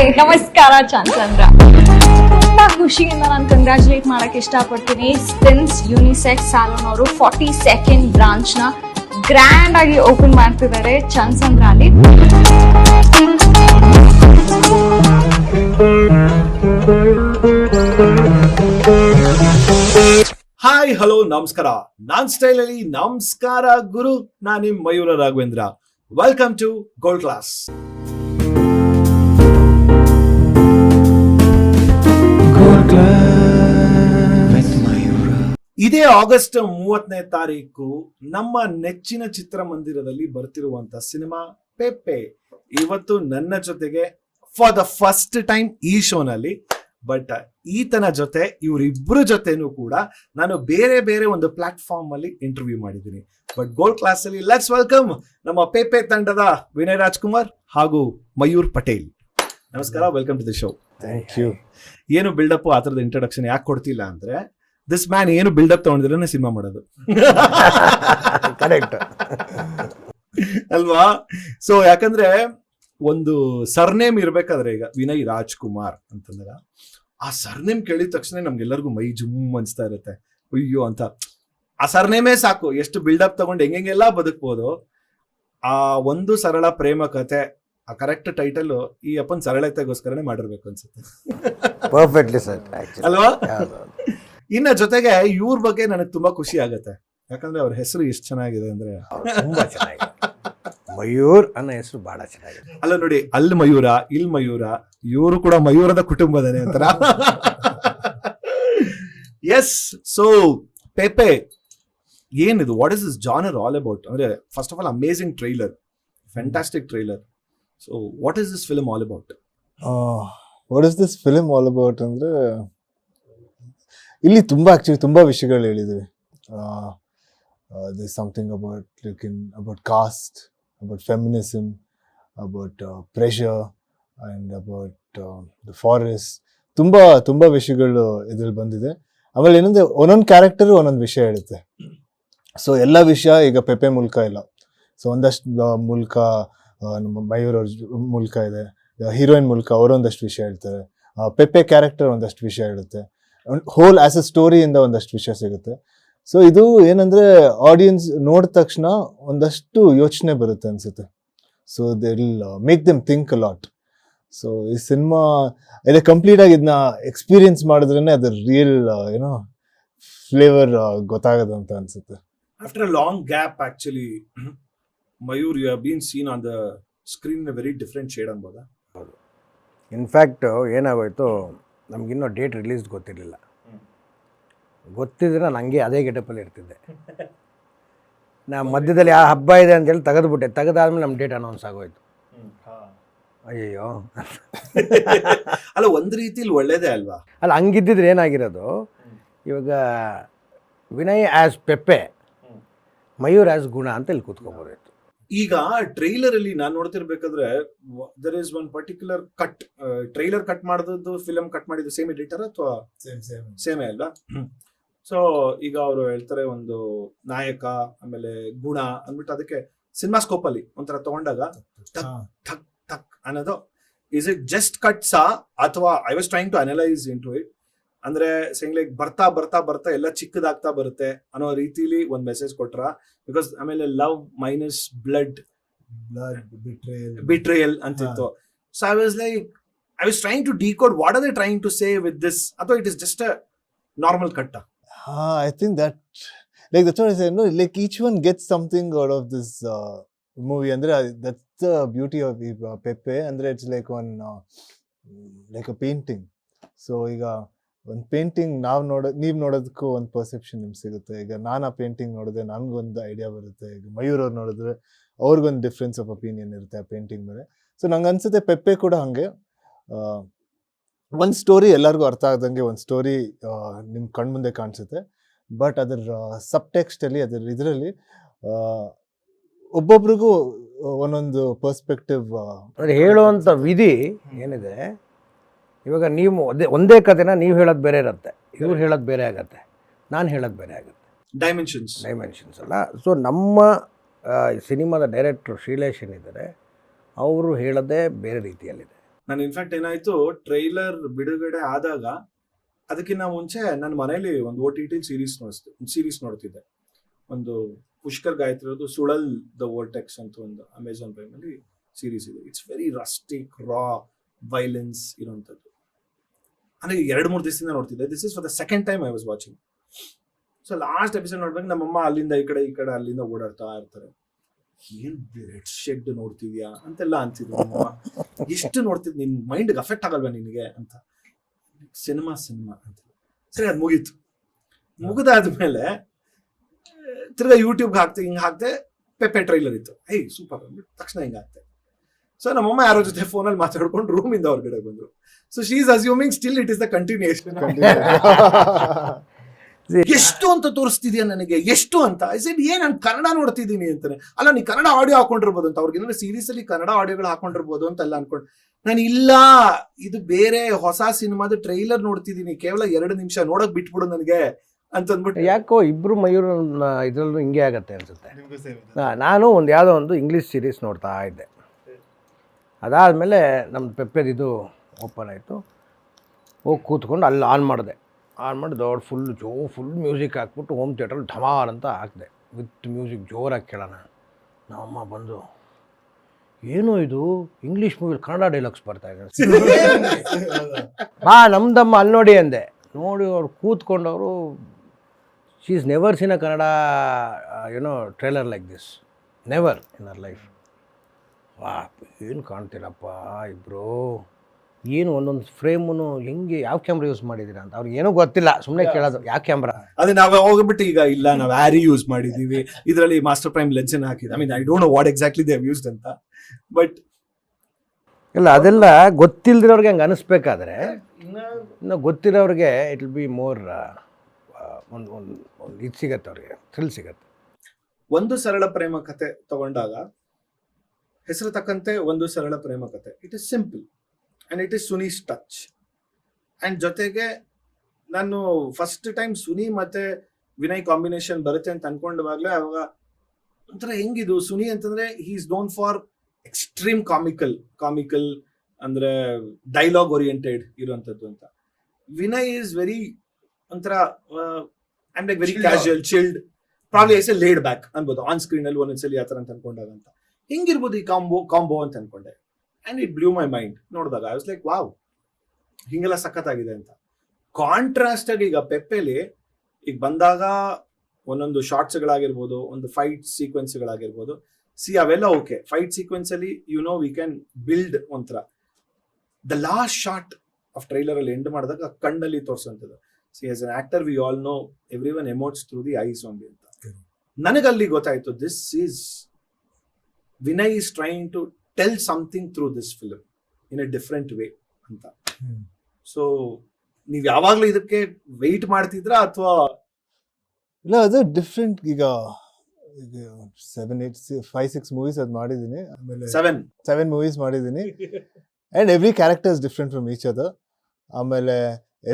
Hi ನಮಸ್ಕಾರ ಚಾನ್ಸಂದ್ರ. ತುಂಬಾ ಖುಷಿಯಿಂದ ನಾನು ಕಂಗ್ರಾಚುಲೇಟ್ ಮಾಡಕ್ ಇಷ್ಟಪಡ್ತೀನಿ. ಸ್ಪಿನ್ಸ್ ಯೂನಿಸೆಕ್ಸ್ ಸಾಲೂನ್ ಅವರು 42nd ಬ್ರಾಂಚ್ ನ ಗ್ರ್ಯಾಂಡ್ ಆಗಿ ಓಪನ್ ಮಾಡ್ತಿದ್ದಾರೆ ಚಾನ್ಸಂದ್ರ ಅಲ್ಲಿ. ಹಾಯ್ ಹಲೋ ನಮಸ್ಕಾರ. ನಾನ್ ಸ್ಟೈಲ್ ಅಲ್ಲಿ ನಮಸ್ಕಾರ ಗುರು. ನಾನು ನಿಮ್ Mayura Raghavendra. Welcome to gold class. ಇದೇ ಆಗಸ್ಟ್ 30ನೇ ತಾರೀಕು ನಮ್ಮ ನೆಚ್ಚಿನ ಚಿತ್ರಮಂದಿರದಲ್ಲಿ ಬರ್ತಿರುವಂತ ಸಿನಿಮಾ ಪೆಪ್ಪೆ ಇವತ್ತು ನನ್ನ ಜೊತೆಗೆ ಫಾರ್ ದ ಫಸ್ಟ್ ಟೈಮ್ ಈ ಶೋನಲ್ಲಿ. ಬಟ್ ಈತನ ಜೊತೆ ಇವರಿಬ್ಬರ ಜೊತೆನೂ ಕೂಡ ನಾನು ಬೇರೆ ಬೇರೆ ಒಂದು ಪ್ಲಾಟ್ಫಾರ್ಮ್ ಅಲ್ಲಿ ಇಂಟರ್ವ್ಯೂ ಮಾಡಿದ್ದೀನಿ. ಬಟ್ ಗೋಲ್ಡ್ ಕ್ಲಾಸ್ ಅಲ್ಲಿ ಲೆಟ್ಸ್ ವೆಲ್ಕಮ್ ನಮ್ಮ ಪೆಪ್ಪೆ ತಂಡದ ವಿನಯ್ ರಾಜ್ಕುಮಾರ್ ಹಾಗೂ ಮಯೂರ್ ಪಟೇಲ್. ನಮಸ್ಕಾರ, welcome to the show. Thank you. ಏನು ಬಿಲ್ಡಪ್ ಆ ಥರದ ಇಂಟ್ರೊಡಕ್ಷನ್ ಯಾಕೆ ಕೊಡ್ತಿಲ್ಲ ಅಂದ್ರೆ, ದಿಸ್ ಮ್ಯಾನ್ ಏನು ಬಿಲ್ಡಪ್ ತಗೊಂಡಿದ್ರೆ ಸಿನಿಮಾ ಮಾಡೋದು ಕರೆಕ್ಟ್ ಅಲ್ವಾ? ಸೊ ಯಾಕಂದ್ರೆ ಒಂದು ಸರ್ನೇಮ್ ಇರ್ಬೇಕಾದ್ರೆ, ಈಗ ವಿನಯ್ ರಾಜ್ಕುಮಾರ್ ಅಂತಂದ್ರೆ ಆ ಸರ್ನೇಮ್ ಕೇಳಿದ ತಕ್ಷಣ ನಮ್ಗೆಲ್ಲರಿಗೂ ಮೈ ಜುಮ್ ಅನ್ಸ್ತಾ ಇರುತ್ತೆ. ಅಯ್ಯೋ ಅಂತ ಆ ಸರ್ನೇಮೇ ಸಾಕು, ಎಷ್ಟು ಬಿಲ್ಡಪ್ ತಗೊಂಡು ಹೆಂಗೆಲ್ಲ ಬದುಕ್ಬೋದು. ಆ ಒಂದು ಸರಳ ಪ್ರೇಮ ಕಥೆ, ಆ ಕರೆಕ್ಟ್ ಟೈಟಲ್ ಈ ಅಪ್ಪನ್ ಸರಳತೆಗೋಸ್ಕರನೇ ಮಾಡಿರ್ಬೇಕು ಅನ್ಸುತ್ತೆ. ಪರ್ಫೆಕ್ಟ್ಲಿ ಸರ್ ಅಲ್ವಾ? ಇನ್ನ ಜೊತೆಗೆ ಇವ್ರ ಬಗ್ಗೆ ನನಗೆ ತುಂಬಾ ಖುಷಿ ಆಗತ್ತೆ, ಯಾಕಂದ್ರೆ ಅವ್ರ ಹೆಸರು ಎಷ್ಟು ಚೆನ್ನಾಗಿದೆ ಅಂದ್ರೆ ತುಂಬಾ ಚೆನ್ನಾಗಿದೆ. ಮಯೂರ್ ಅನ್ನೋ ಹೆಸರು ಬಹಳ ಚೆನ್ನಾಗಿದೆ. ಅಲ್ಲ ನೋಡಿ, ಅಲ್ಲಿ ಮಯೂರ, ಇಲ್ಲಿ ಮಯೂರ, ಇವರು ಕೂಡ ಮಯೂರದ ಕುಟುಂಬದನೇ ಅಂತಾರ. ಎಸ್. ಸೊ ಪೆಪ್ಪೆ ಏನಿದು, what is this genre all about? ಅಂದ್ರೆ first of all amazing trailer, fantastic trailer. So what is this film all about? What is this film all about ಅಂದರೆ, ಇಲ್ಲಿ ತುಂಬಾ ವಿಷಯಗಳು ಹೇಳಿದ್ವಿ. This something about caste, about feminism, about pressure and about the forest. ತುಂಬ ವಿಷಯಗಳು ಇದ್ರಲ್ಲಿ ಬಂದಿದೆ. ಆಮೇಲೆ ಏನಂದರೆ ಒಂದೊಂದು ಕ್ಯಾರೆಕ್ಟರು ಒಂದೊಂದು ವಿಷಯ ಹೇಳುತ್ತೆ. ಸೊ ಎಲ್ಲ ವಿಷಯ ಈಗ ಪೆಪ್ಪೆ ಮೂಲಕ ಇಲ್ಲ. ಸೊ ಒಂದಷ್ಟು ಮೂಲಕ ನಮ್ಮ ಮಯೂರ್ ಅವ್ರ ಮೂಲಕ ಇದೆ, ಹೀರೋಯಿನ್ ಮೂಲಕ ಅವರೊಂದಷ್ಟು ವಿಷಯ ಹೇಳ್ತಾರೆ, ಪೆಪ್ಪೆ ಕ್ಯಾರೆಕ್ಟರ್ ಒಂದಷ್ಟು ವಿಷಯ ಹೇಳುತ್ತೆ, ಹೋಲ್ ಆಸ್ ಅ ಸ್ಟೋರಿಯಿಂದ ಒಂದಷ್ಟು ವಿಷಯ ಸಿಗುತ್ತೆ. ಸೊ ಇದು ಏನಂದ್ರೆ ಆಡಿಯನ್ಸ್ ನೋಡಿದ ತಕ್ಷಣ ಒಂದಷ್ಟು ಯೋಚನೆ ಬರುತ್ತೆ ಅನ್ಸುತ್ತೆ. So they will make them think a lot. So ಈ ಸಿನಿಮಾ ಇದೆ ಕಂಪ್ಲೀಟ್ ಆಗಿ ಇದನ್ನ ಎಕ್ಸ್ಪೀರಿಯನ್ಸ್ ಮಾಡಿದ್ರೇನೆ ಅದ್ರ ರಿಯಲ್ ಏನೋ ಫ್ಲೇವರ್ ಗೊತ್ತಾಗದು ಅಂತ ಅನ್ಸುತ್ತೆ. After a long gap actually Mayur, you have been seen on the screen in a very different shade ಅನ್ಬೋದಾ? ಹೌದು. ಇನ್ಫ್ಯಾಕ್ಟ್ ಏನಾಗೋಯ್ತು, ನಮಗಿನ್ನೂ ಡೇಟ್ ರಿಲೀಸ್ ಗೊತ್ತಿರಲಿಲ್ಲ. ಗೊತ್ತಿದ್ರೆ ನಾನು ಹಂಗೆ ಅದೇ ಗೆಟಪ್ಪಲ್ಲಿ ಇರ್ತಿದ್ದೆ. ನಾ ಮಧ್ಯದಲ್ಲಿ ಆ ಹಬ್ಬ ಇದೆ ಅಂತೇಳಿ ತೆಗೆದುಬಿಟ್ಟೆ. ತೆಗೆದಾದ್ಮೇಲೆ ನಮ್ಮ ಡೇಟ್ ಅನೌನ್ಸ್ ಆಗೋಯ್ತು. ಅಯ್ಯಯ್ಯೋ. ಅಲ್ಲ, ಒಂದು ರೀತಿಲಿ ಒಳ್ಳೇದೇ ಅಲ್ವಾ? ಅಲ್ಲ, ಹಂಗಿದ್ದಿದ್ರೆ ಏನಾಗಿರೋದು, ಇವಾಗ ವಿನಯ್ ಆ್ಯಸ್ ಪೆಪ್ಪೆ, ಮಯೂರ್ ಆ್ಯಸ್ ಗುಣ ಅಂತ ಇಲ್ಲಿ ಕೂತ್ಕೊಬೋದಿತ್ತು. ಈಗ ಟ್ರೈಲರ್ ಅಲ್ಲಿ ನಾನು ನೋಡ್ತಿರ್ಬೇಕಾದ್ರೆ there is one particular cut, trailer cut ಮಾಡಿದ್ದು ಫಿಲಮ್ ಕಟ್ ಮಾಡಿದ್ದು ಸೇಮ್ ಎಡಿಟರ್ ಅಥವಾ ಸೇಮೇ ಅಲ್ವಾ? ಸೊ ಈಗ ಅವರು ಹೇಳ್ತಾರೆ ಒಂದು ನಾಯಕ ಆಮೇಲೆ ಗುಣ ಅಂದ್ಬಿಟ್ಟು ಅದಕ್ಕೆ ಸಿನಿಮಾಸ್ಕೋಪ್ ಅಲ್ಲಿ ಒಂಥರ ತಗೊಂಡಾಗ ಥಕ್ ಥಕ್ ಥಕ್ ಅನ್ನೋದು, ಇಸ್ ಇಟ್ ಜಸ್ಟ್ ಕಟ್ಸಾ ಅಥವಾ I was trying to analyse in to it, ಅಂದ್ರೆ ಸೇಂಗ್ ಲೈಕ್ ಬರ್ತಾ ಬರ್ತಾ ಬರ್ತಾ ಎಲ್ಲ ಚಿಕ್ಕದಾಗ್ತಾ ಬರುತ್ತೆ ಅನ್ನೋ ರೀತಿಲಿ ಒಂದ್ ಮೆಸೇಜ್ ಕೊಟ್ರ? ಬಿಕಾಸ್ ಆಮೇಲೆ ಲವ್ ಮೈನಸ್ ಬ್ಲಡ್ ಬಿಟ್ರೇಯಲ್ ಅಂತಿತ್ತು. So I was trying to decode what are they trying to say with this, ಅಥವಾ it is just a normal ಕಟ್ಟ? I think that that's what I said, no, like each one gets something out of this movie. Andre that's the beauty of Peppe. Andre it's like one like a painting. So ಈಗ ಒಂದು painting ನೀವು ನೋಡೋದಕ್ಕೂ ಒಂದು perception ನಿಮ್ಗೆ ಸಿಗುತ್ತೆ. ಈಗ ನಾನು ಆ ಪೇಂಟಿಂಗ್ ನೋಡಿದ್ರೆ ನನಗೊಂದು ಐಡಿಯಾ ಬರುತ್ತೆ. ಈಗ ಮಯೂರ್ ಅವ್ರು ನೋಡಿದ್ರೆ ಅವ್ರಿಗೊಂದು ಡಿಫ್ರೆನ್ಸ್ ಆಫ್ ಒಪಿನಿಯನ್ ಇರುತ್ತೆ ಆ ಪೇಂಟಿಂಗ್ ಮೇಲೆ. ಸೊ ನಂಗೆ ಅನ್ಸುತ್ತೆ ಪೆಪ್ಪೆ ಕೂಡ ಹಾಗೆ, ಒಂದು ಸ್ಟೋರಿ ಎಲ್ಲರಿಗೂ ಅರ್ಥ ಆಗ್ದಂಗೆ ಒಂದು ಸ್ಟೋರಿ ನಿಮ್ಮ ಕಣ್ಮುಂದೆ ಕಾಣಿಸುತ್ತೆ. ಬಟ್ ಅದರ ಸಬ್ ಟೆಕ್ಸ್ಟಲ್ಲಿ, ಅದರ ಇದರಲ್ಲಿ ಒಬ್ಬೊಬ್ರಿಗೂ ಒಂದೊಂದು ಪರ್ಸ್ಪೆಕ್ಟಿವ್ ಹೇಳುವಂಥ ವಿಧಿ ಏನಿದೆ. ಇವಾಗ ನೀವು ಒಂದೇ ಕಥೆನ ನೀವು ಹೇಳೋದು ಬೇರೆ ಇರುತ್ತೆ, ಇವ್ರು ಹೇಳೋದು ಬೇರೆ ಆಗುತ್ತೆ, ನಾನು ಹೇಳೋದು ಬೇರೆ ಆಗುತ್ತೆ. ಡೈಮೆನ್ಷನ್ಸ್ ಅಲ್ಲ. ಸೊ ನಮ್ಮ ಸಿನಿಮಾದ ಡೈರೆಕ್ಟ್ರು ಶ್ರೀಲೇಶ್ ಏನಿದ್ದಾರೆ, ಅವರು ಹೇಳೋದೇ ಬೇರೆ ರೀತಿಯಲ್ಲಿದೆ. ನಾನು ಇನ್ಫ್ಯಾಕ್ಟ್ ಏನಾಯ್ತು, ಟ್ರೈಲರ್ ಬಿಡುಗಡೆ ಆದಾಗ ಅದಕ್ಕಿಂತ ಮುಂಚೆ ನನ್ನ ಮನೇಲಿ ಒಂದು OTT ಸೀರೀಸ್ ನೋಡ್ತಿದ್ದೆ. ಒಂದು ಪುಷ್ಕರ್ ಗಾಯತ್ರಿದು ಸುಳಲ್ ದ ವೋರ್ಟೆಕ್ಸ್ ಅಂತ ಒಂದು ಅಮೆಝಾನ್ ಪ್ರೈಮ್ ಅಲ್ಲಿ ಸೀರೀಸ್ ಇದೆ. It's very rustic, raw violence ಇರುವಂಥದ್ದು. ಅಂದ್ರೆ 2-3 ದಿವಸದಿಂದ ನೋಡ್ತಿದ್ದೆ. This is for the second time I was watching. So last episode ನೋಡ್ಬೇಕು, ನಮ್ಮಮ್ಮ ಅಲ್ಲಿಂದ ಈ ಕಡೆ ಅಲ್ಲಿಂದ ಓಡಾಡ್ತಾ ಇರ್ತಾರೆ. ಏನ್ ರೆಡ್ ಶೆಡ್ ನೋಡ್ತಿದ್ಯಾ ಅಂತೆಲ್ಲ ಅಂತಿದ್ರು ನಮ್ಮಮ್ಮ. ಎಷ್ಟು ನೋಡ್ತಿದ್, ನಿನ್ ಮೈಂಡ್ಗೆ ಅಫೆಕ್ಟ್ ಆಗಲ್ವಾ ನಿನಗೆ ಅಂತ. ಸಿನಿಮಾ ಅಂತ. ಸರಿ, ಅದು ಮುಗೀತು. ಮುಗಿದಾದ್ಮೇಲೆ ತಿರ್ಗಾ ಯೂಟ್ಯೂಬ್ಗೆ ಹಾಕ್ತೆ ಪೆಪ್ಪೆ ಟ್ರೈಲರ್ ಇತ್ತು. ಸೂಪರ್ ಅಂದ್ಬಿಟ್ಟು ತಕ್ಷಣ ಹಿಂಗಾಗ್ತೆ. ಸೊ ನಮ್ಮಮ್ಮ ಯಾರೋ ಜೊತೆ ಫೋನಲ್ಲಿ ಮಾತಾಡ್ಕೊಂಡು ರೂಮಿಂದ ಹೊರಗಡೆ ಬಂದ್ರು. So she is assuming still it is the continuation. ಎಷ್ಟು ಅಂತ ತೋರಿಸ್ತಿದ್ಯಾ ನನಗೆ, ಎಷ್ಟು ಅಂತ. ಐ ಸೆಡ್ ನಾನು ಕನ್ನಡ ನೋಡ್ತಿದ್ದೀನಿ ಅಂತಾನೆ. ಅಲ್ಲ, ನೀ ಕನ್ನಡ ಆಡಿಯೋ ಹಾಕೊಂಡಿರ್ಬೋದು ಅಂತ. ಅವ್ರಿಗೆ ಸೀರೀಸ್ ಅಲ್ಲಿ ಕನ್ನಡ ಆಡಿಯೋಗಳು ಹಾಕೊಂಡಿರ್ಬೋದು ಅಂತೆಲ್ಲ ಅನ್ಕೊಂಡು, ನಾನು ಇಲ್ಲ, ಇದು ಬೇರೆ ಹೊಸ ಸಿನಿಮಾದ ಟ್ರೈಲರ್ ನೋಡ್ತಿದ್ದೀನಿ, ಕೇವಲ 2 ನಿಮಿಷ ನೋಡಕ್ ಬಿಟ್ಬಿಡು ನನಗೆ ಅಂತಂದ್ಬಿಟ್ಟು. ಯಾಕೋ ಇಬ್ರು ಮಯೂರ್ ಇದ್ರಲ್ಲೂ ಹಿಂಗೆ ಆಗತ್ತೆ ಅನ್ಸುತ್ತೆ. ನಾನು ಯಾವುದೋ ಒಂದು ಇಂಗ್ಲೀಷ್ ಸೀರೀಸ್ ನೋಡ್ತಾ ಇದ್ದೆ. ಅದಾದಮೇಲೆ ನಮ್ಮ ಪೆಪ್ಪೆದಿದು ಓಪನ್ ಆಯಿತು. ಹೋಗಿ ಕೂತ್ಕೊಂಡು ಅಲ್ಲಿ ಆನ್ ಮಾಡಿ ದೊಡ್ಡ ಫುಲ್ ಮ್ಯೂಸಿಕ್ ಹಾಕ್ಬಿಟ್ಟು ಹೋಮ್ ಥಿಯೇಟ್ರಲ್ಲಿ ಢಮಾರ್ ಅಂತ ಹಾಕಿದೆ. ವಿತ್ ಮ್ಯೂಸಿಕ್ ಜೋರಾಗಿ ಕೇಳೋಣ. ನಮ್ಮಮ್ಮ ಬಂದು, ಏನು ಇದು ಇಂಗ್ಲೀಷ್ ಮೂವಿಲಿ ಕನ್ನಡ ಡೈಲಾಗ್ಸ್ ಬರ್ತಾ ಇದೆ, ನಮ್ದಮ್ಮ ಅಲ್ಲಿ ನೋಡಿ ಅಂದೆ. ನೋಡಿ ಅವ್ರು ಕೂತ್ಕೊಂಡವರು, she is never seen a Kannada trailer like this, never in our life. ಏನು ಕಾಣ್ತೀರಪ್ಪ ಇಬ್ಬರು, ಏನು ಒಂದೊಂದು ಫ್ರೇಮು ಹೆಂಗೆ, ಯಾವ ಕ್ಯಾಮ್ರಾ ಯೂಸ್ ಮಾಡಿದ್ದೀರಾ ಅಂತ ಅವ್ರಿಗೆ ಏನೂ ಗೊತ್ತಿಲ್ಲ. ಸುಮ್ಮನೆ ಕೇಳೋದು ಯಾವ ಕ್ಯಾಮ್ರಾ. ಅದೇ ನಾವು ಹೋಗ್ಬಿಟ್ಟು ಈಗ ಇಲ್ಲ ನಾವು ಆರಿ ಯೂಸ್ ಮಾಡಿದ್ದೀವಿ, ಇದರಲ್ಲಿ ಮಾಸ್ಟರ್ ಪ್ರೈಮ್ ಲೆನ್ಸ್ ಹಾಕಿದ್ವಿ. I mean I don't no what exactly they have used ಅಂತ. ಬಟ್ ಇಲ್ಲ, ಅದೆಲ್ಲ ಗೊತ್ತಿಲ್ದಿರೋರಿಗೆ ಹಂಗೆ ಅನಿಸ್ಬೇಕಾದ್ರೆ, ಇನ್ನು ಗೊತ್ತಿರೋರಿಗೆ ಇಟ್ ವಿಲ್ ಬಿ ಮೋರ್ ಒಂದು ಇದು ಸಿಗತ್ತೆ, ಅವ್ರಿಗೆ ಥ್ರಿಲ್ ಸಿಗತ್ತೆ. ಒಂದು ಸರಳ ಪ್ರೇಮ ಕಥೆ ತಗೊಂಡಾಗ ಹೆಸರು ತಕ್ಕಂತೆ ಒಂದು ಸರಳ ಪ್ರೇಮ ಕಥೆ. It is simple and it is Suni's touch. And ಜೊತೆಗೆ ನಾನು ಫಸ್ಟ್ ಟೈಮ್ ಸುನಿ ಮತ್ತೆ ವಿನಯ್ ಕಾಂಬಿನೇಷನ್ ಬರುತ್ತೆ ಅಂತ ಅನ್ಕೊಂಡವಾಗ್ಲೇ ಅವಾಗ ಒಂಥರ ಹೆಂಗಿದು ಸುನಿ ಅಂತಂದ್ರೆ he is known for extreme comical ಅಂದ್ರೆ ಡೈಲಾಗ್ ಓರಿಯೆಂಟೆಡ್ ಇರುವಂತದ್ದು ಅಂತ. ವಿನಯ್ ಈಸ್ ವೆರಿ ಒಂಥರ I'm like very casual, chilled, probably ice A laid back ಅನ್ಬೋದು. ಆನ್ ಸ್ಕ್ರೀನ್ ಅಲ್ಲಿ ಒಂದೊಂದ್ಸಲಿ ಆ ಥರ ಅಂತ ಅನ್ಕೊಂಡಾಗ ಅಂತ ಹೆಂಗಿರ್ಬೋದು ಈ ಕಾಂಬೋ ಅಂತ ಅನ್ಕೊಂಡೆ. And it blue my mind. ನೋಡಿದಾಗ ಐ ವಾಸ್ ಲೈಕ್ ವಾವ್, ಹಿಂಗೆಲ್ಲ ಸಖತ್ತಾಗಿದೆ ಅಂತ. ಕಾಂಟ್ರಾಸ್ಟ್ ಆಗಿ ಈಗ ಪೆಪ್ಪೆಲಿ ಈಗ ಬಂದಾಗ ಒಂದೊಂದು ಶಾರ್ಟ್ಸ್ಗಳಾಗಿರ್ಬೋದು, ಒಂದು ಫೈಟ್ ಸೀಕ್ವೆನ್ಸ್ಗಳಾಗಿರ್ಬೋದು, ಅವೆಲ್ಲ ಓಕೆ. ಫೈಟ್ ಸೀಕ್ವೆನ್ಸ್ ಅಲ್ಲಿ ವಿ ಕ್ಯಾನ್ ಬಿಲ್ಡ್ ಒಂಥರ. The last shot of trailer ಅಲ್ಲಿ ಎಂಡ್ ಮಾಡಿದಾಗ ಕಣ್ಣಲ್ಲಿ ತೋರಿಸುವಂಥದ್ದು. As an actor we all know everyone emotes through the eyes only ಅಂತ. ನನಗಲ್ಲಿ ಗೊತ್ತಾಯ್ತು, this is Vinay is trying to tell something through this film in a different way ಅಂತ. So ನೀವ್ ಯಾವಾಗ್ಲೂ ಇದಕ್ಕೆ ವೆಯ್ಟ್ ಮಾಡ್ತಿದ್ರಾ ಅಥವಾ? ಇಲ್ಲ, ಅದು ಡಿಫ್ರೆಂಟ್. ಈಗ 5-6 ಮೂವೀಸ್ ಅದು ಮಾಡಿದ್ದೀನಿ. ಆಮೇಲೆ 7 ಮೂವೀಸ್ ಮಾಡಿದ್ದೀನಿ. And every character is different from each other. ಆಮೇಲೆ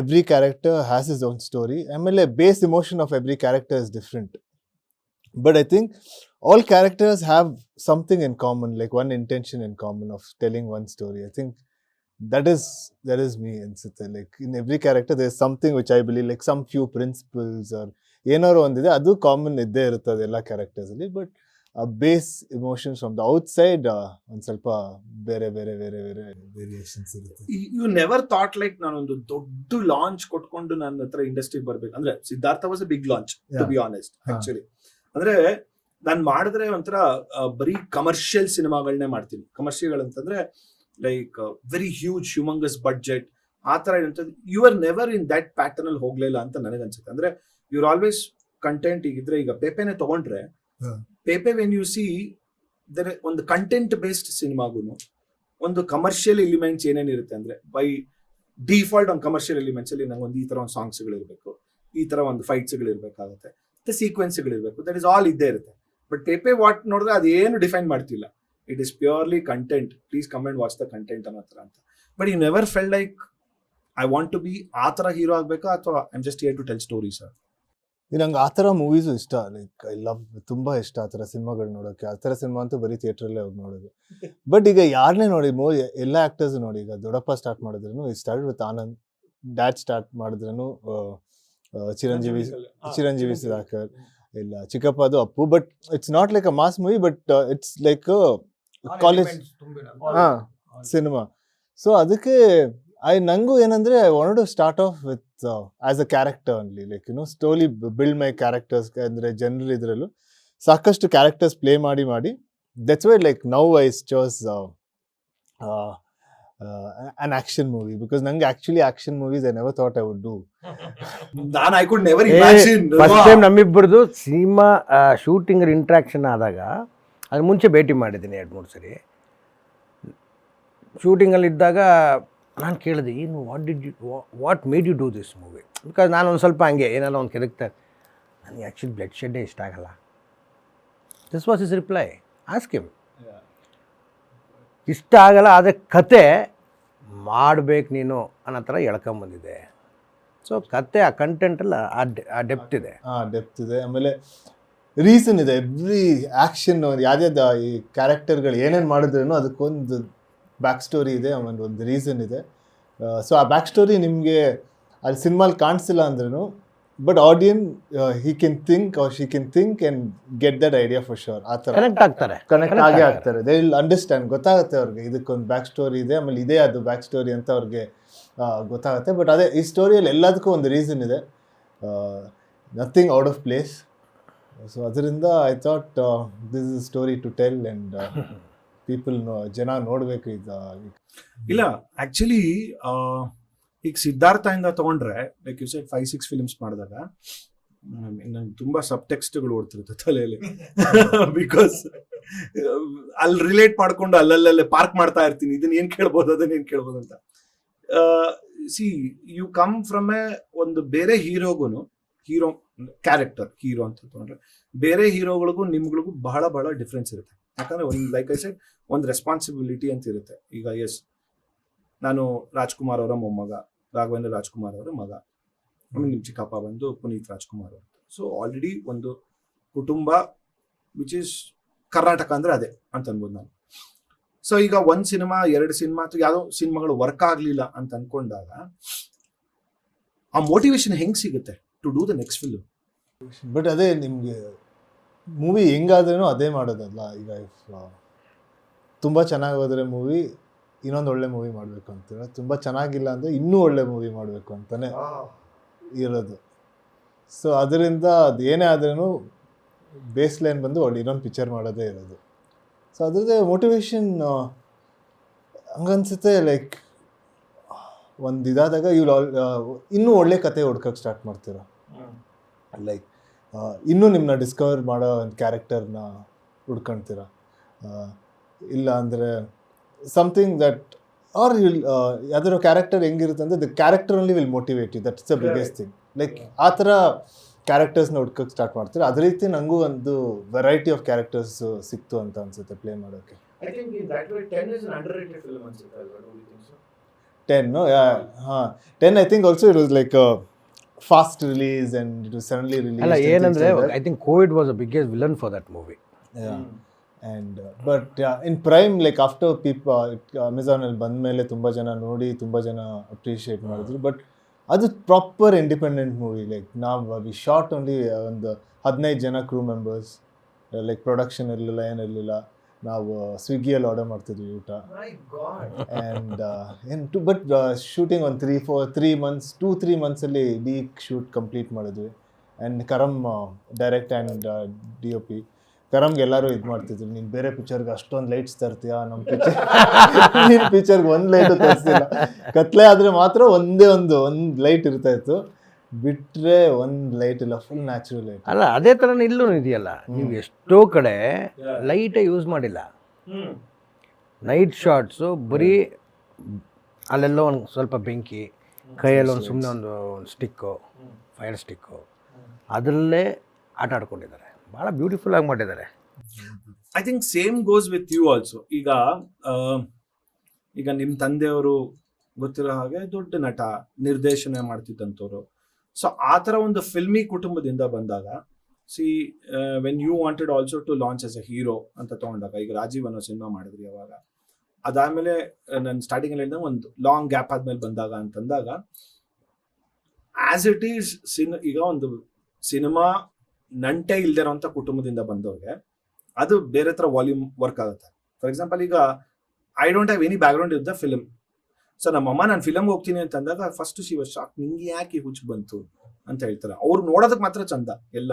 every character has his own story. ಆಮೇಲೆ base emotion of every character is different. But I think all characters have something in common, like one intention in common of telling one story. I think that is me. Like in every character there is something which I believe, like some few principles or ಏನಾರು ಒಂದಿದೆ, ಅದು common ಇದ್ದೇ ಇರುತ್ತದೆ ಎಲ್ಲ characters ಅಲ್ಲಿ. But base emotions from the outside ಒಂದ್ ಸ್ವಲ್ಪ ಬೇರೆ ವೇರಿಯೇಷನ್ಸ್ ಇರುತ್ತೆ. ಯು ನೆವರ್ ಥಾಟ್ ಲೈಕ್ ನಾನೊಂದು ದೊಡ್ಡ ಲಾಂಚ್ ಕೊಟ್ಕೊಂಡು ನನ್ನ ಹತ್ರ ಇಂಡಸ್ಟ್ರಿಗೆ ಬರ್ಬೇಕು ಅಂದ್ರೆ? Siddhartha was a big launch to be honest. Actually ಅಂದ್ರೆ ನಾನು ಮಾಡಿದ್ರೆ ಒಂಥರ ಬರೀ ಕಮರ್ಷಿಯಲ್ ಸಿನಿಮಾಗಳನ್ನೇ ಮಾಡ್ತೀನಿ. ಕಮರ್ಷಿಯಲ್ ಅಂತಂದ್ರೆ like very huge humongous budget ಆ ತರ ಇರುವಂಥದ್ದು. You are never in that pattern ಅಲ್ಲಿ ಹೋಗ್ಲಿಲ್ಲ ಅಂತ ನನಗನ್ಸುತ್ತೆ. ಅಂದ್ರೆ ಯು ಆರ್ ಆಲ್ವೇಸ್ ಕಂಟೆಂಟ್. ಈಗಿದ್ರೆ ಈಗ ಪೇಪೆನೆ ತಗೊಂಡ್ರೆ, ಪೇಪೆ ವೆನ್ ಯು ಸಿ ಒಂದು ಕಂಟೆಂಟ್ ಬೇಸ್ಡ್ ಸಿನಿಮಾಗೂ ಒಂದು ಕಮರ್ಷಿಯಲ್ ಎಲಿಮೆಂಟ್ಸ್ ಏನೇನಿರುತ್ತೆ ಅಂದ್ರೆ ಬೈ ಡಿಫಾಲ್ಟ್ ಒಂದು ಕಮರ್ಷಿಯಲ್ ಎಲಿಮೆಂಟ್ಸ್ ಅಲ್ಲಿ ನಂಗೆ ಈ ತರ ಒಂದು ಸಾಂಗ್ಸ್ಗಳಿರ್ಬೇಕು, ಈ ತರ ಒಂದು ಫೈಟ್ಸ್ಗಳಿರ್ಬೇಕಾಗುತ್ತೆ, ಸೀಕ್ವೆನ್ಸ್ಗಳಿರ್ಬೇಕು. ದಟ್ ಇಸ್ ಆಲ್ ಇದ್ದೇ ಇರುತ್ತೆ. ಬಟ್ ಪೇಪೆ ವಾಟ್ ನೋಡಿದ್ರೆ ಅದೇನು ಡಿಫೈನ್ ಮಾಡ್ತಿಲ್ಲ. It is purely content. Please come and watch the content ಅನ್ನೋ ಥರ ಅಂತ. But you never fell like I want to be ಆ ಥರ ಹೀರೋ ಆಗಬೇಕಾ ಅಥವಾ I am just here to tell stories? ನಂಗೆ ಆ ಥರ ಮೂವೀಸು ಇಷ್ಟ. ಲೈಕ್ ಐ ಲವ್, ತುಂಬ ಇಷ್ಟ ಆ ಥರ ಸಿನಿಮಾಗಳು ನೋಡೋಕ್ಕೆ. ಆ ಥರ ಸಿನಿಮಾ ಅಂತೂ ಬರೀ ಥಿಯೇಟ್ರಲ್ಲೇ ಹೋಗಿ ನೋಡೋದು. ಬಟ್ ಈಗ ಯಾರನ್ನೇ ನೋಡಿ ಎಲ್ಲ ಆ್ಯಕ್ಟರ್ಸ್ ನೋಡಿ, ಈಗ ದೊಡ್ಡಪ್ಪ ಸ್ಟಾರ್ಟ್ ಮಾಡಿದ್ರೂ ಈ start with Anand, dad start ಮಾಡಿದ್ರೂ ಚಿರಂಜೀವಿ ಸುಧಾಕರ್, ಇಲ್ಲ ಚಿಕ್ಕಪ್ಪದು Appu. But it's not like a mass movie, but it's like college cinema. So ಅದಕ್ಕೆ ನಂಗೂ ಏನಂದ್ರೆ I want to start off with as a character only, like story build my characters. ಅಂದ್ರೆ ಜನರು ಇದ್ರಲ್ಲೂ ಸಾಕಷ್ಟು ಕ್ಯಾರೆಕ್ಟರ್ಸ್ ಪ್ಲೇ ಮಾಡಿ that's why like now I chose an action movie, because ನಂಗೆ actually action movies I never thought I would do. I could never imagine. First time ನಮ್ಮಿಬ್ಬರದು cinema shooting interaction ಆದಾಗ, ಅದು ಮುಂಚೆ ಭೇಟಿ ಮಾಡಿದ್ದೀನಿ 2-3 ಸರಿ. ಶೂಟಿಂಗಲ್ಲಿದ್ದಾಗ ನಾನು ಕೇಳಿದೆ, ಏನು what made you do this movie? Because ನಾನು ಒಂದು ಸ್ವಲ್ಪ ಹಂಗೆ ಏನಾರ ಒಂದು ಕೆದಕ್ತಾರೆ, ನನಗೆ ಆ್ಯಕ್ಚುಲಿ ಬ್ಲಡ್ ಶೆಡ್ಡೇ ಇಷ್ಟ ಆಗಲ್ಲ. This was is reply, ask him. ಇಷ್ಟ ಆಗಲ್ಲ, ಆದರೆ ಕತೆ ಮಾಡಬೇಕು ನೀನು ಅನ್ನೋ ಥರ ಎಳ್ಕೊಂಬಂದಿದೆ. ಸೊ ಕತೆ ಆ ಕಂಟೆಂಟಲ್ಲ ಆ ಡೆಪ್ತ್ ಇದೆ. ಡೆಪ್ತ್ ಇದೆ. ಆಮೇಲೆ ರೀಸನ್ ಇದೆ. ಎವ್ರಿ ಆ್ಯಕ್ಷನ್ ಯಾವ್ಯಾವ್ದು ಈ ಕ್ಯಾರೆಕ್ಟರ್ಗಳು ಏನೇನು ಮಾಡಿದ್ರೂ ಅದಕ್ಕೊಂದು ಬ್ಯಾಕ್ ಸ್ಟೋರಿ ಇದೆ, ಆಮೇಲೆ ಒಂದು ರೀಸನ್ ಇದೆ. ಸೊ ಆ ಬ್ಯಾಕ್ ಸ್ಟೋರಿ ನಿಮಗೆ ಅಲ್ಲಿ ಸಿನಿಮಾಲಿ ಕಾಣಿಸಿಲ್ಲ ಅಂದ್ರೂ, but ಆಡಿಯನ್ he can think or she can think and get that idea for sure. ಆ ಥರ ಕನೆಕ್ಟ್ ಆಗೇ ಆಗ್ತಾರೆ. ದೇ ವಿಲ್ ಅಂಡರ್ಸ್ಟ್ಯಾಂಡ್, ಗೊತ್ತಾಗುತ್ತೆ ಅವ್ರಿಗೆ ಇದಕ್ಕೊಂದು ಬ್ಯಾಕ್ ಸ್ಟೋರಿ ಇದೆ, ಆಮೇಲೆ ಇದೇ ಅದು ಬ್ಯಾಕ್ ಸ್ಟೋರಿ ಅಂತ ಅವ್ರಿಗೆ ಗೊತ್ತಾಗುತ್ತೆ. ಬಟ್ ಅದೇ ಈ ಸ್ಟೋರಿಯಲ್ಲಿ ಎಲ್ಲದಕ್ಕೂ ಒಂದು ರೀಸನ್ ಇದೆ, nothing out of place. So ಅದರಿಂದ I thought this is story to tell and people ಜನ ನೋಡಬೇಕು. ಇಲ್ಲ ಆಕ್ಚುಲಿ ಈಗ ಸಿದ್ಧಾರ್ಥದಿಂದ ತಗೊಂಡ್ರೆ ಲೈಕ್ ಯು ಸೆಡ್ 5-6 ಫಿಲ್ಮ್ಸ್ ಮಾಡಿದಾಗ ನಂಗೆ ತುಂಬಾ ಸಬ್ ಟೆಕ್ಸ್ಟ್ಗಳು ಓಡ್ತಿರುತ್ತೆ ತಲೆಯಲ್ಲಿ. ಬಿಕಾಸ್ ಅಲ್ಲಿ ರಿಲೇಟ್ ಮಾಡ್ಕೊಂಡು ಅಲ್ಲಲ್ಲೇ ಪಾರ್ಕ್ ಮಾಡ್ತಾ ಇರ್ತೀನಿ, ಇದನ್ನ ಏನ್ ಕೇಳ್ಬೋದು ಅದನ್ನ ಏನ್ ಕೇಳ್ಬೋದು ಅಂತ. ಸಿ ಯು ಕಮ್ ಫ್ರಮ್ ಒಂದು ಬೇರೆ ಹೀರೋ ಕ್ಯಾರೆಕ್ಟರ್ ಹೀರೋ ಅಂತ ತಗೊಂಡ್ರೆ ಬೇರೆ ಹೀರೋಗಳಿಗೂ ನಿಮ್ಗಳಿಗೂ ಬಹಳ ಬಹಳ ಡಿಫ್ರೆನ್ಸ್ ಇರುತ್ತೆ. ಯಾಕಂದ್ರೆ ಒಂದು ಲೈಕ್ ಐ ಸೆಡ್ ಒಂದು ರೆಸ್ಪಾನ್ಸಿಬಿಲಿಟಿ ಅಂತ ಇರುತ್ತೆ. ಈಗ ಎಸ್, ನಾನು ರಾಜ್ಕುಮಾರ್ ಅವರ ಮೊಮ್ಮಗ, ರಾಘವೇಂದ್ರ ರಾಜ್ಕುಮಾರ್ ಅವರ ಮಗ, ಆಮೇಲೆ ನಿಮ್ಮ ಚಿಕ್ಕಪ್ಪ ಬಂದು ಪುನೀತ್ ರಾಜ್ಕುಮಾರ್ ಅವರು. ಸೊ ಆಲ್ರೆಡಿ ಒಂದು ಕುಟುಂಬ ವಿಚ್ ಇಸ್ ಕರ್ನಾಟಕ ಅಂದ್ರೆ ಅದೇ ಅಂತ ಅನ್ಬೋದು ನಾನು. ಸೊ ಈಗ 1 ಸಿನಿಮಾ 2 ಸಿನಿಮಾ ಅಥವಾ ಯಾವುದೋ ಸಿನಿಮಾಗಳು ವರ್ಕ್ ಆಗ್ಲಿಲ್ಲ ಅಂತ ಅನ್ಕೊಂಡಾಗ ಆ ಮೋಟಿವೇಶನ್ ಹೆಂಗ್ ಸಿಗುತ್ತೆ to do the next film? But ಅದೇ ನಿಮಗೆ ಮೂವಿ ಹೆಂಗಾದ್ರೂ ಅದೇ ಮಾಡೋದಲ್ಲ. ಈಗ ತುಂಬ ಚೆನ್ನಾಗಿ ಹೋದರೆ ಮೂವಿ ಇನ್ನೊಂದು ಒಳ್ಳೆ ಮೂವಿ ಮಾಡಬೇಕು ಅಂತೀರ, ತುಂಬ ಚೆನ್ನಾಗಿಲ್ಲ ಅಂದರೆ ಇನ್ನೂ ಒಳ್ಳೆ ಮೂವಿ ಮಾಡಬೇಕು ಅಂತಲೇ ಇರೋದು. ಸೊ ಅದರಿಂದ ಅದು ಏನೇ ಆದ್ರೂ ಬೇಸ್ ಲೈನ್ ಬಂದು ಒಳ್ಳೆ ಇನ್ನೊಂದು ಪಿಕ್ಚರ್ ಮಾಡೋದೇ ಇರೋದು. ಸೊ ಅದ್ರದ್ದೇ ಮೋಟಿವೇಶನ್ ಹಂಗನ್ಸುತ್ತೆ. ಲೈಕ್ ಒಂದು ಇದಾದಾಗ ಇನ್ನೂ ಒಳ್ಳೆ ಕತೆ ಹುಡ್ಕೋಕ್ಕೆ ಸ್ಟಾರ್ಟ್ ಮಾಡ್ತೀರ. ಲೈಕ್ ಇನ್ನೂ ನಿಮ್ಮನ್ನ ಡಿಸ್ಕವರ್ ಮಾಡೋ ಒಂದು ಕ್ಯಾರೆಕ್ಟರ್ನ ಹುಡ್ಕೊಳ್ತೀರ. ಇಲ್ಲ ಅಂದರೆ ಸಮಥಿಂಗ್ ದಟ್ ಆರ್ ಯಾವ್ದಾದ್ರು ಕ್ಯಾರೆಕ್ಟರ್ ಹೆಂಗಿರುತ್ತೆ ಅಂದರೆ the character only will motivate you. That's the biggest thing. Like ಆ ಥರ ಕ್ಯಾರೆಕ್ಟರ್ಸ್ನ ಹುಡ್ಕೋಕ್ಕೆ ಸ್ಟಾರ್ಟ್ ಮಾಡ್ತೀರ. ಅದೇ ರೀತಿ ನನಗೂ ಒಂದು ವೆರೈಟಿ ಆಫ್ ಕ್ಯಾರೆಕ್ಟರ್ಸ್ ಸಿಕ್ತು ಅಂತ ಅನ್ಸುತ್ತೆ ಪ್ಲೇ ಮಾಡೋಕ್ಕೆ. 10 I think also it was like fast release and it was suddenly release. ಅಲ್ಲ ಏನಂದರೆ I think Covid was the biggest villain for that movie. And but in Prime like after ಅಮೆಝಾನಲ್ಲಿ ಬಂದಮೇಲೆ ತುಂಬ ಜನ ನೋಡಿ ತುಂಬ ಜನ ಅಪ್ರಿಷಿಯೇಟ್ ಮಾಡಿದ್ರು. ಬಟ್ ಅದು proper independent movie. Like we short only ಒಂದು 15 ಜನ ಕ್ರೂ ಮೆಂಬರ್ಸ್. ಲೈಕ್ ಪ್ರೊಡಕ್ಷನ್ ಇರಲಿಲ್ಲ, ಏನಿರಲಿಲ್ಲ. ನಾವು ಸ್ವಿಗ್ಗಿಯಲ್ಲಿ ಆರ್ಡರ್ ಮಾಡ್ತಿದ್ವಿ ಊಟ. ಆ್ಯಂಡ್ ಬಟ್ ಶೂಟಿಂಗ್ ಒಂದು 2-3 ಮಂತ್ಸಲ್ಲಿ ಇಡೀ ಶೂಟ್ ಕಂಪ್ಲೀಟ್ ಮಾಡಿದ್ವಿ. And Karam direct and DOP ಕರಮ್ಗೆ ಎಲ್ಲರೂ ಇದು ಮಾಡ್ತಿದ್ರು, ನೀನು ಬೇರೆ ಪಿಕ್ಚರ್ಗೆ ಅಷ್ಟೊಂದು ಲೈಟ್ಸ್ ತರ್ತೀಯಾ, ನಮ್ಮ ಪಿಕ್ಚರ್ಗೆ ಒಂದು ಲೈಟು ತರಿಸ್ತಿಲ್ಲ. ಕತ್ಲೆ ಆದರೆ ಮಾತ್ರ ಒಂದೇ ಒಂದು ಲೈಟ್ ಇರ್ತಾ ಇತ್ತು, ಬಿಟ್ಟರೆ ಒಂದು ಲೈಟ್ ಇಲ್ಲ, ಫುಲ್ ನ್ಯಾಚುರಲ್ ಲೈಟ್. ಅಲ್ಲ ಅದೇ ಥರನೇ ಇಲ್ಲೂ ಇದೆಯಲ್ಲ, ನೀವು ಎಷ್ಟೋ ಕಡೆ ಲೈಟೇ ಯೂಸ್ ಮಾಡಿಲ್ಲ. ನೈಟ್ ಶಾರ್ಟ್ಸು ಬರೀ ಅಲ್ಲೆಲ್ಲೋ ಒಂದು ಸ್ವಲ್ಪ ಬೆಂಕಿ, ಕೈಯಲ್ಲಿ ಒಂದು ಸುಮ್ಮನೆ ಒಂದು ಸ್ಟಿಕ್ಕು, ಫೈರ್ ಸ್ಟಿಕ್ಕು, ಅದರಲ್ಲೇ ಆಟ ಆಡ್ಕೊಂಡಿದ್ದಾರೆ. ಭಾಳ ಬ್ಯೂಟಿಫುಲ್ ಆಗಿ ಮಾಡಿದ್ದಾರೆ. I think same goes with you also. ಈಗ ನಿಮ್ಮ ತಂದೆಯವರು ಗೊತ್ತಿರೋ ಹಾಗೆ ದೊಡ್ಡ ನಟ, ನಿರ್ದೇಶನ ಮಾಡ್ತಿದ್ದಂಥವ್ರು. ಸೊ ಆ ಥರ ಒಂದು ಫಿಲ್ಮಿ ಕುಟುಂಬದಿಂದ ಬಂದಾಗ see when you wanted also to launch as a hero ಅಂತ ತಗೊಂಡಾಗ, ಈಗ ರಾಜೀವ್ ಅನ್ನೋ ಸಿನಿಮಾ ಮಾಡಿದ್ರಿ ಅವಾಗ, ಅದಾದ್ಮೇಲೆ ನಾನು ಸ್ಟಾರ್ಟಿಂಗ್ ಅಲ್ಲಿ ಒಂದು ಲಾಂಗ್ ಗ್ಯಾಪ್ ಆದ್ಮೇಲೆ ಬಂದಾಗ ಅಂತಂದಾಗ ಆಸ್ ಇಟ್ ಈಸ್ ಈಗ ಒಂದು ಸಿನಿಮಾ ನಂಟೆ ಇಲ್ದಿರೋಂಥ ಕುಟುಂಬದಿಂದ ಬಂದವ್ರಿಗೆ ಅದು ಬೇರೆ ತರ ವಾಲ್ಯೂಮ್ ವರ್ಕ್ ಆಗುತ್ತೆ. ಫಾರ್ ಎಕ್ಸಾಂಪಲ್, ಈಗ I don't have any background in the film. So ನಮ್ಮಮ್ಮ ನಾನು ಫಿಲಮ್ ಹೋಗ್ತೀನಿ ಅಂತಂದಾಗ ಫಸ್ಟ್ ಶಿ ವಾಸ್ ಶಾಕ್, ನಿಂಗೆ ಯಾಕೆ ಹುಚ್ಚು ಬಂತು ಅಂತ ಹೇಳ್ತಾರೆ. ಅವ್ರು ನೋಡೋದಕ್ಕೆ ಮಾತ್ರ ಚಂದ ಎಲ್ಲ,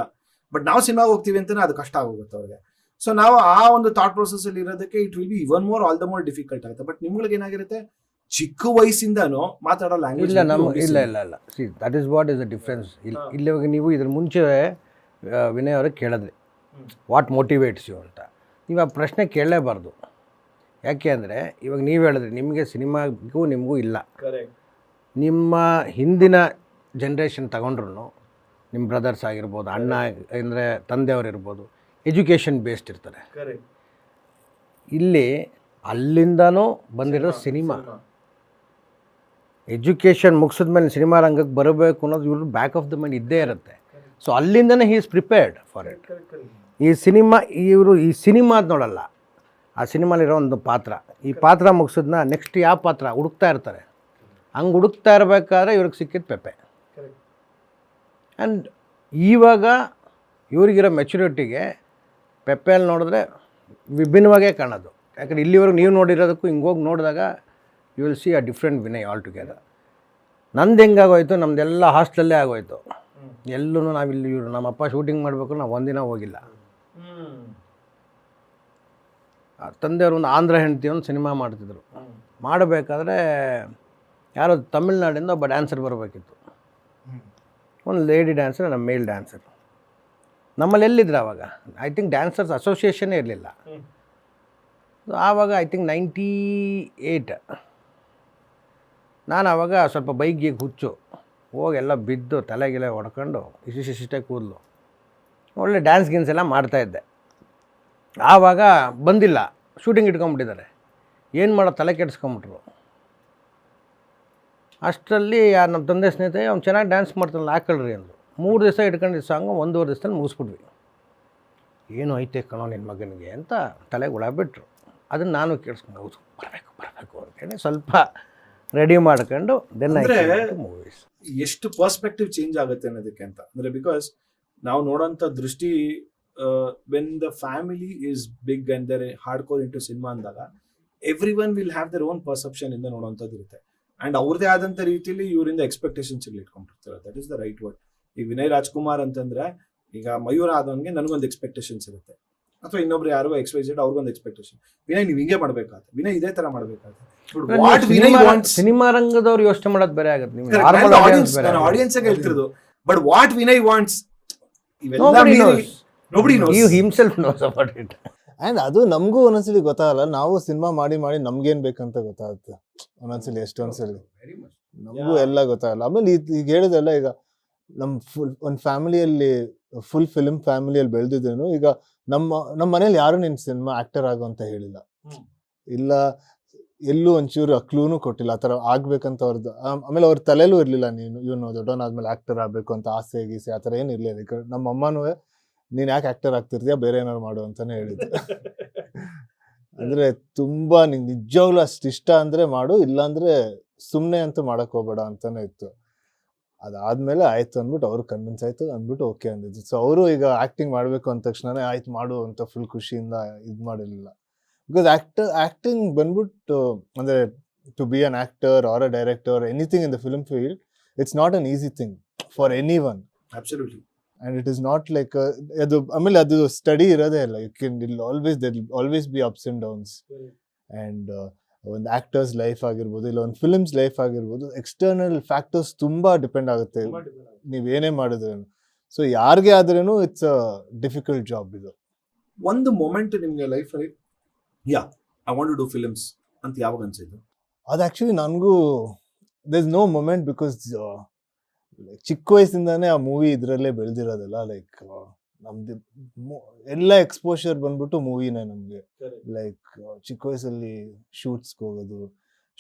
ಬಟ್ ನಾವು ಸಿನಿಮಾಗೆ ಹೋಗ್ತೀವಿ ಅಂತಾನೆ ಅದು ಕಷ್ಟ ಆಗೋಗುತ್ತೆ ಅವ್ರಿಗೆ. ಸೊ ನಾವು ಆ ಒಂದು ಥಾಟ್ ಪ್ರೊಸೆಸ್ ಅಲ್ಲಿ ಇರೋದಕ್ಕೆ it will be even more all the more difficult ಆಗುತ್ತೆ. ಬಟ್ ನಿಮ್ಗಳಿಗೆ ಏನಾಗಿರುತ್ತೆ, ಚಿಕ್ಕ ವಯಸ್ಸಿಂದಾನು ಮಾತಾಡೋ ಲ್ಯಾಂಗ್ವೇಜ್ ಇಲ್ಲ ಇಲ್ಲ see that is what is the difference. ಇಲ್ಲಿವಾಗ ನೀವು ಇದ್ರ ಮುಂಚೆ ವಿನಯ್ ಅವ್ರಿಗೆ ಕೇಳಿದ್ರಿ ವಾಟ್ ಮೋಟಿವೇಟ್ಸ್ ಯು ಅಂತ. ನೀವು ಆ ಪ್ರಶ್ನೆ ಕೇಳಲೇಬಾರ್ದು. ಯಾಕೆ ಅಂದರೆ ಇವಾಗ ನೀವು ಹೇಳಿದ್ರಿ ನಿಮಗೆ ಸಿನಿಮಾಗೂ ನಿಮಗೂ ಇಲ್ಲ. ನಿಮ್ಮ ಹಿಂದಿನ ಜನ್ರೇಷನ್ ತಗೊಂಡ್ರು ನಿಮ್ಮ ಬ್ರದರ್ಸ್ ಆಗಿರ್ಬೋದು, ಅಣ್ಣ ಅಂದರೆ ತಂದೆಯವರು ಇರ್ಬೋದು, ಎಜುಕೇಷನ್ ಬೇಸ್ಡ್ ಇರ್ತಾರೆ. ಇಲ್ಲಿ ಅಲ್ಲಿಂದನೂ ಬಂದಿರೋ ಸಿನಿಮಾ ಎಜುಕೇಷನ್ ಮುಗಿಸಿದ ಮೇಲೆ ಸಿನಿಮಾ ರಂಗಕ್ಕೆ ಬರಬೇಕು ಅನ್ನೋದು ಇವ್ರು ಬ್ಯಾಕ್ ಆಫ್ ದ ಮೈಂಡ್ ಇದ್ದೇ ಇರುತ್ತೆ. ಸೊ ಅಲ್ಲಿಂದನೇ he is prepared for it. ಈ ಸಿನಿಮಾ ಇವರು ಈ ಸಿನಿಮಾದ ನೋಡಲ್ಲ, ಆ ಸಿನಿಮಾಲಿರೋ ಒಂದು ಪಾತ್ರ, ಈ ಪಾತ್ರ ಮುಗಿಸಿದ್ನ ನೆಕ್ಸ್ಟ್ ಯಾವ ಪಾತ್ರ ಹುಡುಕ್ತಾ ಇರ್ತಾರೆ. ಹಂಗೆ ಹುಡುಕ್ತಾ ಇರಬೇಕಾದ್ರೆ ಇವ್ರಿಗೆ ಸಿಕ್ಕಿದ್ದು ಪೆಪ್ಪೆ. ಆ್ಯಂಡ್ ಇವಾಗ ಇವ್ರಿಗಿರೋ ಮೆಚುರಿಟಿಗೆ ಪೆಪ್ಪೆಯಲ್ಲಿ ನೋಡಿದ್ರೆ ವಿಭಿನ್ನವಾಗೇ ಕಾಣೋದು. ಯಾಕಂದ್ರೆ ಇಲ್ಲಿವರೆಗೂ ನೀವು ನೋಡಿರೋದಕ್ಕೂ ಹಿಂಗೋಗಿ ನೋಡಿದಾಗ you will see a different Vinay altogether. ನಂದು ಹೆಂಗಾಗೋಯ್ತು, ನಮ್ಮದೆಲ್ಲ ಹಾಸ್ಟೆಲ್ಲೇ ಆಗೋಯ್ತು. ಎಲ್ಲೂ ನಾವಿಲ್ಲಿ ಇವರು ನಮ್ಮಪ್ಪ ಶೂಟಿಂಗ್ ಮಾಡಬೇಕು, ನಾವು ಒಂದಿನ ಹೋಗಿಲ್ಲ. ತಂದೆಯವರು ಒಂದು ಆಂಧ್ರ ಹೆಂಡತಿ ಒಂದು ಸಿನಿಮಾ ಮಾಡ್ತಿದ್ರು. ಮಾಡಬೇಕಾದ್ರೆ ಯಾರೋ ತಮಿಳ್ನಾಡಿಂದ ಒಬ್ಬ ಡ್ಯಾನ್ಸರ್ ಬರಬೇಕಿತ್ತು. ಒಂದು ಲೇಡಿ ಡ್ಯಾನ್ಸರ್, ನಮ್ಮ ಮೇಲ್ ಡ್ಯಾನ್ಸರ್. ನಮ್ಮಲ್ಲಿ ಎಲ್ಲಿದ್ರು ಆವಾಗ, ಐ ಥಿಂಕ್ ಡ್ಯಾನ್ಸರ್ಸ್ ಅಸೋಸಿಯೇಷನ್ನೇ ಇರಲಿಲ್ಲ ಆವಾಗ. I think 98. ನಾನು ಆವಾಗ ಸ್ವಲ್ಪ ಬೈಕ್ಗೆ ಹುಚ್ಚು ಹೋಗಿ ಎಲ್ಲ ಬಿದ್ದು ತಲೆಗೆಲೆ ಹೊಡ್ಕೊಂಡು ಇಷ್ಟಿಷ್ಟೇ ಕೂದಲು ಒಳ್ಳೆ ಡ್ಯಾನ್ಸ್ ಗಿನ್ಸ್ ಎಲ್ಲ ಮಾಡ್ತಾಯಿದ್ದೆ. ಆವಾಗ ಬಂದಿಲ್ಲ, ಶೂಟಿಂಗ್ ಇಟ್ಕೊಂಬಿಟ್ಟಿದ್ದಾರೆ. ಏನು ಮಾಡೋ ತಲೆ ಕೆಡಿಸ್ಕೊಂಬಿಟ್ರು. ಅಷ್ಟರಲ್ಲಿ ನಮ್ಮ ತಂದೆ ಸ್ನೇಹಿತ ಅವ್ನು ಚೆನ್ನಾಗಿ ಡ್ಯಾನ್ಸ್ ಮಾಡ್ತಾನಲ್ಲ ಹಾಕೊಳ್ರಿ ಅಂದರು. 3 ದಿವಸ ಇಟ್ಕೊಂಡಿದ್ದ ಸಾಂಗು 1.5 ದಿವಸದಲ್ಲಿ ಮುಗಿಸ್ಬಿಟ್ವಿ. ಏನು ಐತೆ ಕಣೋ ನಿನ್ನ ಮಗನಿಗೆ ಅಂತ ತಲೆಗೆ ಹುಳ ಬಿಟ್ಟರು. ಅದನ್ನು ನಾನು ಕೇಳಿಸ್ಕೊಂಡು ಹೌದು ಬರಬೇಕು ಅಂತೇಳಿ ಸ್ವಲ್ಪ ರೆಡಿ ಮಾಡ್ಕೊಂಡು ಮೂವೀಸ್. ಎಷ್ಟು ಪರ್ಸ್ಪೆಕ್ಟಿವ್ ಚೇಂಜ್ ಆಗುತ್ತೆ ಅನ್ನೋದಕ್ಕೆ ಅಂತ ಅಂದರೆ, ಬಿಕಾಸ್ ನಾವು ನೋಡೋಂಥ ದೃಷ್ಟಿ when the family is big and they're hard core into cinema ಅಂದಾಗ everyone will have their own perception ಇಂದ ನೋಡೋಂಥದ್ದು ಇರುತ್ತೆ. ಆ್ಯಂಡ್ ಅವ್ರದೇ ಆದಂಥ ರೀತಿಯಲ್ಲಿ ಇವರಿಂದ ಎಕ್ಸ್ಪೆಕ್ಟೇಷನ್ಸ್ ಇಟ್ಕೊಂಡಿರ್ತಾರೆ. That is the right word. ಈಗ ವಿನಯ್ ರಾಜ್ಕುಮಾರ್ ಅಂತಂದ್ರೆ, ಈಗ ಮಯೂರ ಆದವನಿಗೆ ನನಗೊಂದು ಎಕ್ಸ್ಪೆಕ್ಟೇಷನ್ಸ್ ಇರುತ್ತೆ, ಅಥವಾ ಇನ್ನೊಬ್ರು ಯಾರೋ XYZ ಅವ್ರಿಗೊಂದು ಎಕ್ಸ್ಪೆಕ್ಟೇಷನ್. ವಿನಯ್ ನೀವು ಹಿಂಗೆ ಮಾಡ್ಬೇಕಾದ್ರೆ, ವಿನಯ್ ಇದೇ ತರ ಮಾಡ್ಬೇಕಾದ್ರೆ. ಸಿನಿಮಾ ರಂಗದವ್ರು ಯೋಚನೆ ಮಾಡೋದು ಬೇರೆ ಆಗುತ್ತೆ. ಆಡಿಯನ್ಸ್ ಹೇಳ್ತಿರೋದು, but what Vinay wants nobody knows. He himself knows about it. And ಅದು ನಮಗೂ ಒಂದೊಂದ್ಸಲಿ ಗೊತ್ತಾಗಲ್ಲ. ನಾವು ಸಿನಿಮಾ ಮಾಡಿ ನಮ್ಗೇನು ಬೇಕಂತ ಗೊತ್ತಾಗುತ್ತೆ ಒಂದೊಂದ್ಸಲಿ, ಎಷ್ಟೊಂದ್ಸಲಿ ನಮಗೂ ಎಲ್ಲ ಗೊತ್ತಾಗಲ್ಲ. ಆಮೇಲೆ ಈಗ ಹೇಳಿದೆಲ್ಲ, ಈಗ ನಮ್ಮ ಒಂದು ಫ್ಯಾಮಿಲಿಯಲ್ಲಿ ಫುಲ್ ಫಿಲ್ಮ್ ಫ್ಯಾಮಿಲಿಯಲ್ಲಿ ಬೆಳೆದಿದ್ದೇನು. ಈಗ ನಮ್ಮ ಮನೇಲಿ ಯಾರು ನಿನ್ನ ಸಿನಿಮಾ ಆ್ಯಕ್ಟರ್ ಆಗೋ ಅಂತ ಹೇಳಿಲ್ಲ, ಇಲ್ಲ ಎಲ್ಲೂ ಒಂಚೂರು ಕ್ಲೂನು ಕೊಟ್ಟಿಲ್ಲ ಆ ಥರ ಆಗ್ಬೇಕಂತ ಅವ್ರದ್ದು. ಆಮೇಲೆ ಅವ್ರ ತಲೆಯಲ್ಲೂ ಇರಲಿಲ್ಲ ಇವನು ದೊಡ್ಡವನಾದ್ಮೇಲೆ ಆ್ಯಕ್ಟರ್ ಆಗಬೇಕು ಅಂತ ಆಸೆ ಗೀಸೆ ಆ ಥರ ಏನು ಇರಲಿಲ್ಲ. ಈಗ ನಮ್ಮ ಅಮ್ಮನೂ ನೀನು ಯಾಕೆ ಆ್ಯಕ್ಟರ್ ಆಗ್ತಿರ್ತೀಯ, ಬೇರೆ ಏನಾದ್ರು ಮಾಡು ಅಂತಾನೆ ಹೇಳಿದ್ದು. ಅಂದರೆ ತುಂಬ ನಿಂಗೆ ನಿಜವಾಗ್ಲೂ ಅಷ್ಟು ಇಷ್ಟ ಅಂದರೆ ಮಾಡು, ಇಲ್ಲಾಂದರೆ ಸುಮ್ಮನೆ ಅಂತೂ ಮಾಡೋಕ್ಕೆ ಹೋಗ್ಬೇಡ ಅಂತಾನೆ ಇತ್ತು. ಅದಾದಮೇಲೆ ಆಯಿತು ಅಂದ್ಬಿಟ್ಟು ಅವ್ರು ಕನ್ವಿನ್ಸ್ ಆಯಿತು ಅಂದ್ಬಿಟ್ಟು ಓಕೆ ಅಂದಿದ್ದು. ಸೊ ಅವರು ಈಗ ಆ್ಯಕ್ಟಿಂಗ್ ಮಾಡಬೇಕು ಅಂದ ತಕ್ಷಣನೇ ಆಯ್ತು ಮಾಡು ಅಂತ ಫುಲ್ ಖುಷಿಯಿಂದ ಇದು ಮಾಡಿರಲಿಲ್ಲ. ಬಿಕಾಸ್ ಆ್ಯಕ್ಟಿಂಗ್ ಬಂದ್ಬಿಟ್ಟು ಅಂದರೆ to be an actor or a director anything in the film field, it's not an easy thing for anyone. Absolutely. And it is not like ಅದು ಆಮೇಲೆ ಅದು ಸ್ಟಡಿ ಇರೋದೇ ಇಲ್ಲ. Always B ups and downs. And ಒಂದು actors life ಆಗಿರ್ಬೋದು, ಇಲ್ಲ ಒಂದು films life ಆಗಿರ್ಬೋದು, ಎಕ್ಸ್ಟರ್ನಲ್ ಫ್ಯಾಕ್ಟರ್ಸ್ ತುಂಬ ಡಿಪೆಂಡ್ ಆಗುತ್ತೆ ನೀವೇನೇ ಮಾಡಿದ್ರೇನು. ಸೊ ಯಾರಿಗೆ ಆದ್ರೇನು ಇಟ್ಸ್ ಅ ಡಿಫಿಕಲ್ಟ್ ಜಾಬ್ ಇದು. ಒಂದು ಮೊಮೆಂಟ್ ನಿಮಗೆ ಲೈಫಲ್ಲಿ I want to do films ಅಂತ ಯಾವಾಗ ಅನ್ಸಿದ್ದು? ಅದು ಆ್ಯಕ್ಚುಲಿ ನನಗೂ there is no moment, because ಚಿಕ್ಕ ವಯಸ್ಸಿಂದಾನೇ ಆ ಮೂವಿ ಇದರಲ್ಲೇ ಬೆಳೆದಿರೋದಲ್ಲ. ಲೈಕ್ ನಮ್ದು ಎಲ್ಲ ಎಕ್ಸ್ಪೋಷರ್ ಬಂದ್ಬಿಟ್ಟು ಮೂವಿನೇ ನಮಗೆ. ಲೈಕ್ ಚಿಕ್ಕ ವಯಸ್ಸಲ್ಲಿ ಶೂಟ್ಸ್ಗೆ ಹೋಗೋದು,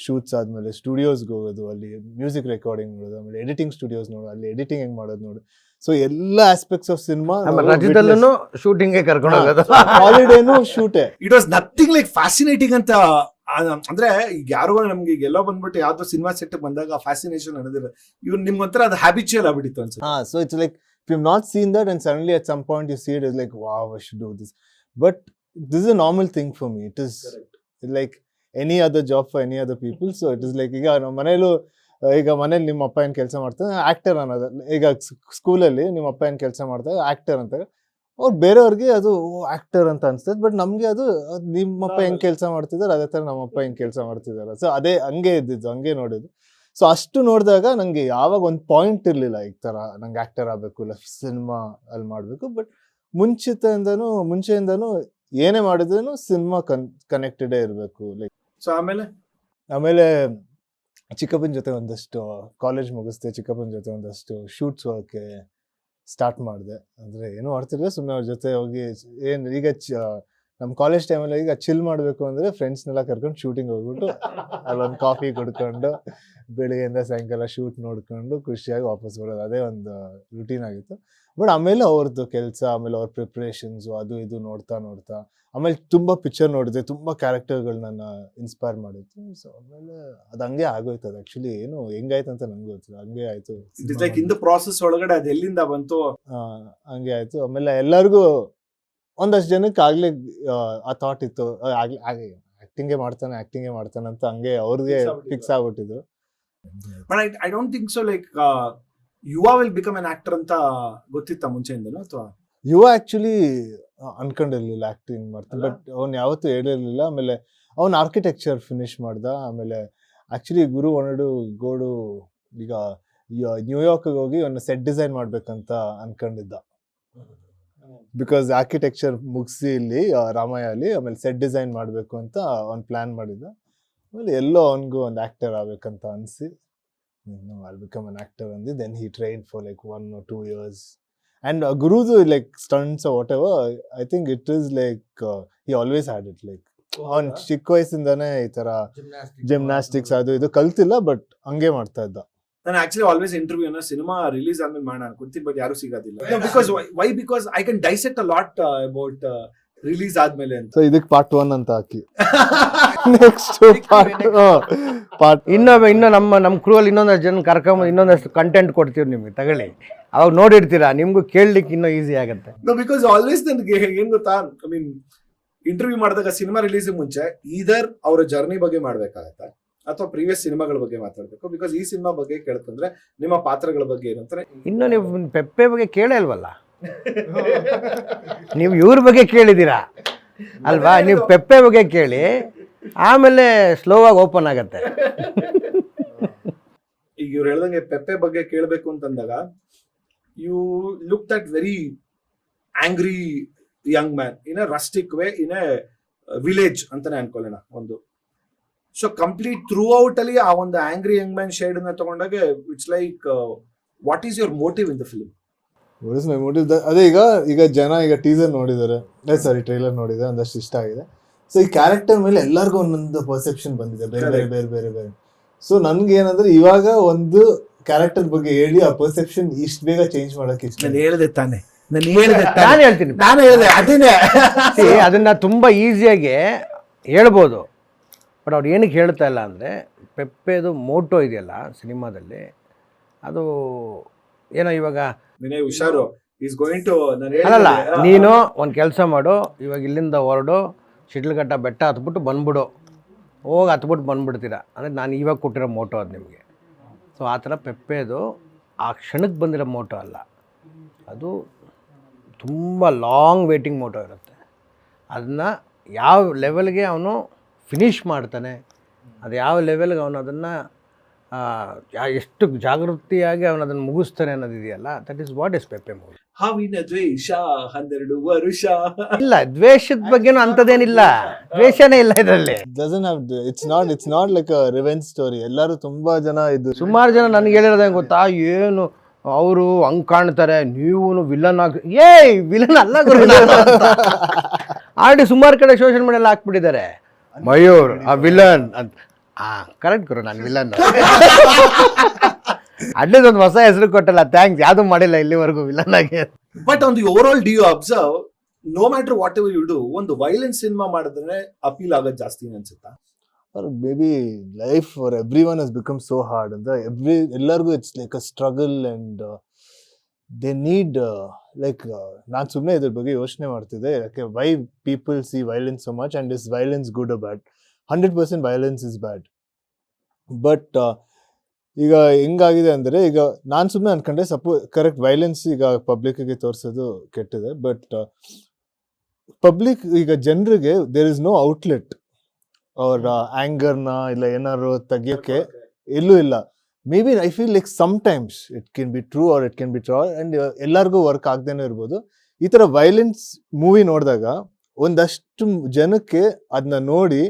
ಶೂಟ್ಸ್ ಆದಮೇಲೆ ಸ್ಟುಡಿಯೋಸ್ಗೆ ಹೋಗೋದು, ಅಲ್ಲಿ ಮ್ಯೂಸಿಕ್ ರೆಕಾರ್ಡಿಂಗ್ ನೋಡೋದು, ಆಮೇಲೆ ಎಡಿಟಿಂಗ್ ಸ್ಟುಡಿಯೋಸ್ ನೋಡೋದು, ಅಲ್ಲಿ ಎಡಿಟಿಂಗ್ ಹೆಂಗೆ ಮಾಡೋದು ನೋಡು. ಸೊ ಎಲ್ಲ ಆಸ್ಪೆಕ್ಟ್ಸ್ ಆಫ್ ಸಿನಿಮಾ ರಜದಲ್ಲೂ ಶೂಟಿಂಗ್ಗೆ ಕರ್ಕೊಂಡು ಹೋಗೋದು, ಹಾಲಿಡೇನು ಶೂಟೇ. It was nothing like fascinating ಅಂತ ಅಂದ್ರೆ ಈಗ ಯಾರೋ ನಮ್ಗೆ ಈಗ ಎಲ್ಲೋ ಬಂದ್ಬಿಟ್ಟು ಯಾವ್ದೋ ಸಿನಿಮಾ ಸೆಟ್ ಬಂದಾಗ ಫ್ಯಾಸಿನೇಷನ್ ಅನ್ನೋದಿಲ್ಲ, ಇವ್ರು ನಿಮ್ಗೊಂಥರ ಅದು ಹ್ಯಾಬಿಚುಯಲ್ ಆಗ್ಬಿಟ್ಟಿತ್ತು ಅನ್ಸುತ್ತೆ. So it's like if you've not seen that and suddenly at some point you see it, it's like, wow, I should do this. But this is a normal thing for me. It is like any other job for any other people. So it is like ಈಗ ನಮ್ಮ ಮನೇಲೂ ಈಗ ಮನೇಲಿ ನಿಮ್ಮ ಅಪ್ಪ ಏನು ಕೆಲಸ ಮಾಡ್ತಾರೆ, ಆಕ್ಟರ್ ಅನ್ನೋದು. ಈಗ ಸ್ಕೂಲಲ್ಲಿ ನಿಮ್ಮ ಅಪ್ಪ ಏನು ಕೆಲಸ ಮಾಡ್ತಾರೆ, ಆಕ್ಟರ್ ಅಂತ. ಅವ್ರು ಬೇರೆಯವ್ರಿಗೆ ಅದು ಆಕ್ಟರ್ ಅಂತ ಅನ್ಸ್ತದೆ, ಬಟ್ ನಮ್ಗೆ ಅದು ನಿಮ್ಮಪ್ಪ ಹೆಂಗ್ ಕೆಲಸ ಮಾಡ್ತಿದ್ದಾರೆ ಅದೇ ತರ ನಮ್ಮಪ್ಪ ಹೆಂಗ್ ಕೆಲಸ ಮಾಡ್ತಿದ್ದಾರೆ. ಸೊ ಅದೇ ಹಂಗೆ ಇದ್ದಿದ್ದು, ಹಂಗೆ ನೋಡಿದ್ದು. ಸೊ ಅಷ್ಟು ನೋಡಿದಾಗ ನಂಗೆ ಯಾವಾಗ ಒಂದು ಪಾಯಿಂಟ್ ಇರಲಿಲ್ಲ ಈ ಥರ ನಂಗೆ ಆ್ಯಕ್ಟರ್ ಆಗಬೇಕು, ಇಲ್ಲ ಸಿನಿಮಾ ಅಲ್ಲಿ ಮಾಡಬೇಕು. ಬಟ್ ಮುಂಚೆಯಿಂದನೂ ಏನೇ ಮಾಡಿದ್ರೂ ಸಿನಿಮಾ ಕನೆಕ್ಟೆಡೇ ಇರಬೇಕು. ಲೈಕ್ ಸೊ ಆಮೇಲೆ ಚಿಕ್ಕಪ್ಪನ ಜೊತೆ ಒಂದಷ್ಟು ಕಾಲೇಜ್ ಮುಗಿಸ್ದೆ, ಚಿಕ್ಕಪ್ಪನ ಜೊತೆ ಒಂದಷ್ಟು ಶೂಟ್ಸ್ ಹೋಗೋಕ್ಕೆ ಸ್ಟಾರ್ಟ್ ಮಾಡಿದೆ. ಅಂದರೆ ಏನೂ ಮಾಡ್ತಿರ್ಲಿಲ್ಲ, ಸುಮ್ಮನೆ ಅವ್ರ ಜೊತೆ ಹೋಗಿ ಏನು ಈಗ ನಮ್ಮ ಕಾಲೇಜ್ ಟೈಮಲ್ಲಿ ಈಗ ಚಿಲ್ ಮಾಡಬೇಕು ಅಂದರೆ ಫ್ರೆಂಡ್ಸ್ನೆಲ್ಲ ಕರ್ಕೊಂಡು ಶೂಟಿಂಗ್ ಹೋಗ್ಬಿಟ್ಟು ಅಲ್ಲೊಂದು ಕಾಫಿ ಕುಡ್ಕೊಂಡು ಬೆಳಿಗ್ಗೆಯಿಂದ ಸಾಯಂಕಾಲ ಶೂಟ್ ನೋಡ್ಕೊಂಡು ಖುಷಿಯಾಗಿ ವಾಪಸ್ ಬರೋದು, ಅದೇ ಒಂದು ರುಟೀನ್ ಆಗಿತ್ತು. ಬಟ್ ಆಮೇಲೆ ಅವ್ರದ್ದು ಕೆಲಸ, ಆಮೇಲೆ ಅವ್ರ ಪ್ರಿಪ್ರೇಷನ್ಸು, ಅದು ಇದು ನೋಡ್ತಾ ಆಮೇಲೆ ತುಂಬ ಪಿಕ್ಚರ್ ನೋಡಿದೆ, ತುಂಬ ಕ್ಯಾರೆಕ್ಟರ್ಗಳು ನನ್ನ ಇನ್ಸ್ಪೈರ್ ಮಾಡಿತ್ತು. ಸೊ ಆಮೇಲೆ ಅದು ಹಂಗೆ ಆಗೋಯ್ತು. ಅದು ಆ್ಯಕ್ಚುಲಿ ಏನು ಹೆಂಗಾಯ್ತು ಅಂತ ನಂಗೆ ಗೊತ್ತಿಲ್ಲ, ಹಂಗೆ ಆಯಿತು. ಇನ್ ದ ಪ್ರಾಸೆಸ್ ಒಳಗಡೆ ಅದು ಎಲ್ಲಿಂದ ಬಂತು, ಹಂಗೆ ಆಯಿತು. ಆಮೇಲೆ ಎಲ್ಲರಿಗೂ ಒಂದಷ್ಟು ಜನಕ್ಕೆ ಆಗ್ಲೇ ಆ ಥಾಟ್ ಇತ್ತು, ಆ್ಯಕ್ಟಿಂಗೇ ಮಾಡ್ತಾನೆ ಅಂತ ಹಂಗೆ ಅವ್ರಿಗೆ ಫಿಕ್ಸ್ ಆಗ್ಬಿಟ್ಟಿದ್ರು. But I don't think so like Yuva will become an actor ಅಂತ ಗೊತ್ತಿತ್ತ ಮುಂಚೆಯಿಂದನೂ ಅಥವಾ? ಯುವ ಆ್ಯಕ್ಚುಲಿ ಅನ್ಕೊಂಡಿರ್ಲಿಲ್ಲ ಆ್ಯಕ್ಟಿಂಗ್ ಮಾಡ್ತಾನೆ, ಬಟ್ ಅವ್ನು ಯಾವತ್ತೂ ಹೇಳಿರಲಿಲ್ಲ. ಆಮೇಲೆ ಅವ್ನು ಆರ್ಕಿಟೆಕ್ಚರ್ ಫಿನಿಶ್ ಮಾಡ್ದ. ಆಮೇಲೆ ಆ್ಯಕ್ಚುಲಿ ಗುರು ಒನಡು ಗೋಡು ಈಗ ನ್ಯೂಯಾರ್ಕ್ಗೆ ಹೋಗಿ ಒಂದು ಸೆಟ್ ಡಿಸೈನ್ ಮಾಡ್ಬೇಕಂತ ಅನ್ಕೊಂಡಿದ್ದ. ಬಿಕಾಸ್ ಆರ್ಕಿಟೆಕ್ಚರ್ ಮುಗಿಸಿ ಇಲ್ಲಿ ರಾಮಯ್ಯಲ್ಲಿ, ಆಮೇಲೆ ಸೆಟ್ ಡಿಸೈನ್ ಮಾಡಬೇಕು ಅಂತ ಅವ್ನು ಪ್ಲ್ಯಾನ್ ಮಾಡಿದ್ದ. ಆಮೇಲೆ ಎಲ್ಲೋ ಅವನಿಗೂ ಒಂದು ಆ್ಯಕ್ಟರ್ ಆಗ್ಬೇಕಂತ ಅನಿಸಿ I'll become an actor ಅಂದು. Then he trained for like 1 or 2 years. And Guru's like stunts or whatever, I think it is like he always had it. Like ಅವ್ನು ಚಿಕ್ಕ ವಯಸ್ಸಿಂದಾನೇ ಈ ಥರ ಜಿಮ್ನಾಸ್ಟಿಕ್ಸ್ ಅದು ಇದು ಕಲ್ತಿಲ್ಲ, ಬಟ್ ಹಂಗೆ ಮಾಡ್ತಾ ಇದ್ದ. ನಾನು ಆಕ್ಚುಲಿ ಆಲ್ವೇಸ್ ಇಂಟರ್ವ್ಯೂನ ಸಿನಿಮಾ ರಿಲೀಸ್ ಆದ್ಮೇಲೆ ಮಾಡೋಣ ಅನ್ಕೊಂತೀನಿ, ಬಟ್ ಯಾರು ಸಿಗೋದಿಲ್ಲ. Because I can dissect a lot about release ಆದ್ಮೇಲೆ ಅಂತ. ಸೊ ಇದಕ್ಕೆ ಪಾರ್ಟ್ 1 ಅಂತ ಹಾಕಿ ನೆಕ್ಸ್ಟ್ ಪಾರ್ಟ್ ಇನ್ನು ನಮ್ಮ ಕ್ರೂವಲ್ಲಿ ಇನ್ನೊಂದಷ್ಟು ಜನ ಕರ್ಕೊಂಬಂದು ಇನ್ನೊಂದಷ್ಟು ಕಂಟೆಂಟ್ ಕೊಡ್ತೀವಿ ನಿಮಗೆ, ತಗೊಳ್ಳಿ. ಅವಾಗ ನೋಡಿರ್ತೀರಾ, ನಿಮ್ಗೂ ಕೇಳಲಿಕ್ಕೆ ಇನ್ನೂ ಈಸಿ ಆಗುತ್ತೆ. ಬಿಕಾಸ್ ಆಲ್ವೇಸ್ ನನಗೆ ಏನ್ ಗೊತ್ತಾ, ಐ ಮೀನ್ ಇಂಟರ್ವ್ಯೂ ಮಾಡಿದಾಗ ಸಿನಿಮಾ ರಿಲೀಸ್ ಮುಂಚೆ ಈದರ್ ಅವರ ಜರ್ನಿ ಬಗ್ಗೆ ಮಾಡ್ಬೇಕಾಗತ್ತೆ ಅಥವಾ ಪ್ರೀವಿಯಸ್ ಸಿನಿಮಾಗಳ ಬಗ್ಗೆ ಮಾತಾಡ್ಬೇಕು. ಬಿಕಾಸ್ ಈ ಸಿನಿಮಾ ಬಗ್ಗೆ ಕೇಳ್ತಂದ್ರೆ ನಿಮ್ಮ ಪಾತ್ರಗಳ ಬಗ್ಗೆ ಏನಂತಾರೆ. ಇನ್ನು ನೀವು ಪೆಪ್ಪೆ ಬಗ್ಗೆ ಕೇಳೇ ಅಲ್ವಲ್ಲ, ನೀವು ಇವ್ರ ಬಗ್ಗೆ ಕೇಳಿದ್ದೀರಾ ಅಲ್ವಾ? ನೀವು ಪೆಪ್ಪೆ ಬಗ್ಗೆ ಕೇಳಿ, ಆಮೇಲೆ ಸ್ಲೋ ಆಗಿ ಓಪನ್ ಆಗತ್ತೆ. ಈಗ ಇವ್ರು ಹೇಳ್ದಂಗೆ ಪೆಪ್ಪೆ ಬಗ್ಗೆ ಕೇಳಬೇಕು ಅಂತಂದಾಗ you look that very angry young man in a rustic way in a village ಅಂತಾನೆ ಅನ್ಕೊಳ್ಳೋಣ ಒಂದು. ಸೊ ಕಂಪ್ಲೀಟ್ ಥ್ರೂ ಔಟ್ ಅಲ್ಲಿ ಆ ಒಂದು ಆಂಗ್ರಿ ಯಂಗ್ ಮ್ಯಾನ್ ಶೇಡ್ ನ ತಗೊಂಡಾಗ it's like what is your motive in the film? What is my motive? ಅದೇ ಈಗ ಜನ ಈಗ ಟೀಸರ್ ನೋಡಿದ್ದಾರೆ, ಟ್ರೈಲರ್ ನೋಡಿದ್ದಾರೆ, ಒಂದಷ್ಟು ಇಷ್ಟ ಆಗಿದೆ. ಸೊ ಈ ಕ್ಯಾರೆಕ್ಟರ್ ಮೇಲೆ ಎಲ್ಲರಿಗೂ ಒಂದೊಂದು ಪರ್ಸೆಪ್ಷನ್ ಬಂದಿದೆ, ಬೇರೆ. ಸೊ ನನ್ಗೆ ಏನಂದ್ರೆ ಇವಾಗ ಒಂದು ಕ್ಯಾರೆಕ್ಟರ್ ಬಗ್ಗೆ ಹೇಳಿ ಆ ಪರ್ಸೆಪ್ಷನ್ ಇಷ್ಟು ಬೇಗ ಚೇಂಜ್ ಮಾಡಕ್ಕೆ ಇಷ್ಟ. ನಾನು ಹೇಳ್ತೀನಿ, ಅದನ್ನ ತುಂಬಾ ಈಸಿಯಾಗಿ ಹೇಳ್ಬೋದು. ಬಟ್ ಅವ್ರು ಏನಕ್ಕೆ ಹೇಳ್ತಾ ಇಲ್ಲ ಅಂದರೆ, ಪೆಪ್ಪೆದು ಮೋಟೋ ಇದೆಯಲ್ಲ ಸಿನಿಮಾದಲ್ಲಿ, ಅದು ಏನೋ ಇವಾಗ ಹುಷಾರು ಅಲ್ಲಲ್ಲ, ನೀನು ಒಂದು ಕೆಲಸ ಮಾಡು, ಇವಾಗ ಇಲ್ಲಿಂದ ಹೊರಡು, ಶಿಡ್ಲಘಟ್ಟ ಬೆಟ್ಟ ಹತ್ಬಿಟ್ಟು ಬಂದ್ಬಿಡು, ಹತ್ಬಿಟ್ಟು ಬಂದ್ಬಿಡ್ತೀರಾ ಅಂದರೆ ನಾನು ಇವಾಗ ಕೊಟ್ಟಿರೋ ಮೋಟೋ ಅದು ನಿಮಗೆ. ಸೊ ಆ ಥರ ಪೆಪ್ಪೆದು ಆ ಕ್ಷಣಕ್ಕೆ ಬಂದಿರೋ ಮೋಟೋ ಅಲ್ಲ, ಅದು ತುಂಬ ಲಾಂಗ್ ವೇಟಿಂಗ್ ಮೋಟೋ ಇರುತ್ತೆ. ಅದನ್ನು ಯಾವ ಲೆವೆಲ್ಗೆ ಅವನು ಫಿನಿಷ್ ಮಾಡ್ತಾನೆ, ಅದು ಯಾವ ಲೆವೆಲ್ಗೆ ಅವನು ಅದನ್ನು ಎಷ್ಟು ಜಾಗೃತಿಯಾಗಿ ಅವನು ಅದನ್ನು ಮುಗಿಸ್ತಾನೆ ಅನ್ನೋದಿದೆಯಲ್ಲ, that is what is Pepe movie. ಹಾವಿನ ದ್ವೇಷ 12 ವರ್ಷ ಇಲ್ಲ, ದ್ವೇಷದ ಬಗ್ಗೆನೂ ಅಂಥದ್ದೇನಿಲ್ಲ, ದ್ವೇಷನೇ ಇಲ್ಲ ಇದರಲ್ಲಿ. It's not like a revenge story. ಎಲ್ಲರೂ ತುಂಬಾ ಜನ ಸುಮಾರು ಜನ ನನಗೆ ಹೇಳಿರೋದೇ ಗೊತ್ತಾ, ಏನು ಅವರು ಹಂಗೆ ಕಾಣ್ತಾರೆ, ನೀವು ವಿಲನ್ ವಿಲನ್ ಅಲ್ಲ ಗುರು. ಆಲ್ರೆಡಿ ಸುಮಾರು ಕಡೆ ಸೋಷಿಯಲ್ ಮೀಡಿಯಲ್ಲಿ ಹಾಕ್ಬಿಟ್ಟಿದ್ದಾರೆ, ಮಯೂರ್ ಆ ವಿಲನ್ ಅಂತ. ಕರೆಕ್ಟ್ ಗುರು, ನಾನು ವಿಲನ್. ಅಟ್ಲೀಸ್ಟ್ ಒಂದು ಹೊಸ ಹೆಸರು ಕೊಟ್ಟಲ್ಲ, ಥ್ಯಾಂಕ್ಸ್. ಯಾವ್ದು ಮಾಡಿಲ್ಲ ಇಲ್ಲಿವರೆಗೂ ವಿಲನ್ ಆಗಿ. But on the overall do you observe, no matter whatever you do, ಒಂದು ವೈಲೆನ್ಸ್ ಸಿನಿಮಾ ಮಾಡಿದ್ರೆ ಅಪೀಲ್ ಆಗೋದು ಜಾಸ್ತಿ ಅನ್ಸುತ್ತಾ? Or maybe life for everyone has become so hard, and ಎಲ್ಲರಿಗೂ it's like a struggle, and they need ನಾನು ಸುಮ್ಮನೆ ಇದ್ರ ಬಗ್ಗೆ ಯೋಚನೆ ಮಾಡ್ತಿದ್ದೆ, ಯಾಕೆ why people see violence so much, and is violence good or bad? 100% violence is bad. But ಈಗ ಹೆಂಗಾಗಿದೆ ಅಂದರೆ, ಈಗ ನಾನು ಸುಮ್ಮನೆ ಅನ್ಕೊಂಡೆ ಕರೆಕ್ಟ್ ವೈಲೆನ್ಸ್ ಈಗ ಪಬ್ಲಿಕ್ಗೆ ತೋರಿಸೋದು ಕೆಟ್ಟಿದೆ, ಬಟ್ ಪಬ್ಲಿಕ್ ಈಗ ಜನರಿಗೆ ದೇರ್ ಇಸ್ ನೋ ಔಟ್ಲೆಟ್ ಅವ್ರ ಆಂಗರ್ನ ಇಲ್ಲ ಏನಾದ್ರು ತೆಗಿಯೋಕ್ಕೆ ಎಲ್ಲೂ ಇಲ್ಲ. May be I feel like sometimes it can be true or it can be true, and ಎಲ್ಲರಿಗೂ ವರ್ಕ್ ಆಗದೇನೆ ಇರ್ಬೋದು. ಈ ಥರ ವೈಲೆನ್ಸ್ ಮೂವಿ ನೋಡಿದಾಗ ಒಂದಷ್ಟು ಜನಕ್ಕೆ ಅದನ್ನ ನೋಡಿ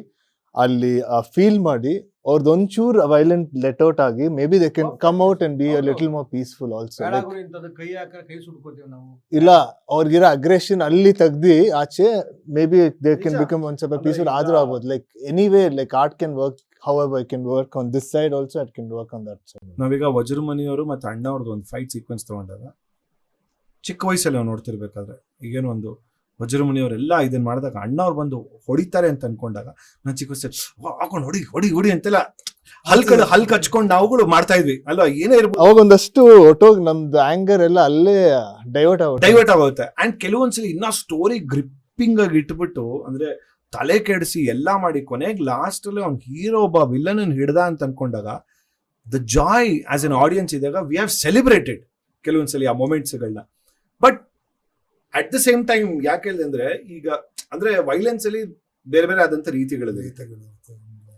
ಅಲ್ಲಿ ಫೀಲ್ ಮಾಡಿ ಅವ್ರದ್ದು ಒಂಚೂರು ವೈಲೆಂಟ್ ಲೆಟ್ ಔಟ್ ಆಗಿ, may be they can come out and be a little more peaceful also. ಇಲ್ಲ, ಅವ್ರಿಗಿರೋ ಅಗ್ರೆಷನ್ ಅಲ್ಲಿ ತೆಗ್ದು ಆಚೆ, may be they can become ಒಂದ್ ಸ್ವಲ್ಪ ಪೀಸ್ಫುಲ್ ಆದ್ರೂ ಆಗ್ಬೋದು. Like anyway, like art can work however it can work on this side also, it can work on that side. ನಾವೀಗ ವಜ್ರಮನಿಯವರು ಮತ್ತೆ ಅಣ್ಣ ಅವ್ರದ್ದು ಒಂದು ಫೈಟ್ ಸೀಕ್ವೆನ್ಸ್ ತಗೊಂಡಾಗ ಚಿಕ್ಕ ವಯಸ್ಸಲ್ಲಿ ನಾವು ನೋಡ್ತಿರ್ಬೇಕಾದ್ರೆ, ಈಗೇನು ಒಂದು ವಜ್ರಮುನಿಯವರೆಲ್ಲ ಇದನ್ನ ಮಾಡಿದಾಗ ಅಣ್ಣ ಅವ್ರು ಬಂದು ಹೊಡಿತಾರೆ ಅಂತ ಅನ್ಕೊಂಡಾಗ ನಾನು ಚಿಕ್ಕ ವಯಸ್ಸಲ್ಲಿ ಹಾಕೊಂಡು ಹೊಡಿ ಹೊಡಿ ಹೊಡಿ ಅಂತೆಲ್ಲ ಹಲ್ಕ ಹಚ್ಕೊಂಡು ನಾವುಗಳು ಮಾಡ್ತಾ ಇದ್ವಿ ಅಲ್ವಾ? ಏನೇ ಇರ್ಬೋದು, ಅವಾಗ ಒಂದಷ್ಟು ಒಟ್ಟೋಗಿ ನಮ್ದು ಆಂಗರ್ ಎಲ್ಲ ಅಲ್ಲೇ ಡೈವರ್ಟ್ ಆಗುತ್ತೆ. ಅಂಡ್ ಕೆಲವೊಂದ್ಸಲಿ ಇನ್ನ ಸ್ಟೋರಿ ಗ್ರಿಪ್ಪಿಂಗ್ ಆಗಿ ಇಟ್ಬಿಟ್ಟು, ಅಂದ್ರೆ ತಲೆ ಕೆಡಿಸಿ ಎಲ್ಲಾ ಮಾಡಿ ಕೊನೆಗೆ ಲಾಸ್ಟ್ ಅಲ್ಲಿ ಅವ್ನ ಹೀರೋ ಒಬ್ಬ ವಿಲನ್ ಹಿಡ್ದ ಅಂತ ಅನ್ಕೊಂಡಾಗ the joy as an audience ಇದ್ದಾಗ ವಿ ಹ್ಯಾವ್ ಸೆಲಿಬ್ರೇಟೆಡ್ ಕೆಲವೊಂದ್ಸಲಿ ಆ ಮೊಮೆಂಟ್ಸ್ಗಳನ್ನ. But at the same time ಯಾಕೆ ಹೇಳಿದೆ ಅಂದ್ರೆ, ಈಗ ಅಂದ್ರೆ ವೈಲೆನ್ಸ್ ಅಲ್ಲಿ ಬೇರೆ ಬೇರೆ ಆದಂತ ರೀತಿಗಳಿದೆ.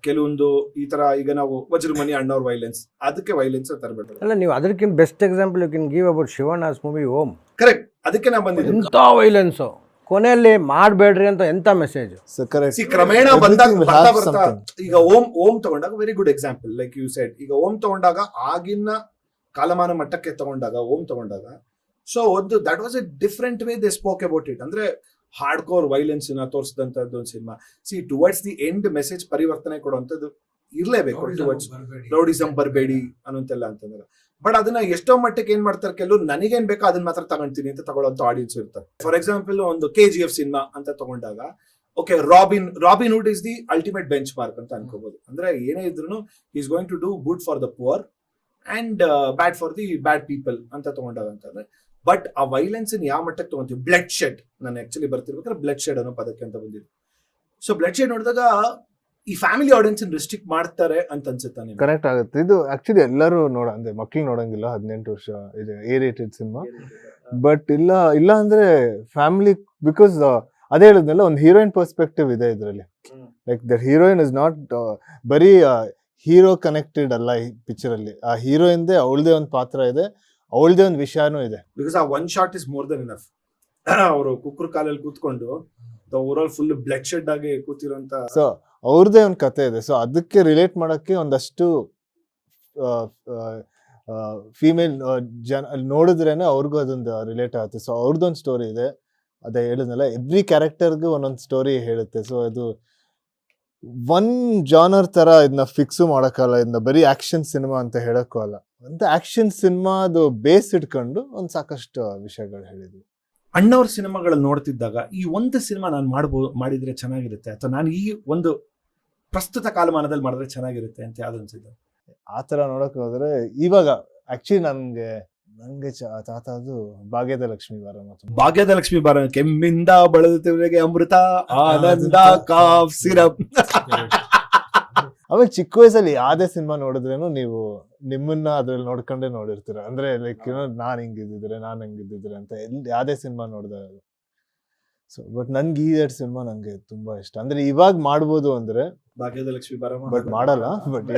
ಕೆಲವೊಂದು ಈ ತರ ಈಗ ನಾವು ವಜ್ರಮನಿ ಅಣ್ಣವ್ರ ವೈಲೆನ್ಸ್, ಅದಕ್ಕೆ ವೈಲೆನ್ಸ್ ತರಬೇಡ ಅಲ್ಲ, ನೀವು ಅದಕ್ಕಿಂತ best example you can give about Shivanna's movie Om. Correct, ಅದಕ್ಕೆ ನಾ ಬಂದಿದ್ದೆ. ಎಂತ ವೈಲೆನ್ಸ್ ಕೊನೆಯಲ್ಲಿ ಮಾಡಬೇಡ್ರಿ ಅಂತ ಎಂತ ಮೆಸೇಜ್. ಕ್ರಮೇಣ ಬರ್ತಾ ಈಗ ಓಂ ತಗೊಂಡಾಗ very good example, like you said. ಈಗ ಓಂ ತಗೊಂಡಾಗ ಆಗಿನ ಕಾಲಮಾನ ಮಟ್ಟಕ್ಕೆ ತಗೊಂಡಾಗ ಓಂ ತಗೊಂಡಾಗ, ಸೊ ಒಂದು that was A different way they spoke about it. ಅಂದ್ರೆ ಹಾರ್ಡ್ ಕೋರ್ ವೈಲೆನ್ಸ್ ನ ತೋರಿಸಿದಂತದ್ದು ಒಂದು cinema. Towards the end message ಪರಿವರ್ತನೆ ಕೊಡುವಂತದ್ದು ಇರ್ಲೇಬೇಕು. ಟುವರ್ಡ್ಸ್ ರೌಡಿಸಂ ಬರಬೇಡಿ ಅನ್ನೋಂತೆಲ್ಲ ಅಂತಂದ್ರೆ, ಬಟ್ ಅದನ್ನ ಎಷ್ಟೋ ಮಟ್ಟಕ್ಕೆ ಏನ್ ಮಾಡ್ತಾರೆ, ಕೆಲವರು ನನಗೇನ್ ಬೇಕೋ ಅದನ್ನ ಮಾತ್ರ ತಗೊಂತೀನಿ ಅಂತ ತಗೊಳ್ಳೋಂತ ಆಡಿಯನ್ಸ್ ಇರ್ತಾರೆ. ಫಾರ್ ಎಕ್ಸಾಂಪಲ್ ಒಂದು KGF ಸಿನಿಮಾ ಅಂತ ತಗೊಂಡಾಗ, okay, Robin Hood is the ultimate benchmark ಅಂತ ಅನ್ಕೋಬಹುದು. ಅಂದ್ರೆ ಏನೇ ಇದ್ರು is going to do good for the poor and bad for the bad people ಅಂತ ತಗೊಂಡಾಗ ಅಂತಂದ್ರೆ, ಬಟ್ ಆ ವೈಲೆನ್ಸ್ ಯಾವ ಮಟ್ಟಕ್ಕೆ ತಗೊಂತೀವಿ, ಬ್ಲಡ್ ಶೆಡ್, ನಾನು ಆಕ್ಚುಲಿ ಬರ್ತಿರ್ಬೇಕಾದ್ರೆ ಬ್ಲಡ್ ಶೆಡ್ ಅನ್ನೋ ಪದಕ್ಕೆ ಅಂತ ಬಂದಿದ್ದು. ಸೊ ಬ್ಲಡ್ ಶೆಡ್ ನೋಡಿದಾಗ ಈ ಫ್ಯಾಮಿಲಿ ಆಡಿಯನ್ಸ್ ರಿಸ್ಟ್ರಿಕ್ಟ್ ಮಾಡ್ತಾರೆ ಅಂತ ಅನ್ಸುತ್ತೆ. ಕರೆಕ್ಟ್ ಆಗುತ್ತೆ. ಇದು ಆಕ್ಚುಲಿ ಎಲ್ಲರೂ ಅಂದ್ರೆ ಮಕ್ಳು ನೋಡಂಗಿಲ್ಲ, 18 ವರ್ಷ ಇದೆ A-rated ಸಿನಿಮಾ. ಬಟ್ ಇಲ್ಲ ಅಂದ್ರೆ ಫ್ಯಾಮಿಲಿ, ಬಿಕಾಸ್ ಅದೇ ಹೇಳಿದ್ನಲ್ಲ, ಒಂದು ಹೀರೋಯಿನ್ ಪರ್ಸ್ಪೆಕ್ಟಿವ್ ಇದೆ ಇದರಲ್ಲಿ. Like that heroine is not ಬರೀ ಹೀರೋ ಕನೆಕ್ಟೆಡ್ ಅಲ್ಲ ಈ ಪಿಕ್ಚರ್ ಅಲ್ಲಿ. ಆ ಹೀರೋಯಿಂದೇ ಅವಳದೇ ಒಂದು ಪಾತ್ರ ಇದೆ, ಅವಳದೇ ಒಂದು ವಿಷಯನೂ ಇದೆ. ಬಿಕಾಸ್ ಆ one shot is more than enough. ಅವರು ಕುಕ್ಕರ್ ಕಾಲಲ್ಲಿ ಕೂತ್ಕೊಂಡು ಓವರಾಲ್ ಫುಲ್ ಬ್ಲಡ್ ಶೆಡ್ ಆಗಿ ಕೂತಿರೋಂತ, ಸೊ ಅವ್ರದೇ ಒಂದು ಕತೆ ಇದೆ. ಸೊ ಅದಕ್ಕೆ ರಿಲೇಟ್ ಮಾಡಕ್ಕೆ ಒಂದಷ್ಟು ಫೀಮೇಲ್ ಜನ ನೋಡಿದ್ರೇನೆ ಅವ್ರಿಗೂ ಅದೊಂದು ರಿಲೇಟ್ ಆಗುತ್ತೆ. ಸೊ ಅವ್ರದ್ದೊಂದು ಸ್ಟೋರಿ ಇದೆ, ಅದೇ ಹೇಳಿದ್ನಲ್ಲ, ಎವ್ರಿ ಕ್ಯಾರೆಕ್ಟರ್ಗೂ ಒಂದೊಂದು ಸ್ಟೋರಿ ಹೇಳುತ್ತೆ. ಸೊ ಇದು ಒನ್ ಜಾನರ್ ತರ ಇದನ್ನ ಫಿಕ್ಸು ಮಾಡೋಕ್ಕಲ್ಲ, ಇದನ್ನ ಬರೀ ಆಕ್ಷನ್ ಸಿನಿಮಾ ಅಂತ ಹೇಳಕ್ಕೂ ಅಲ್ಲ. ಅಂತ ಆಕ್ಷನ್ ಸಿನಿಮಾದು ಬೇಸ್ ಇಟ್ಕೊಂಡು ಒಂದು ಸಾಕಷ್ಟು ವಿಷಯಗಳು ಹೇಳಿದ್ವಿ. ಅಣ್ಣವ್ರ ಸಿನಿಮಾಗಳಲ್ಲಿ ನೋಡ್ತಿದ್ದಾಗ ಈ ಒಂದು ಸಿನಿಮಾ ನಾನು ಮಾಡಿದ್ರೆ ಚೆನ್ನಾಗಿರುತ್ತೆ, ಅಥವಾ ನಾನು ಈ ಒಂದು ಪ್ರಸ್ತುತ ಕಾಲಮಾನದಲ್ಲಿ ಮಾಡಿದ್ರೆ ಚೆನ್ನಾಗಿರುತ್ತೆ ಅಂತ ಯಾವ್ದು ಅನ್ಸಿದ್ದು? ಆ ತರ ನೋಡಕ್ ಹೋದ್ರೆ ಇವಾಗ ಆಕ್ಚುಲಿ ನಂಗೆ ತಾತ ಅದು ಭಾಗ್ಯದ ಲಕ್ಷ್ಮಿ ಬಾರ, ಕೆಮ್ಮಿಂದ ಬಳಲುತ್ತಿರುವೆಗೆ ಅಮೃತ ಆನಂದ ಕಾಫ್ ಸಿರಪ್. ಆಮೇಲೆ ಚಿಕ್ಕ ವಯಸ್ಸಲ್ಲಿ ಯಾವ್ದೇ ಸಿನಿಮಾ ನೋಡಿದ್ರೇನು ನೀವು ನಿಮ್ಮನ್ನ ಅದ್ರಲ್ಲಿ ನೋಡ್ಕೊಂಡೇ ನೋಡಿರ್ತೀರ. ಅಂದ್ರೆ ಲೈಕ್ ನಾನ್ ಹಿಂಗಿದ್ದಿದ್ರೆ ಅಂತ ಯಾವ್ದೇ ಸಿನಿಮಾ ನೋಡಿದಾಗ. ಸೊ ಬಟ್ ನನ್ಗೆ ಈ 2 ಸಿನಿಮಾ ನಂಗೆ ತುಂಬಾ ಇಷ್ಟ. ಅಂದ್ರೆ ಇವಾಗ ಮಾಡ್ಬೋದು ಅಂದ್ರೆ ಭಾಗ್ಯದ ಲಕ್ಷ್ಮಿ ಬಾರ, ಬಟ್ ಮಾಡಲ್ಲ. ಬಟ್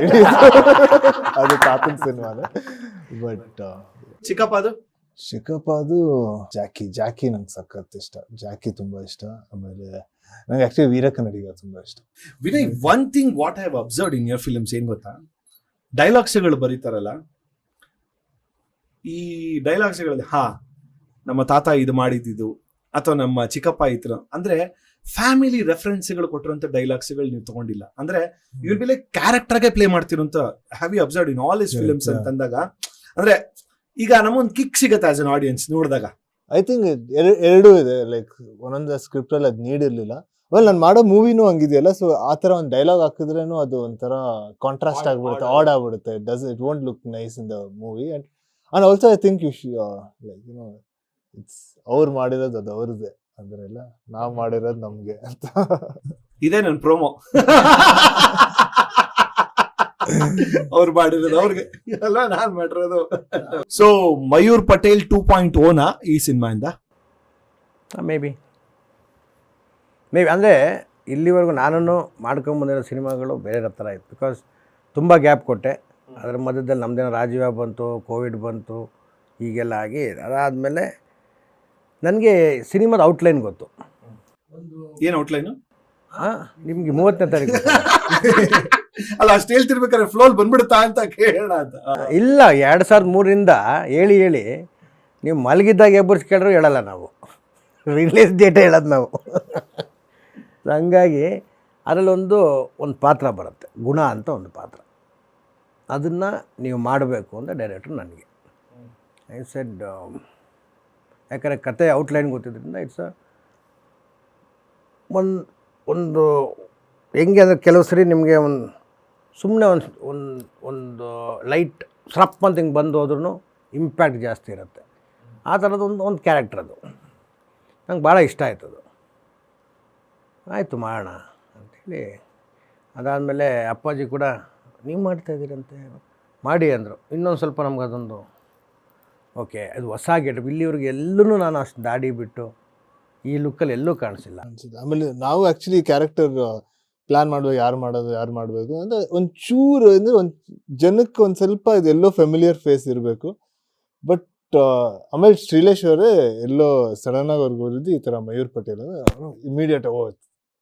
ಅದು ತಾತನ ಸಿನಿಮಾನೆ. ಬಟ್ ಚಿಕ್ಕಪ್ಪದು ಜಾಕಿ ನಂಗೆ ಸಖತ್ ಇಷ್ಟ. ಜಾಕಿ ತುಂಬಾ ಇಷ್ಟ. ಆಮೇಲೆ ನಂಗೆ ಆಕ್ಚುಲಿ ವೀರ ಕನ್ನಡಿಗ ತುಂಬಾ ಇಷ್ಟ. Vinay, one thing what I have observed in your films ಏನ್ ಗೊತ್ತಾ, ಡೈಲಾಗ್ಸ್ಗಳು ಬರೀತಾರಲ್ಲ, ಈ ಡೈಲಾಗ್ಸ್ಗಳಲ್ಲಿ ನಮ್ಮ ತಾತ ಇದು ಮಾಡಿದ್ದು ಅಥವಾ ನಮ್ಮ ಚಿಕ್ಕಪ್ಪ ಇದ್ರು ಅಂದ್ರೆ ಫ್ಯಾಮಿಲಿ ರೆಫರೆನ್ಸ್ಗಳು ಕೊಟ್ಟಿರುವಂತ ಡೈಲಾಗ್ಸ್ಗಳು ನೀವು ತಗೊಂಡಿಲ್ಲ. ಅಂದ್ರೆ ಇವ್ರ ಮೇಲೆ ಕ್ಯಾರೆಕ್ಟರ್ಗೆ ಪ್ಲೇ ಮಾಡ್ತಿರುವಂತ have you observed in all his films ಅಂತಂದಾಗ ಅಂದ್ರೆ ಈಗ ನಮಗೊಂದು ಕಿಕ್ ಸಿಗತ್ತೆ ಆಸ್ ಅನ್ ಆಡಿಯನ್ಸ್ ನೋಡಿದಾಗ. ಐ ಥಿಂಕ್ ಎರಡೂ ಇದೆ. ಲೈಕ್ ಒಂದೊಂದು ಸ್ಕ್ರಿಪ್ಟ್ ಅಲ್ಲಿ ಅದು ನೀಡಿರ್ಲಿಲ್ಲ. ವೆಲ್ ನಾನು ಮಾಡೋ ಮೂವಿನೂ ಹಂಗಿದೆಯಲ್ಲ, ಸೊ ಆ ತರ ಒಂದು ಡೈಲಾಗ್ ಹಾಕಿದ್ರೇನು ಅದು ಒಂಥರ ಕಾಂಟ್ರಾಸ್ಟ್ ಆಗ್ಬಿಡುತ್ತೆ, ಆಡ್ ಆಗ್ಬಿಡುತ್ತೆ. It won't look nice in the movie. And also I think you like it's ಅವ್ರು ಮಾಡಿರೋದು ಅದು ಅವ್ರದ್ದೇ, ಅಂದ್ರೆ ಇಲ್ಲ ನಾವ್ ಮಾಡಿರೋದು ನಮ್ಗೆ ಅಂತ. ಇದೇ ನನ್ನ ಪ್ರೋಮೋ. ಅವ್ರು ಮಾಡಿರೋದು ಅವ್ರಿಗೆ ಎಲ್ಲ ನಾನ್ ಮಾಡಿರೋದು. ಸೊ ಮಯೂರ್ ಪಟೇಲ್ 2.0 ಈ ಸಿನಿಮಾಯಿಂದ ಮೇ ಬಿ ಅಂದರೆ ಇಲ್ಲಿವರೆಗೂ ನಾನು ಮಾಡ್ಕೊಂಬಂದಿರೋ ಸಿನಿಮಾಗಳು ಬೇರೆ ಥರ ಇತ್ತು. ಬಿಕಾಸ್ ತುಂಬ ಗ್ಯಾಪ್ ಕೊಟ್ಟೆ. ಅದರ ಮಧ್ಯದಲ್ಲಿ ನಮ್ಮದೇನೋ ರಾಜೀವ ಬಂತು, ಕೋವಿಡ್ ಬಂತು, ಹೀಗೆಲ್ಲ ಆಗಿ ಅದಾದಮೇಲೆ ನನಗೆ ಸಿನಿಮಾದ ಔಟ್ಲೈನ್ ಗೊತ್ತು. ಏನ್ ಔಟ್ಲೈನು? ನಿಮಗೆ 30ನೇ ತಾರೀಕು ಅಲ್ಲ, ಅಷ್ಟು ಹೇಳ್ತಿರ್ಬೇಕಾದ್ರೆ ಫ್ಲೋಲ್ ಬಂದ್ಬಿಡುತ್ತಾ ಅಂತ ಕೇಳೋಣ ಅಂತ. ಇಲ್ಲ, 2003ರಿಂದ ಹೇಳಿ ನೀವು ಮಲಗಿದ್ದಾಗ ಎಬ್ಬರ್ಸ್ ಕೇಳಿದ್ರು ಹೇಳಲ್ಲ ನಾವು, ರಿಲೀಸ್ ಡೇಟೇ ಹೇಳೋದು ನಾವು. ಹಂಗಾಗಿ ಅದರಲ್ಲೊಂದು ಪಾತ್ರ ಬರುತ್ತೆ, ಗುಣ ಅಂತ ಒಂದು ಪಾತ್ರ. ಅದನ್ನು ನೀವು ಮಾಡಬೇಕು ಅಂತ ಡೈರೆಕ್ಟ್ರು ನನಗೆ ಐ ಸೆಡ್. ಯಾಕಂದರೆ ಕತೆ ಔಟ್ಲೈನ್ ಗೊತ್ತಿದ್ದರಿಂದ ಇಟ್ಸ್ ಒಂದು ಹೆಂಗೆ ಅಂದರೆ ಕೆಲವು ಸರಿ ನಿಮಗೆ ಸುಮ್ಮನೆ ಒಂದು ಲೈಟ್ ಸ್ರಪ್ ಅಂತ ಹಿಂಗೆ ಬಂದು ಹೋದ್ರೂ ಇಂಪ್ಯಾಕ್ಟ್ ಜಾಸ್ತಿ ಇರುತ್ತೆ. ಆ ಥರದ್ದು ಒಂದು ಕ್ಯಾರೆಕ್ಟರ್ ಅದು ನಂಗೆ ಭಾಳ ಇಷ್ಟ ಆಯ್ತದು. ಆಯಿತು ಮಾಡೋಣ ಅಂಥೇಳಿ ಅದಾದಮೇಲೆ ಅಪ್ಪಾಜಿ ಕೂಡ ನೀವು ಮಾಡ್ತಾಯಿದ್ದೀರಂತೆ ಮಾಡಿ ಅಂದರು. ಇನ್ನೊಂದು ಸ್ವಲ್ಪ ನಮ್ಗೆ ಅದೊಂದು ಓಕೆ, ಅದು ಹೊಸ ಗೆಟಪ್. ಇಲ್ಲಿವ್ರಿಗೆ ಎಲ್ಲೂ ನಾನು ಅಷ್ಟು ದಾಡಿ ಬಿಟ್ಟು ಈ ಲುಕ್ಕಲ್ಲಿ ಎಲ್ಲೂ ಕಾಣಿಸಿಲ್ಲ ಅನ್ಸುತ್ತೆ. ಆಮೇಲೆ ನಾವು ಆ್ಯಕ್ಚುಲಿ ಕ್ಯಾರೆಕ್ಟರ್ ಪ್ಲ್ಯಾನ್ ಮಾಡುವಾಗ ಯಾರು ಮಾಡಬೇಕು ಅಂದರೆ ಒಂಚೂರು ಅಂದರೆ ಒಂದು ಜನಕ್ಕೆ ಒಂದು ಸ್ವಲ್ಪ ಇದೆಲ್ಲೋ ಫೆಮಿಲಿಯರ್ ಫೇಸ್ ಇರಬೇಕು. ಬಟ್ ಆಮೇಲೆ ಶ್ರೀಲೇಶ್ ಅವರೇ ಎಲ್ಲೋ ಸಡನ್ನಾಗಿ ಅವ್ರಿಗೆ ಹೋಗಿದ್ದು ಈ ಥರ ಮಯೂರ್ ಪಟೇಲ್ ಇಮಿಡಿಯೇಟ್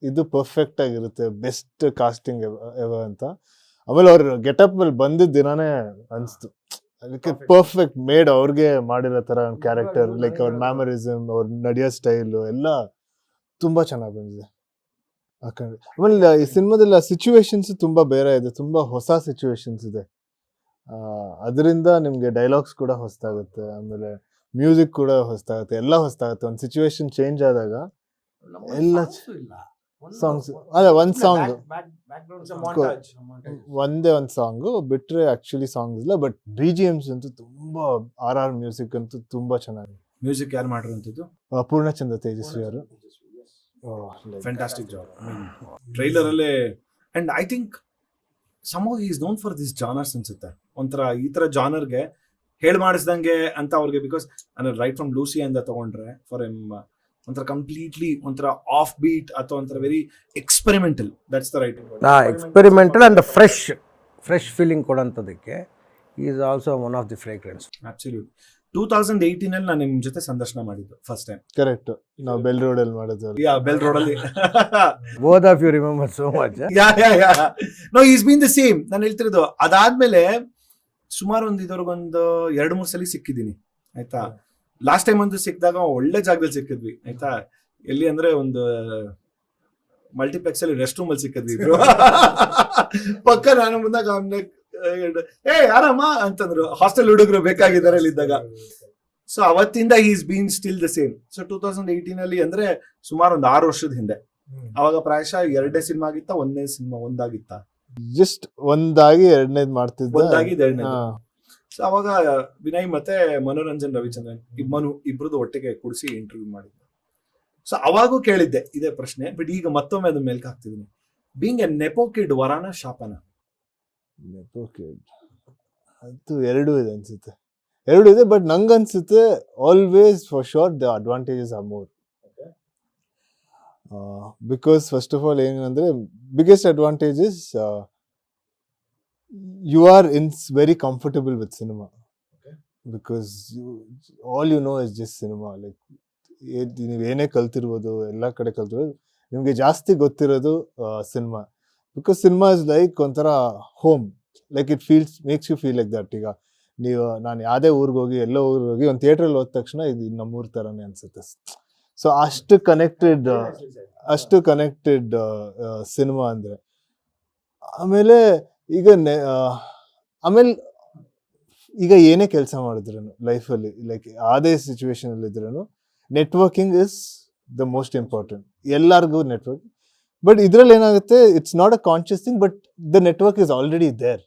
ಇದು ಪರ್ಫೆಕ್ಟ್ ಆಗಿರುತ್ತೆ, ಬೆಸ್ಟ್ ಕಾಸ್ಟಿಂಗ್ ಎವ ಅಂತ. ಆಮೇಲೆ ಅವ್ರ ಗೆಟಪ್ ಮೇಲೆ ಬಂದಿದ್ದ ದಿನಾನೇ ಅನಿಸ್ತು ಅದಕ್ಕೆ ಪರ್ಫೆಕ್ಟ್ ಮೇಡ್ ಅವ್ರಿಗೆ ಮಾಡಿರೋ ಥರ ಒಂದು ಕ್ಯಾರೆಕ್ಟರ್. ಲೈಕ್ ಅವ್ರ ಮ್ಯಾಮರಿಸಮ್, ಅವ್ರ ನಡೆಯೋ ಸ್ಟೈಲು ಎಲ್ಲ ತುಂಬ ಚೆನ್ನಾಗಿ ಬಂದಿದೆ. ಯಾಕಂದ್ರೆ ಆಮೇಲೆ ಈ ಸಿನಿಮಾದಲ್ಲಿ ಸಿಚುವೇಶನ್ಸ್ ತುಂಬ ಬೇರೆ ಇದೆ, ತುಂಬ ಹೊಸ ಸಿಚುವೇಶನ್ಸ್ ಇದೆ. ಅದರಿಂದ ನಿಮಗೆ ಡೈಲಾಗ್ಸ್ ಕೂಡ ಹೊಸದಾಗುತ್ತೆ, ಆಮೇಲೆ ಮ್ಯೂಸಿಕ್ ಕೂಡ ಹೊಸದಾಗುತ್ತೆ, ಎಲ್ಲ ಹೊಸದಾಗುತ್ತೆ. ಒಂದು ಸಿಚುವೇಶನ್ ಚೇಂಜ್ ಆದಾಗ ಎಲ್ಲ ಸಾಂಗ್ಸ್ ಅದೇ ಒಂದು ಸಾಂಗ್ ಒಂದೇ ಒಂದು ಸಾಂಗು ಬಿಟ್ರೆ ಆಕ್ಚುಲಿ ಸಾಂಗ್ಸ್ ಇಲ್ಲ. ಬಟ್ BGMs ಅಂತೂ ತುಂಬಾ RR ಮ್ಯೂಸಿಕ್ ಅಂತೂ ತುಂಬಾ ಚೆನ್ನಾಗಿದೆ. ಮ್ಯೂಸಿಕ್ ಯಾರು ಮಾಡಿರುವಂಥದ್ದು? ಪೂರ್ಣಚಂದ್ರ ತೇಜಸ್ವಿ ಅವರು. Fantastic job. ಟ್ರೈಲರ್ ಅಲ್ಲೇ and I think somehow he is known for this genres ಅನ್ಸುತ್ತೆ. ಒಂಥರ ಈ ತರ ಜಾನರ್ಗೆ ಹೇಳ್ ಮಾಡಿಸ್ದಂಗೆ ಅಂತ ಅವ್ರಿಗೆ. ಬಿಕಾಸ್ ಅಂದ್ರೆ ರೈಟ್ ಫ್ರಮ್ ಲೂಸಿ ಅಂತ ತಗೊಂಡ್ರೆ ಫಾರ್ ಎಮ್ ಒಂಥರ ಕಂಪ್ಲೀಟ್ಲಿ ಒಂಥರ ಆಫ್ ಬೀಟ್ ಅಥವಾ ಒಂಥರ very experimental, that's the right experimental and fresh feeling ಕೊಡೋಂಥದ್ದಕ್ಕೆ is also one of the fragrance. Absolute. 2018 ಅಲ್ಲಿ ನಾನು ನಿಮ್ ಜೊತೆ ಸಂದರ್ಶನ ಮಾಡಿದ್ದು ಫಸ್ಟ್ ಟೈಮ್. ಕರೆಕ್ಟ್, ನಾವು ಬೆಲ್ ರೋಡ್ ಅಲ್ಲಿ ಮಾಡಿದ್ವಿ. ಯಾ, ಬೆಲ್ ರೋಡ್ ಅಲ್ಲಿ. Both of you remember so much. Yeah no is been the same. ನಾನು ಹೇಳ್ತಿರೋದು ಅದಾದ್ಮೇಲೆ ಸುಮಾರು ಇದ್ರಗೊಂದು 2-3 ಸಲ ಸಿಕ್ಕಿದ್ದೀನಿ ಆಯ್ತಾ. ಲಾಸ್ಟ್ ಟೈಮ್ ಅಂತೂ ಸಿಕ್ಕಿದಾಗ ಒಳ್ಳೆ ಜಾಗದಲ್ಲಿ ಸಿಕ್ಕಿದ್ವಿ ಆಯ್ತಾ. ಎಲ್ಲಿ ಅಂದ್ರೆ ಒಂದು ಮಲ್ಟಿಪ್ಲೆಕ್ಸ್ ಅಲ್ಲಿ ರೆಸ್ಟ್ ರೂಮ್ ಅಲ್ಲಿ ಸಿಕ್ಕಿದ್ವಿ ಇಬ್ರು. ಪಕ್ಕ ನಾನು ಮುಂದಾಗ ಆರಾಮ ಅಂತಂದ್ರು, ಹಾಸ್ಟೆಲ್ ಹುಡುಗರು ಬೇಕಾಗಿದ್ದಾರೆ ಅಲ್ಲಿ ಇದ್ದಾಗ. ಸೊ ಅವತ್ತಿಂದ is been still the same. So 2018 ಅಲ್ಲಿ ಅಂದ್ರೆ ಸುಮಾರು ಒಂದು 6 ವರ್ಷದ ಹಿಂದೆ. ಅವಾಗ ಪ್ರಾಯಶಃ 2 ಸಿನಿಮಾ ಆಗಿತ್ತ, ಒಂದೇ ಸಿನಿಮಾ ಒಂದಾಗಿತ್ತ? ಜಸ್ಟ್ ಒಂದಾಗಿ ಎರಡನೇದು ಮಾಡ್ತಿದ್ದ. ಒಂದಾಗಿದ್ದು ಎರಡನೇದು. ಸೊ ಅವಾಗ ವಿನಯ್ ಮತ್ತೆ ಮನೋರಂಜನ್ ರವಿಚಂದ್ರನ್ ಇಬ್ರದ್ದು ಒಟ್ಟಿಗೆ ಕೂಡಿಸಿ ಇಂಟರ್ವ್ಯೂ ಮಾಡಿದ್ದೆ. ಸೊ ಅವಾಗೂ ಕೇಳಿದ್ದೆ ಇದೇ ಪ್ರಶ್ನೆ, ಬಟ್ ಈಗ ಮತ್ತೊಮ್ಮೆ ಅದನ್ನ ಮೇಲ್ಕ್ ಹಾಕ್ತಿದ್ದೀನಿ. ಬೀಂಗ್ ಎ ನೆಪೋ ಕಿಡ್ ವರಾನ ಶಾಪನ? ನೆಪೋ ಕಿಡ್ ಅದು ಎರಡೂ ಇದೆ ಅನ್ಸುತ್ತೆ, ಎರಡೂ ಇದೆ. ಬಟ್ ನಂಗೆ ಅನ್ಸುತ್ತೆ always for sure the advantages are more. Because first of all ಏನಂದ್ರೆ biggest advantage is you are very comfortable with cinema. Okay. Because all you know is just cinema. Like ನೀವು ಏನೇ ಕಲ್ತಿರ್ಬೋದು, ಎಲ್ಲ ಕಡೆ ಕಲ್ತಿರೋದು, ನಿಮಗೆ ಜಾಸ್ತಿ ಗೊತ್ತಿರೋದು cinema. Because cinema is like ಒಂಥರ home. Like it makes you feel like that. ಈಗ ನಾನು ಯಾವುದೇ ಊರಿಗೆ ಹೋಗಿ ಎಲ್ಲೋ ಊರಿಗೆ ಹೋಗಿ ಒಂದು ಥಿಯೇಟ್ರಲ್ಲಿ ಹೋದ ತಕ್ಷಣ ಇದು ನಮ್ಮೂರ ಥರನೇ ಅನ್ಸುತ್ತೆ. ಸೊ ಅಷ್ಟು ಕನೆಕ್ಟೆಡ್ ಸಿನಿಮಾ ಅಂದ್ರೆ. ಆಮೇಲೆ ಆಮೇಲೆ ಈಗ ಏನೇ ಕೆಲಸ ಮಾಡಿದ್ರು ಲೈಫಲ್ಲಿ, ಲೈಕ್ ಯಾವುದೇ ಸಿಚುವೇಶನ್ ಅಲ್ಲಿ ಇದ್ರೂ networking is the most important, ಎಲ್ಲರಿಗೂ ನೆಟ್ವರ್ಕ್. ಬಟ್ ಇದ್ರಲ್ಲಿ ಏನಾಗುತ್ತೆ, it's not a conscious thing, but the network is already there.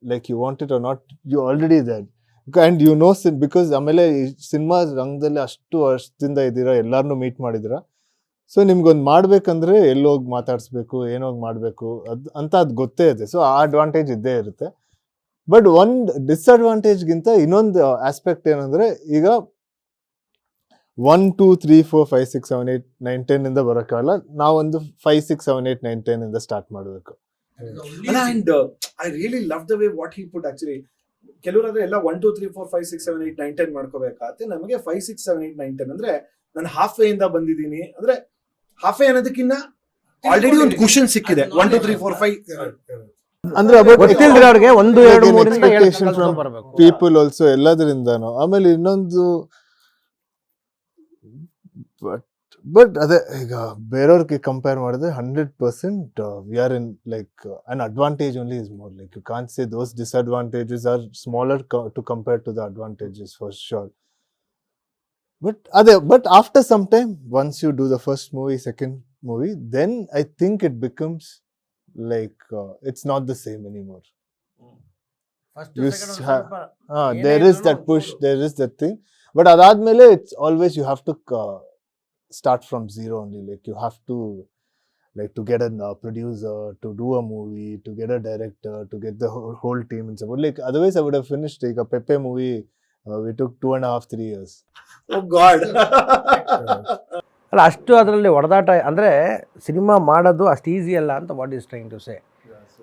Like you want it or not, you already there. And you know because ಆಮೇಲೆ ಈ cinema ರಂಗದಲ್ಲಿ ಅಷ್ಟು ವರ್ಷದಿಂದ ಇದ್ದೀರಾ, ಎಲ್ಲಾರನ್ನೂ meet ಮಾಡಿದಿರಾ. So ನಿಮ್ಗೊಂದು ಮಾಡ್ಬೇಕಂದ್ರೆ ಎಲ್ಲೋಗಿ ಮಾತಾಡಿಸ್ಬೇಕು, ಏನೋಗಿ ಮಾಡಬೇಕು ಅಂತ ಅದು ಗೊತ್ತೇ ಇದೆ. ಸೊ ಆ ಅಡ್ವಾಂಟೇಜ್ ಇದ್ದೇ ಇರುತ್ತೆ. ಬಟ್ ಒಂದು ಡಿಸ್ಅಡ್ವಾಂಟೇಜ್ಗಿಂತ ಇನ್ನೊಂದು ಆಸ್ಪೆಕ್ಟ್ ಏನಂದ್ರೆ, ಈಗ 1, 2, 3, 4, 5, 6, 7, 8, 9, 10 ಇಂದ ಬರೋಕ್ಕಾಗಲ್ಲ. ನಾವೊಂದು 5, 6, 7, 8, 9, 10 ಇಂದ ಸ್ಟಾರ್ಟ್ ಮಾಡಬೇಕು. And I really love the way what he put actually. ಕೆಲವರಾದ್ರೆ ಎಲ್ಲ 1, 2, 3, 4, 5, 6, 7, 8, 9, 10 ಮಾಡ್ಕೋಬೇಕಾಗತ್ತೆ. ನಮಗೆ 5, 6, 7, 8, 9, 10 ಅಂದ್ರೆ ನಾನು ಹಾಫ್ ವೇ ಇಂದ ಬಂದಿದ್ದೀನಿ. ಅಂದ್ರೆ ಹಾಫ್ ವೇ ಅನ್ನೋದಕ್ಕಿಂತ ಆಲ್ರೆಡಿ ಒಂದು ಕುಶನ್ ಸಿಕ್ಕಿದೆ. 1, 2, 3, 4, 5 ಅಂದ್ರೆ ಗೊತ್ತಿಲ್ದ್ರೆ ಅವ್ರಿಗೆ 1, 2, 3 ಎಕ್ಸ್ಪೆಕ್ಟೇಷನ್ ಫ್ರಮ್ ಪೀಪಲ್ ಆಲ್ಸೋ, ಎಲ್ಲದರಿಂದನೂ. ಆಮೇಲೆ ಇನ್ನೊಂದು ಬಟ್ ಅದೇ, ಈಗ ಬೇರೆಯವ್ರಿಗೆ ಕಂಪೇರ್ ಮಾಡಿದ್ರೆ 100% we are in like an advantage only is more. Like you can't say those disadvantages are smaller to compare to the advantages for sure. But after some time, once you do the first movie, second movie, then I think it becomes like it's not the same anymore. There is that push, there is that thing. But adadmele it's always you have to start from zero only. Like you have to, like, to get a producer, to do a movie, to get a director, to get the whole team and support. Like otherwise I would have finished like a Pepe movie. We took 2.5, 3 years. Oh God. ಅಲ್ಲ, ಅಷ್ಟು ಅದರಲ್ಲಿ ಹೊಡೆದಾಟ ಅಂದರೆ cinema ಮಾಡೋದು ಅಷ್ಟು easy ಅಲ್ಲ ಅಂತ what is trying to say.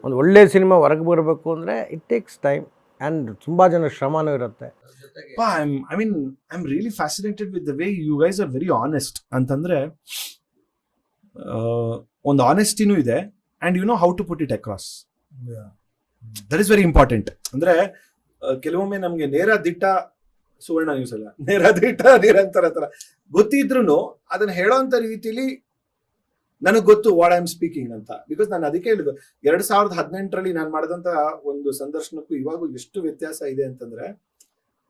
ಒಂದು ಒಳ್ಳೆ ಸಿನಿಮಾ ಹೊರಗೆ ಬರಬೇಕು ಅಂದರೆ ಇಟ್ ಟೇಕ್ಸ್ ಟೈಮ್ ಆ್ಯಂಡ್ ತುಂಬ ಜನ ಶ್ರಮನೂ ಇರುತ್ತೆ. I'm really fascinated with the way you guys are very honest. ಅಂತಂದ್ರೆ ಒಂದು ಆನೆಸ್ಟಿನೂ ಇದೆ and you know how to put it across. That is very important. ಅಂದ್ರೆ ಕೆಲವೊಮ್ಮೆ ನಮ್ಗೆ ನೇರ ದಿಟ್ಟ ಸುವರ್ಣ ನ್ಯೂಸ್ ಅಲ್ಲ, ನೇರ ದಿಟ್ಟ ನಿರಂತರ ತರ ಗೊತ್ತಿದ್ರು ಅದನ್ನ ಹೇಳೋಂತ ರೀತಿಲಿ ನನಗ್ ಗೊತ್ತು ವಾಟ್ ಐ ಆಮ್ ಸ್ಪೀಕಿಂಗ್ ಅಂತ. ಬಿಕಾಸ್ ನಾನು ಅದಕ್ಕೆ ಹೇಳಿದ್ದು 2018ರಲ್ಲಿ ನಾನು ಮಾಡಿದಂತ ಒಂದು ಸಂದರ್ಶನಕ್ಕೂ ಇವಾಗೂ ಎಷ್ಟು ವ್ಯತ್ಯಾಸ ಇದೆ ಅಂತಂದ್ರೆ,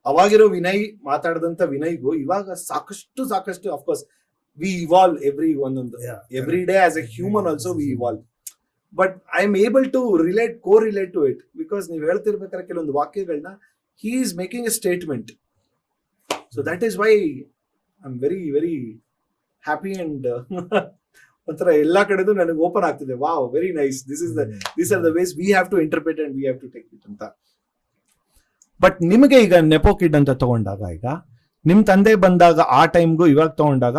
ಅವಾಗಿರೋ ವಿನಯ್ ಮಾತಾಡಿದಂತ ವಿನಯ್ಗೂ ಇವಾಗ ಸಾಕಷ್ಟು of course we evolve every day as a human also we evolve. But I am able to correlate to it because ನೀವು ಹೇಳ್ತಿರ್ಬೇಕಾದ್ರೆ ಕೆಲವೊಂದು ವಾಕ್ಯಗಳನ್ನ he is making a statement. So that is why I'm very, very happy and ಒಂಥರ ಎಲ್ಲಾ ಕಡೆದು ನನಗೆ open ಆಗ್ತಿದೆ. Wow, very nice. These are the ways we have to interpret and we have to take it ಅಂತ. But ನಿಮಗೆ ಈಗ ನೆಪೋ kid ಅಂತ ತಗೊಂಡಾಗ, ಈಗ ನಿಮ್ ತಂದೆ ಬಂದಾಗ ಆ ಟೈಮ್ಗೂ ಇವಾಗ ತಗೊಂಡಾಗ,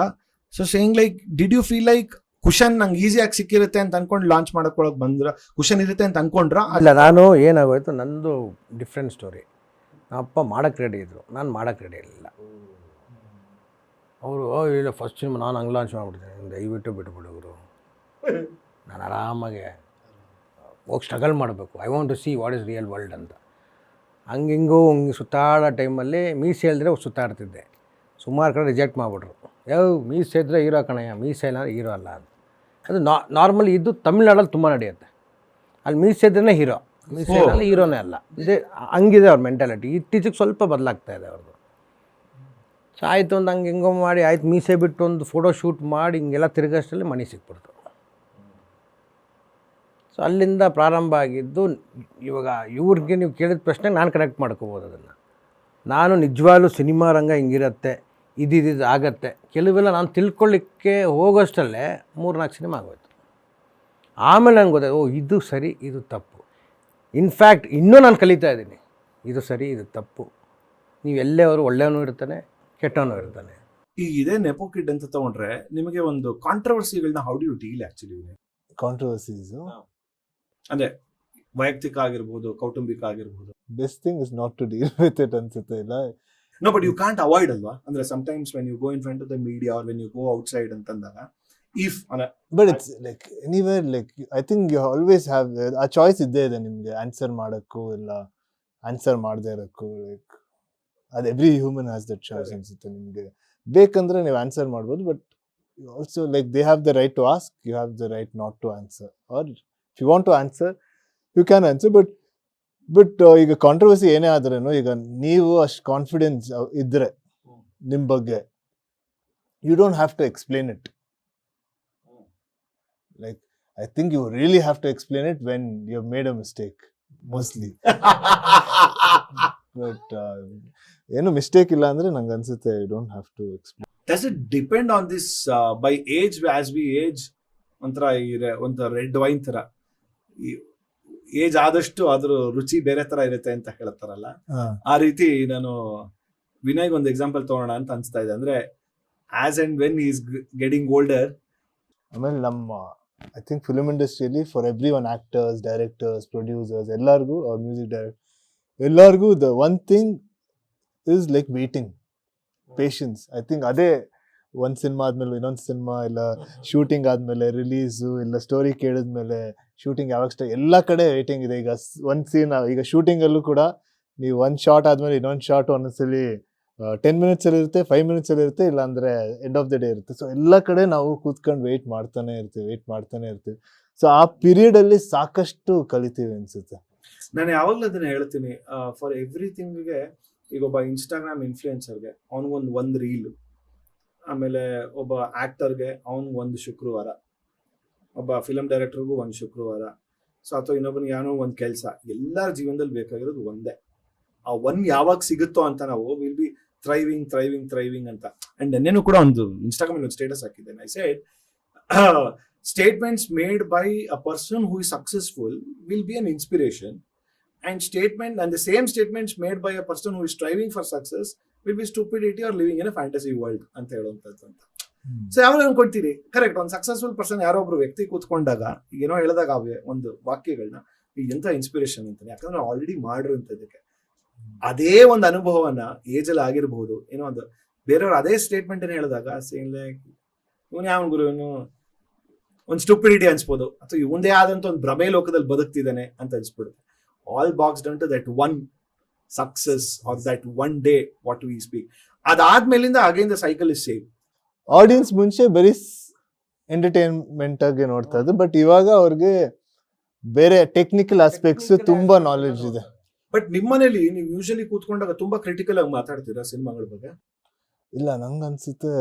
so saying like did you feel like cushion ನಂಗೆ ಈಸಿಯಾಗಿ ಸಿಕ್ಕಿರುತ್ತೆ ಅಂತ ಅನ್ಕೊಂಡು ಲಾಂಚ್ ಮಾಡಕೊಳಕ್ ಬಂದ್ರ, ಕುಶನ್ ಇರುತ್ತೆ ಅಂತ ಅನ್ಕೊಂಡ್ರ? ಅಲ್ಲ, ನಾನು ಏನಾಗೋಯ್ತು, ನಂದು ಡಿಫ್ರೆಂಟ್ ಸ್ಟೋರಿ. ನಮ್ಮ ಅಪ್ಪ ಮಾಡೋಕ್ಕೆ ರೆಡಿ ಇದ್ದರು, ನಾನು ಮಾಡೋಕ್ಕೆ ರೆಡಿ ಇರಲಿಲ್ಲ. ಅವರು ಇಲ್ಲ ಫಸ್ಟ್ ಸಿನಿಮಾ ನಾನು ಹಂಗೆ ಲಾಂಚ್ ಮಾಡಿಬಿಡ್ತೀನಿ, ದಯವಿಟ್ಟು ಬಿಟ್ಬಿಡೋರು, ನಾನು ಆರಾಮಾಗೆ ಹೋಗಿ ಸ್ಟ್ರಗಲ್ ಮಾಡಬೇಕು, I want to see what is real world ಅಂತ. ಹಂಗೆ ಸುತ್ತಾಡೋ ಟೈಮಲ್ಲಿ ಮೀಸೆ ಹೇಳಿದ್ರೆ ಸುತ್ತಾಡ್ತಿದ್ದೆ. ಸುಮಾರು ಕಡೆ ರಿಜೆಕ್ಟ್ ಮಾಡಿಬಿಟ್ರು. ಮೀಸೆ ಇದ್ದರೆ ಹೀರೋ ಕಣಯ್ಯ, ಮೀಸೆ ಇಲ್ಲ ಹೀರೋ ಅಲ್ಲ ಅಂತ. ಅದು ನಾರ್ಮಲಿ ಇದು ತಮಿಳ್ನಾಡಲ್ಲಿ ತುಂಬ ನಡೆಯುತ್ತೆ. ಅಲ್ಲಿ ಮೀಸೆ ಇದ್ರೇ ಹೀರೋ, ಮೀಸೆನಲ್ಲಿ ಹೀರೋನೇ ಅಲ್ಲ. ಇದೇ ಹಂಗಿದೆ ಅವ್ರ ಮೆಂಟಾಲಿಟಿ. ಇತ್ತೀಚೆಗೆ ಸ್ವಲ್ಪ ಬದಲಾಗ್ತಾ ಇದೆ ಅವ್ರದ್ದು. ಸೊ ಆಯಿತು, ಒಂದು ಹೆಂಗೋ ಮಾಡಿ ಆಯ್ತು, ಮೀಸೆ ಬಿಟ್ಟು ಒಂದು ಫೋಟೋ ಶೂಟ್ ಮಾಡಿ ಹಿಂಗೆಲ್ಲ ತಿರುಗಷ್ಟರಲ್ಲಿ ಮಣಿ ಸಿಕ್ಬಿಡ್ತು. ಸೊ ಅಲ್ಲಿಂದ ಪ್ರಾರಂಭ ಆಗಿದ್ದು. ಇವಾಗ ಇವ್ರಿಗೆ ನೀವು ಕೇಳಿದ ಪ್ರಶ್ನೆಗೆ ನಾನು ಕನೆಕ್ಟ್ ಮಾಡ್ಕೋಬೋದು ಅದನ್ನು. ನಾನು ನಿಜವಾಗ್ಲೂ ಸಿನಿಮಾ ರಂಗ ಹಿಂಗಿರುತ್ತೆ, ಇದು ಆಗತ್ತೆ, ಕೆಲವೆಲ್ಲ ನಾನು ತಿಳ್ಕೊಳ್ಳಿಕ್ಕೆ ಹೋಗೋಷ್ಟಲ್ಲೇ 3-4 ಸಿನಿಮಾ ಆಗೋಯ್ತು. ಆಮೇಲೆ ನನಗೆ ಗೊತ್ತಾಯ್ತು, ಇದು ಸರಿ, ಇದು ತಪ್ಪು. ಇನ್ಫ್ಯಾಕ್ಟ್ ಇನ್ನೂ ನಾನು ಕಲಿತಾ ಇದ್ದೀನಿ, ಇದು ಸರಿ, ಇದು ತಪ್ಪು. ನೀವು ಎಲ್ಲೇ ಅವರು ಒಳ್ಳೆಯವನು ಇರ್ತಾನೆ, ಕೆಟ್ಟವನು ಇರ್ತಾನೆ. ಈಗ ಇದೇ ನೆಪೋ ಕಿಡ್ ಅಂತ ತಗೊಂಡ್ರೆ ನಿಮಗೆ ಒಂದು ಕಾಂಟ್ರವರ್ಸಿಗಳನ್ನ how do you deal actually? Controversies ಅಂದ್ರೆ ವೈಯಕ್ತಿಕ ಆಗಿರ್ಬೋದು, ಕೌಟುಂಬಿಕ ಆಗಿರ್ಬೋದು. Best thing is not to deal with it ಅನ್ಸುತ್ತೆ. ಇಲ್ಲ, no, but you can't avoid ಅಲ್ವಾ? ಅಂದ್ರೆ sometimes when you go in front of the media or when you go outside ಅಂತಂದಾಗ, but it's like anywhere, like I think you always have a choice ಇದ್ದೇ ಇದೆ ನಿಮಗೆ, answer ಮಾಡೋಕ್ಕೂ ಇಲ್ಲ answer ಮಾಡದೇ ಇರೋಕ್ಕೂ. ಲೈಕ್ ಅದು every human has that choice ಅನ್ಸುತ್ತೆ ನಿಮಗೆ. ಬೇಕಂದ್ರೆ ನೀವು ಆನ್ಸರ್ ಮಾಡ್ಬೋದು, but also like they have the right to ask, you have the right not to answer, or if you want to answer you can answer. But ಈಗ controversy ಏನೇ ಆದ್ರೂ, ಈಗ ನೀವು ಅಷ್ಟು ಕಾನ್ಫಿಡೆನ್ಸ್ ಇದ್ರೆ ನಿಮ್ಮ ಬಗ್ಗೆ, you don't have to explain it. Like, I think you really have to explain it when you've made a mistake, mostly. But ಏನು ಮಿಸ್ಟೇಕ್ ಇಲ್ಲ ಅಂದ್ರೆ ನಂಗೆ ಅನ್ಸುತ್ತೆ you don't have to explain. Does it depend on this by age, as we age ಒಂಥರ red wine ತರ age ಆದಷ್ಟು ಅದ್ರ ರುಚಿ ಬೇರೆ ತರ ಇರುತ್ತೆ ಅಂತ ಹೇಳ್ತಾರಲ್ಲ, ಆ ರೀತಿ ನಾನು ವಿನಯ್ಗೆ ಒಂದು ಎಕ್ಸಾಂಪಲ್ ತಗೋಣ ಅಂತ ಅನ್ಸ್ತಾ ಇದೆ. ಅಂದ್ರೆ as and when is getting older, ಆಮೇಲೆ ನಮ್ಮ ಐ ಥಿಂಕ್ ಫಿಲ್ಮ್ ಇಂಡಸ್ಟ್ರಿಯಲ್ಲಿ for every one, actors, directors, producers, ಎಲ್ಲರಿಗೂ ಮ್ಯೂಸಿಕ್ ಡೈರೆಕ್ಟರ್, ಎಲ್ಲರಿಗೂ the one thing is like waiting, patience. I think ಅದೇ ಒಂದ್ ಸಿನಿಮಾ ಆದ್ಮೇಲೆ ಇನ್ನೊಂದು ಸಿನಿಮಾ, ಇಲ್ಲ ಶೂಟಿಂಗ್ ಆದ್ಮೇಲೆ ರಿಲೀಸು, ಇಲ್ಲ ಸ್ಟೋರಿ ಕೇಳಿದ್ಮೇಲೆ ಶೂಟಿಂಗ್ ಯಾವಾಗ ಎಲ್ಲ ಕಡೆ ವೇಟಿಂಗ್ ಇದೆ. ಈಗ ಒಂದ್ ಸೀನ್, ಈಗ ಶೂಟಿಂಗ್ ಅಲ್ಲೂ ಕೂಡ ನೀವು ಒಂದ್ ಶಾರ್ಟ್ ಆದ್ಮೇಲೆ ಇನ್ನೊಂದು ಶಾರ್ಟ್ ಒಂದೊಂದ್ಸಲಿ 10 minutes ಅಲ್ಲಿ ಇರುತ್ತೆ, 5 minutes ಅಲ್ಲಿ ಇರುತ್ತೆ, ಇಲ್ಲ ಅಂದ್ರೆ ಎಂಡ್ ಆಫ್ ದ ಡೇ ಇರುತ್ತೆ. ಸೊ ಎಲ್ಲ ಕಡೆ ನಾವು ಕೂತ್ಕೊಂಡು ವೆಯ್ಟ್ ಮಾಡ್ತಾನೆ ಇರ್ತೀವಿ. ಸೊ ಆ ಪೀರಿಯಡ್ ಅಲ್ಲಿ ಸಾಕಷ್ಟು ಕಲಿತೀವಿ ಅನ್ಸುತ್ತೆ. ನಾನು ಯಾವಾಗಲೂ ಅದನ್ನ ಹೇಳ್ತೀನಿ, ಫಾರ್ ಎವ್ರಿಥಿಂಗ್ಗೆ ಈಗ ಒಬ್ಬ ಇನ್ಸ್ಟಾಗ್ರಾಮ್ ಇನ್ಫ್ಲೂಯೆನ್ಸರ್ಗೆ ಒಂದು ರೀಲ್, ಆಮೇಲೆ ಒಬ್ಬ ಆಕ್ಟರ್ಗೆ ಒಂದು ಶುಕ್ರವಾರ, ಒಬ್ಬ ಫಿಲಮ್ ಡೈರೆಕ್ಟರ್ಗೂ ಒಂದು ಶುಕ್ರವಾರ, ಸೊ ಅಥವಾ ಇನ್ನೊಬ್ಬನಿಗೆ ಏನೋ ಒಂದು ಕೆಲಸ. ಎಲ್ಲರ ಜೀವನದಲ್ಲಿ ಬೇಕಾಗಿರೋದು ಒಂದೇ. ಆ ಯಾವಾಗ ಸಿಗುತ್ತೋ ಅಂತ ನಾವು ವಿಲ್ ಬಿ ಥ್ರೈವಿಂಗ್ ಅಂತ. ಅಂಡ್ ನೆನ್ನೆನೂ ಕೂಡ ಒಂದು ಇನ್ಸ್ಟಾಗ್ರಾಮ್ ಒಂದು ಸ್ಟೇಟಸ್ ಹಾಕಿದ್ದೇನೆ. I said statements made by a person who is successful will be an inspiration, and the same statements made by a person who is striving for success will be stupidity or living in a fantasy world ಅಂತ ಹೇಳುವಂಥದ್ದು ಅಂತ. So ಯಾವಾಗ ಅನ್ಕೊಳ್ತೀರಿ, correct, ಒಂದು successful person ಯಾರೋ ಒಬ್ರು ವ್ಯಕ್ತಿ ಕೂತ್ಕೊಂಡಾಗ ಏನೋ ಹೇಳಿದಾಗ ಒಂದು ವಾಕ್ಯಗಳನ್ನ ಎಂತ ಇನ್ಸ್ಪಿರೇಷನ್ ಅಂತಾನೆ, ಯಾಕಂದ್ರೆ ಆಲ್ರೆಡಿ ಮಾಡಿರುವಂಥದ್ದಕ್ಕೆ ಅದೇ ಒಂದು ಅನುಭವವನ್ನ ಏಜ್ ಅಲ್ಲಿ ಆಗಿರ್ಬಹುದು, ಏನೋ ಒಂದು ಬೇರೆಯವ್ರು ಅದೇ ಸ್ಟೇಟ್ಮೆಂಟ್ ಅನ್ನು ಹೇಳಿದಾಗ ಸೇಮ್ ಲೈಕ್ ಇವನು ಯಾವ ಗುರು, ಇವನು ಒಂದು ಸ್ಟುಪಿಡಿಟಿ ಅನ್ಸ್ಬೋದು, ಅಥವಾ ಇವಂದೇ ಆದಂತ ಒಂದು ಭ್ರಮೆ ಲೋಕದಲ್ಲಿ ಬದುಕ್ತಿದ್ದಾನೆ ಅಂತ ಅನ್ಸ್ಬಿಡುತ್ತೆ. All box down to that one success or that one day what we speak. ಅದಾದ್ಮೇಲಿಂದ again the cycle is same. Audience ಮುಂಚೆ ಬರೀ ಎಂಟರ್ಟೈನ್ಮೆಂಟ್ ಆಗಿ ನೋಡ್ತಾ ಇದ್ರು, ಬಟ್ ಇವಾಗ ಅವ್ರಿಗೆ ಬೇರೆ ಟೆಕ್ನಿಕಲ್ ಆಸ್ಪೆಕ್ಟ್ಸ್ ತುಂಬಾ ನಾಲೆಡ್ಜ್ ಇದೆ. ಬಟ್ ನಿಮ್ಮನೇಲಿ ನೀವು ಯೂಶಲಿ ಕೂತ್ಕೊಂಡಾಗ ತುಂಬಾ ಕ್ರಿಟಿಕಲ್ ಆಗಿ ಮಾತಾಡ್ತೀರಾ ಸಿನಿಮಾಗಳ ಬಗ್ಗೆ? ಇಲ್ಲ, ನಂಗೆ ಅನ್ಸುತ್ತೆ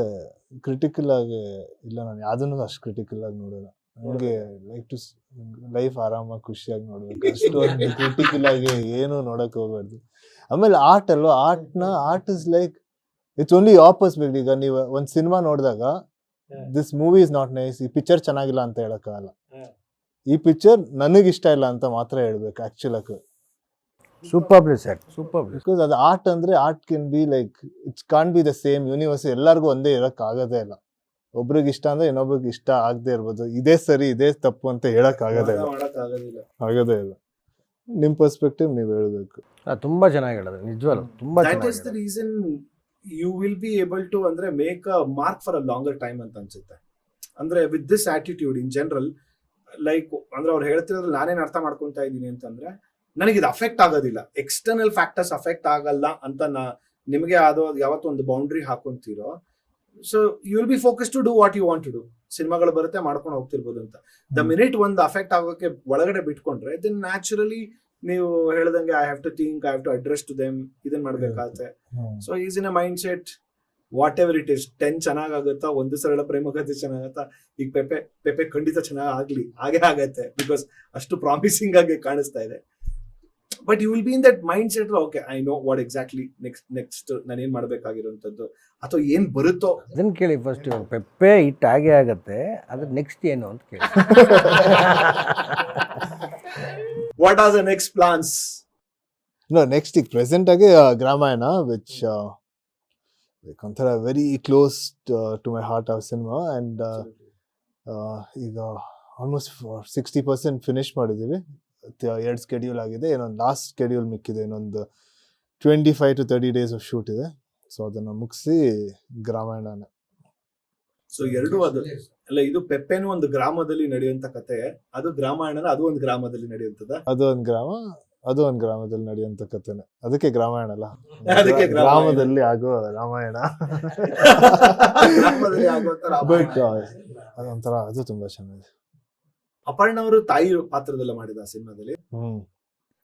ಕ್ರಿಟಿಕಲ್ ಆಗಿ ಇಲ್ಲ, ನಾನು ಯಾವ್ದನ್ನು ಅಷ್ಟು ಕ್ರಿಟಿಕಲ್ ಆಗಿ ನೋಡಲ್ಲ. ನನಗೆ ಲೈಕ್ ಟು ಲೈಫ್ ಆರಾಮಾಗಿ ಖುಷಿಯಾಗಿ ನೋಡ್ಬೇಕು, ಅಷ್ಟೊಂದು ಕ್ರಿಟಿಕಲ್ ಆಗಿ ಏನು ನೋಡಕ್ ಹೋಗ್ಬಾರ್ದು. ಆಮೇಲೆ ಆರ್ಟ್ ಅಲ್ವಾ, art is like it's only your perspective. ಈಗ ನೀವು ಒಂದ್ ಸಿನಿಮಾ ನೋಡಿದಾಗ this movie is not nice, ಈ ಪಿಕ್ಚರ್ ಚೆನ್ನಾಗಿಲ್ಲ ಅಂತ ಹೇಳಕ್ಕಾಗಲ್ಲ. ಈ ಪಿಕ್ಚರ್ ನನಗಿಷ್ಟ ಇಲ್ಲ ಅಂತ ಮಾತ್ರ ಹೇಳ್ಬೇಕು ಆಕ್ಚುಲ್ ಆಗಿ. ಸೂಪರ್ಬ್ಲಿ ಸೆಟ್, ಬಿಕಾಸ್ ಅದು ಆರ್ಟ್ ಅಂದ್ರೆ art can be like it's can't be the same universe. ಎಲ್ಲರಿಗೂ ಒಂದೇ ಇರಕ್ ಆಗದೇ ಇಲ್ಲ. ಒಬ್ರಿಗೆ ಇಷ್ಟ ಅಂದ್ರೆ ಇನ್ನೊಬ್ರಿಗೆ ಇಷ್ಟ ಆಗದೆ ಇರ್ಬೋದು. ಇದೇ ಸರಿ ಇದೇ ತಪ್ಪು ಅಂತ ಹೇಳಕ್ ಆಗದೇ ಇಲ್ಲ. ನಿಮ್ ಪರ್ಸ್ಪೆಕ್ಟಿವ್ ನೀವ್ ಹೇಳ್ಬೇಕು. ತುಂಬಾ ಚೆನ್ನಾಗಿ ಹೇಳಿದ್ರೆ ನಿಜವಾಗ್ಲೂ ತುಂಬಾ ಚೆನ್ನಾಗಿ. Reason you will be able to ಅಂದ್ರೆ make a mark for a longer time ಅಂತ ಅನ್ಸುತ್ತೆ. ಅಂದ್ರೆ with this attitude in general, like ಅಂದ್ರೆ ಅವ್ರು ಹೇಳ್ತಿರೋದ್ರಲ್ಲಿ ನಾನೇನ್ ಅರ್ಥ ಮಾಡ್ಕೊಂತಾ ಇದ್ದೀನಿ ಅಂತಂದ್ರೆ, ನನಗೆ ಇದು ಅಫೆಕ್ಟ್ ಆಗೋದಿಲ್ಲ, ಎಕ್ಸ್ಟರ್ನಲ್ ಫ್ಯಾಕ್ಟರ್ಸ್ ಅಫೆಕ್ಟ್ ಆಗಲ್ಲ ಅಂತ ನಿಮಗೆ ಯಾವತ್ತೂ ಒಂದು ಬೌಂಡ್ರಿ ಹಾಕೊಂತೀರೋ, so you will be focus to do what you want to do. ಸಿನಿಮಾಗಳು ಬರುತ್ತೆ, ಮಾಡ್ಕೊಂಡು ಹೋಗ್ತಿರ್ಬೋದು ಅಂತ. ದ ಮಿನಿಟ್ ಒಂದು ಅಫೆಕ್ಟ್ ಆಗೋಕೆ ಒಳಗಡೆ ಬಿಟ್ಕೊಂಡ್ರೆ ದೆನ್ ನ್ಯಾಚುರಲಿ ನೀವು ಹೇಳ್ದಂಗೆ I have to think, I have to address to them, ಇದನ್ನ ಮಾಡ್ಬೇಕಾಗತ್ತೆ. So is in a mindset whatever it is. 10 ಚೆನ್ನಾಗಾಗುತ್ತಾ, ಒಂದು ಸರಳ ಪ್ರೇಮ ಕಥೆ ಚೆನ್ನಾಗತ್ತಾ, ಈಗ ಪೆಪೆ ಖಂಡಿತ ಚೆನ್ನಾಗಿ ಹಾಗೆ ಆಗತ್ತೆ, ಬಿಕಾಸ್ ಅಷ್ಟು ಪ್ರಾಮಿಸಿಂಗ್ ಆಗಿ ಕಾಣಿಸ್ತಾ ಇದೆ. But you will be in that mindset, okay I know what exactly next ನಾನು ಏನ್ ಮಾಡ್ಬೇಕಾಗಿರುವಂತದ್ದು ಅಥವಾ ಏನ್ ಬರುತ್ತೋ ಅದನ್ನ ಕೇಳಿ. ಫಸ್ಟ್ ಪೆಪ್ಪೆ ಹಿಟ್ ಹಾಗೆ ಆಗತ್ತೆ, ಅದ್ರ ನೆಕ್ಸ್ಟ್ ಏನು ಅಂತ ಕೇಳಿ. What are the next plans? No, next ಈಗ ಪ್ರೆಸೆಂಟ್ ಆಗಿ ಗ್ರಾಮಾಯಣ, ವಿಚ್ ಒಂಥರ very close to my heart of cinema. And ಈಗ ಆಲ್ಮೋಸ್ಟ್ 60% ಫಿನಿಶ್ ಮಾಡಿದ್ದೀವಿ. 2 ಸ್ಕೆಡ್ಯೂಲ್ ಆಗಿದೆ, ಇನ್ನೊಂದು ಲಾಸ್ಟ್ ಸ್ಕೆಡ್ಯೂಲ್ ಮಿಕ್ಕಿದೆ, ಇನ್ನೊಂದು 25 to 30 days ಆಫ್ ಶೂಟ್ ಇದೆ. ಸೊ ಅದನ್ನ ಮುಗಿಸಿ ಗ್ರಾಮಾಯಣ. ಸೊ ಎರಡು ಅದು ಅಲ್ಲ, ಇದು ಪೆಪ್ಪೆನೂ ಒಂದು ಗ್ರಾಮದಲ್ಲಿ ನಡೆಯುವಂತ ಕತೆ, ಅದು ಗ್ರಾಮಾಯಣ ಅದು ಒಂದು ಗ್ರಾಮದಲ್ಲಿ ನಡೆಯುತ್ತದ. ಅದು ಒಂದು ಗ್ರಾಮ, ಅದು ಒಂದು ಗ್ರಾಮದಲ್ಲಿ ನಡೆಯುವಂತ ಕಥೆನೆ, ಅದಕ್ಕೆ ಗ್ರಾಮಾಯಣ ಅಲ್ಲ, ಅದಕ್ಕೆ ಗ್ರಾಮಾಯಣ. ಗ್ರಾಮದಲ್ಲಿ ಆಗೋ ರಾಮಾಯಣ. ಗ್ರಾಮದಲ್ಲಿ ಆಗುವಂತ ರಾಮಾಯಣ. ಬಟ್ ಅದೊಂಥರ ಅದು ತುಂಬಾ ಚೆನ್ನಾಗಿದೆ. ಅಪರ್ಣ ಅವರು ತಾಯಿ ಪಾತ್ರದಲ್ಲ ಮಾಡಿದ ಸಿನಿಮಾದಲ್ಲಿ,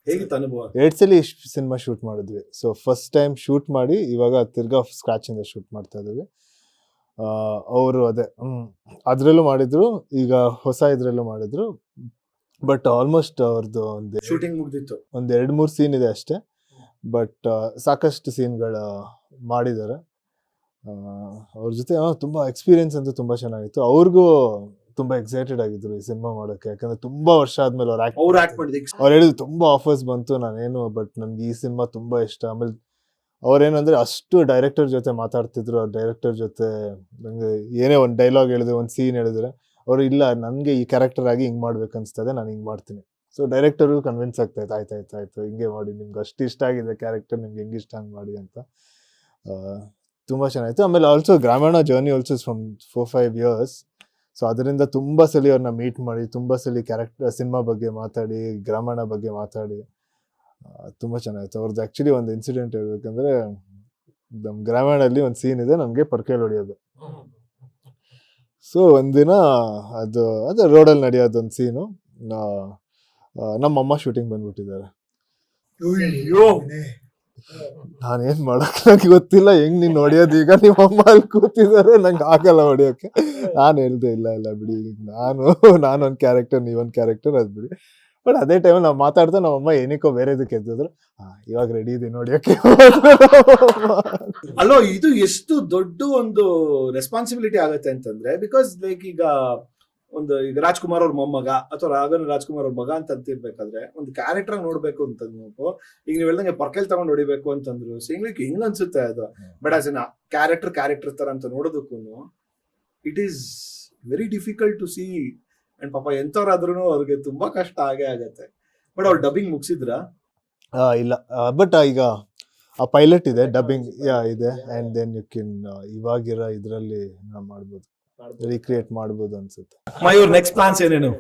ಹೇಗಿತ್ತು ಅನುಭವ? 2 ಸಲ ಸಿನಿಮಾ ಶೂಟ್ ಮಾಡಿದ್ವಿ. ಸೊ ಫಸ್ಟ್ ಟೈಮ್ ಶೂಟ್ ಮಾಡಿ ಇವಾಗ ತಿರ್ಗಾ ಸ್ಕ್ರಾಚ್ ಇಂದ ಶೂಟ್ ಮಾಡ್ತಾ ಇದ್ದೀವಿ. ಅವರು ಅದೇ ಅದ್ರಲ್ಲೂ ಮಾಡಿದ್ರು, ಈಗ ಹೊಸ ಇದ್ರಲ್ಲೂ ಮಾಡಿದ್ರು. ಬಟ್ ಆಲ್ಮೋಸ್ಟ್ ಅವ್ರದ್ದು ಶೂಟಿಂಗ್ ಮುಗ್ದಿತ್ತು. ಒಂದ್ 2-3 ಸೀನ್ ಇದೆ ಅಷ್ಟೇ. ಬಟ್ ಸಾಕಷ್ಟು ಸೀನ್ಗಳ ಮಾಡಿದ್ದಾರೆ. ಅವ್ರ ಜೊತೆ ತುಂಬಾ ಎಕ್ಸ್ಪೀರಿಯನ್ಸ್ ಅಂತೂ ತುಂಬಾ ಚೆನ್ನಾಗಿತ್ತು. ಅವ್ರಿಗೂ ತುಂಬಾ ಎಕ್ಸೈಟೆಡ್ ಆಗಿದ್ರು ಈ ಸಿನಿಮಾ ಮಾಡೋಕೆ, ಯಾಕಂದ್ರೆ ತುಂಬಾ ವರ್ಷ ಆದ್ಮೇಲೆ ಅವ್ರು ಆಕ್ಟ್ ಮಾಡಿದ ಅವ್ರು ಹೇಳಿದ್ರು ತುಂಬಾ ಆಫರ್ಸ್ ಬಂತು, ನಾನೇನು ಬಟ್ ನನ್ಗೆ ಈ ಸಿನಿಮಾ ತುಂಬಾ ಇಷ್ಟ. ಆಮೇಲೆ ಅವ್ರೇನಂದ್ರೆ ಅಷ್ಟು ಡೈರೆಕ್ಟರ್ ಜೊತೆ ಮಾತಾಡ್ತಿದ್ರು. ಅವ್ರ ಡೈರೆಕ್ಟರ್ ಜೊತೆ ನಂಗೆ ಏನೇ ಒಂದು ಡೈಲಾಗ್ ಹೇಳಿದ್ರೆ, ಒಂದು ಸೀನ್ ಹೇಳಿದ್ರೆ ಅವ್ರು ಇಲ್ಲ ನನಗೆ ಈ ಕ್ಯಾರೆಕ್ಟರ್ ಆಗಿ ಹಿಂಗ್ ಮಾಡ್ಬೇಕು ಅನ್ಸ್ತದೆ, ನಾನು ಹಿಂಗ್ ಮಾಡ್ತೀನಿ. ಸೊ ಡೈರೆಕ್ಟರ್ಗೂ ಕನ್ವಿನ್ಸ್ ಆಗ್ತಾ ಇತ್ತು, ಆಯ್ತಾಯ್ತು ಹಿಂಗೆ ಮಾಡಿ, ನಿಮ್ಗೆ ಅಷ್ಟು ಇಷ್ಟ ಆಗಿದೆ ಕ್ಯಾರೆಕ್ಟರ್, ನಿಮ್ಗೆ ಹೆಂಗೆ ಇಷ್ಟ ಹಂಗೆ ಮಾಡಿ ಅಂತ. ತುಂಬಾ ಚೆನ್ನಾಗಿತ್ತು. ಆಮೇಲೆ ಆಲ್ಸೋ ಗ್ರಾಮೀಣ journey also from 4-5 years. So ಅದರಿಂದ ತುಂಬಾ ಸಲ ಅವ್ರನ್ನ ಮೀಟ್ ಮಾಡಿ, ತುಂಬಾ ಸಲ ಕ್ಯಾರೆಕ್ಟರ್ ಸಿನಿಮಾ ಬಗ್ಗೆ ಮಾತಾಡಿ, ಗ್ರಾಮೀಣ ಬಗ್ಗೆ ಮಾತಾಡಿ ತುಂಬಾ ಚೆನ್ನಾಗಿತ್ತು. ಅವ್ರದ್ದು ಆಕ್ಚುಲಿ ಒಂದು ಇನ್ಸಿಡೆಂಟ್ ಹೇಳ್ಬೇಕಂದ್ರೆ, ನಮ್ ಗ್ರಾಮೀಣಲ್ಲಿ ಒಂದು ಸೀನ್ ಇದೆ, ನಮ್ಗೆ ಪರ್ಕೇಲ್ ಹೊಡಿಯೋದು. ಸೊ ಒಂದಿನ ಅದು ರೋಡಲ್ಲಿ ನಡೆಯೋದು ಒಂದು ಸೀನು. ನಮ್ಮಮ್ಮ ಶೂಟಿಂಗ್ ಬಂದ್ಬಿಟ್ಟಿದ್ದಾರೆ. ನಾನೇನ್ ಮಾಡಕ್ ನಂಗೆ ಗೊತ್ತಿಲ್ಲ, ಹೆಂಗ್ ನೀನ್ ಹೊಡಿಯೋದು, ಈಗ ನಿಮ್ಮ ಅಮ್ಮ ಅಲ್ಲಿ ಕೂತಿದ್ದಾರೆ, ನಂಗೆ ಆಗಲ್ಲ ಹೊಡಿಯೋಕೆ. ನಾನು ಹೇಳ್ದೆ ಇಲ್ಲ ಬಿಡಿ, ನಾನೊಂದ್ ಕ್ಯಾರೆಕ್ಟರ್, ನೀವೊಂದ್ ಕ್ಯಾರೆಕ್ಟರ್, ಅದ್ ಬಿಡಿ. ಬಟ್ ಅದೇ ಟೈಮ್ ನಾವು ಮಾತಾಡ್ತಾ ನಮ್ಮಮ್ಮ ಏನಕ್ಕೋ ಬೇರೆದಕ್ಕೆ ಎದ್ದಿದ್ರು. ಇವಾಗ ರೆಡಿ ಇದೆ ನೋಡಿಯೋಕೆ. ಅಲ್ಲೋ, ಇದು ಎಷ್ಟು ದೊಡ್ಡ ಒಂದು ರೆಸ್ಪಾನ್ಸಿಬಿಲಿಟಿ ಆಗುತ್ತೆ ಅಂತಂದ್ರೆ, ಬಿಕಾಸ್ ಲೈಕ್ ಈಗ ರಾಜ್ಕುಮಾರ್ ಅವ್ರ ಮೊಮ್ಮಗ ಅಥವಾ ರಾಜ್ಕುಮಾರ್ ಅವ್ರ ಮಗ ಅಂತ ಅಂತಿರ್ಬೇಕಾದ್ರೆ ಒಂದು ಕ್ಯಾರೆಕ್ಟರ್ ನೋಡ್ಬೇಕು ಅಂತಂದ್ಬೇಕು. ಈಗ ನೀವ್ ಹೇಳ್ದಂಗೆ ಪರ್ಕೆಲ್ ತಗೊಂಡ್ ಹೊಡಿಬೇಕು ಅಂತಂದ್ರು ಸಿಂಗ್ಲಿಕ್ ಹಿಂಗ್ ಅನ್ಸುತ್ತೆ ಅದು. ಬಟ್ ಆಸ್ ಎನ್ ಕ್ಯಾರೆಕ್ಟರ್ ತರ ಅಂತ ನೋಡೋದಕ್ಕೂ it is very difficult to see. And ಪಾಪ ಎಂತವ್ರಾದ್ರೂ ಅವ್ರಿಗೆ ತುಂಬಾ ಕಷ್ಟ ಆಗೇ ಆಗತ್ತೆ. ಬಟ್ ಅವ್ರು ಡಬ್ಬಿಂಗ್ ಮುಗಿಸಿದ್ರ? ಇಲ್ಲ, ಬಟ್ ಈಗ ಆ ಪೈಲಟ್ ಇದೆ, ಡಬ್ಬಿಂಗ್ ಇದೆ. ಅಂಡ್ ದೆನ್ ಯು ಕ್ಯಾನ್ ಇವಾಗಿರೋ ಇದ್ರಲ್ಲಿ ಮಾಡ್ಬೋದು, ರೀಕ್ರಿಯೇಟ್ ಮಾಡ್ಬೋದು ಅನ್ಸುತ್ತೆ. ಮಯೂರ್, ನೆಕ್ಸ್ಟ್ ಪ್ಲಾನ್ಸ್ ಏನೇನು?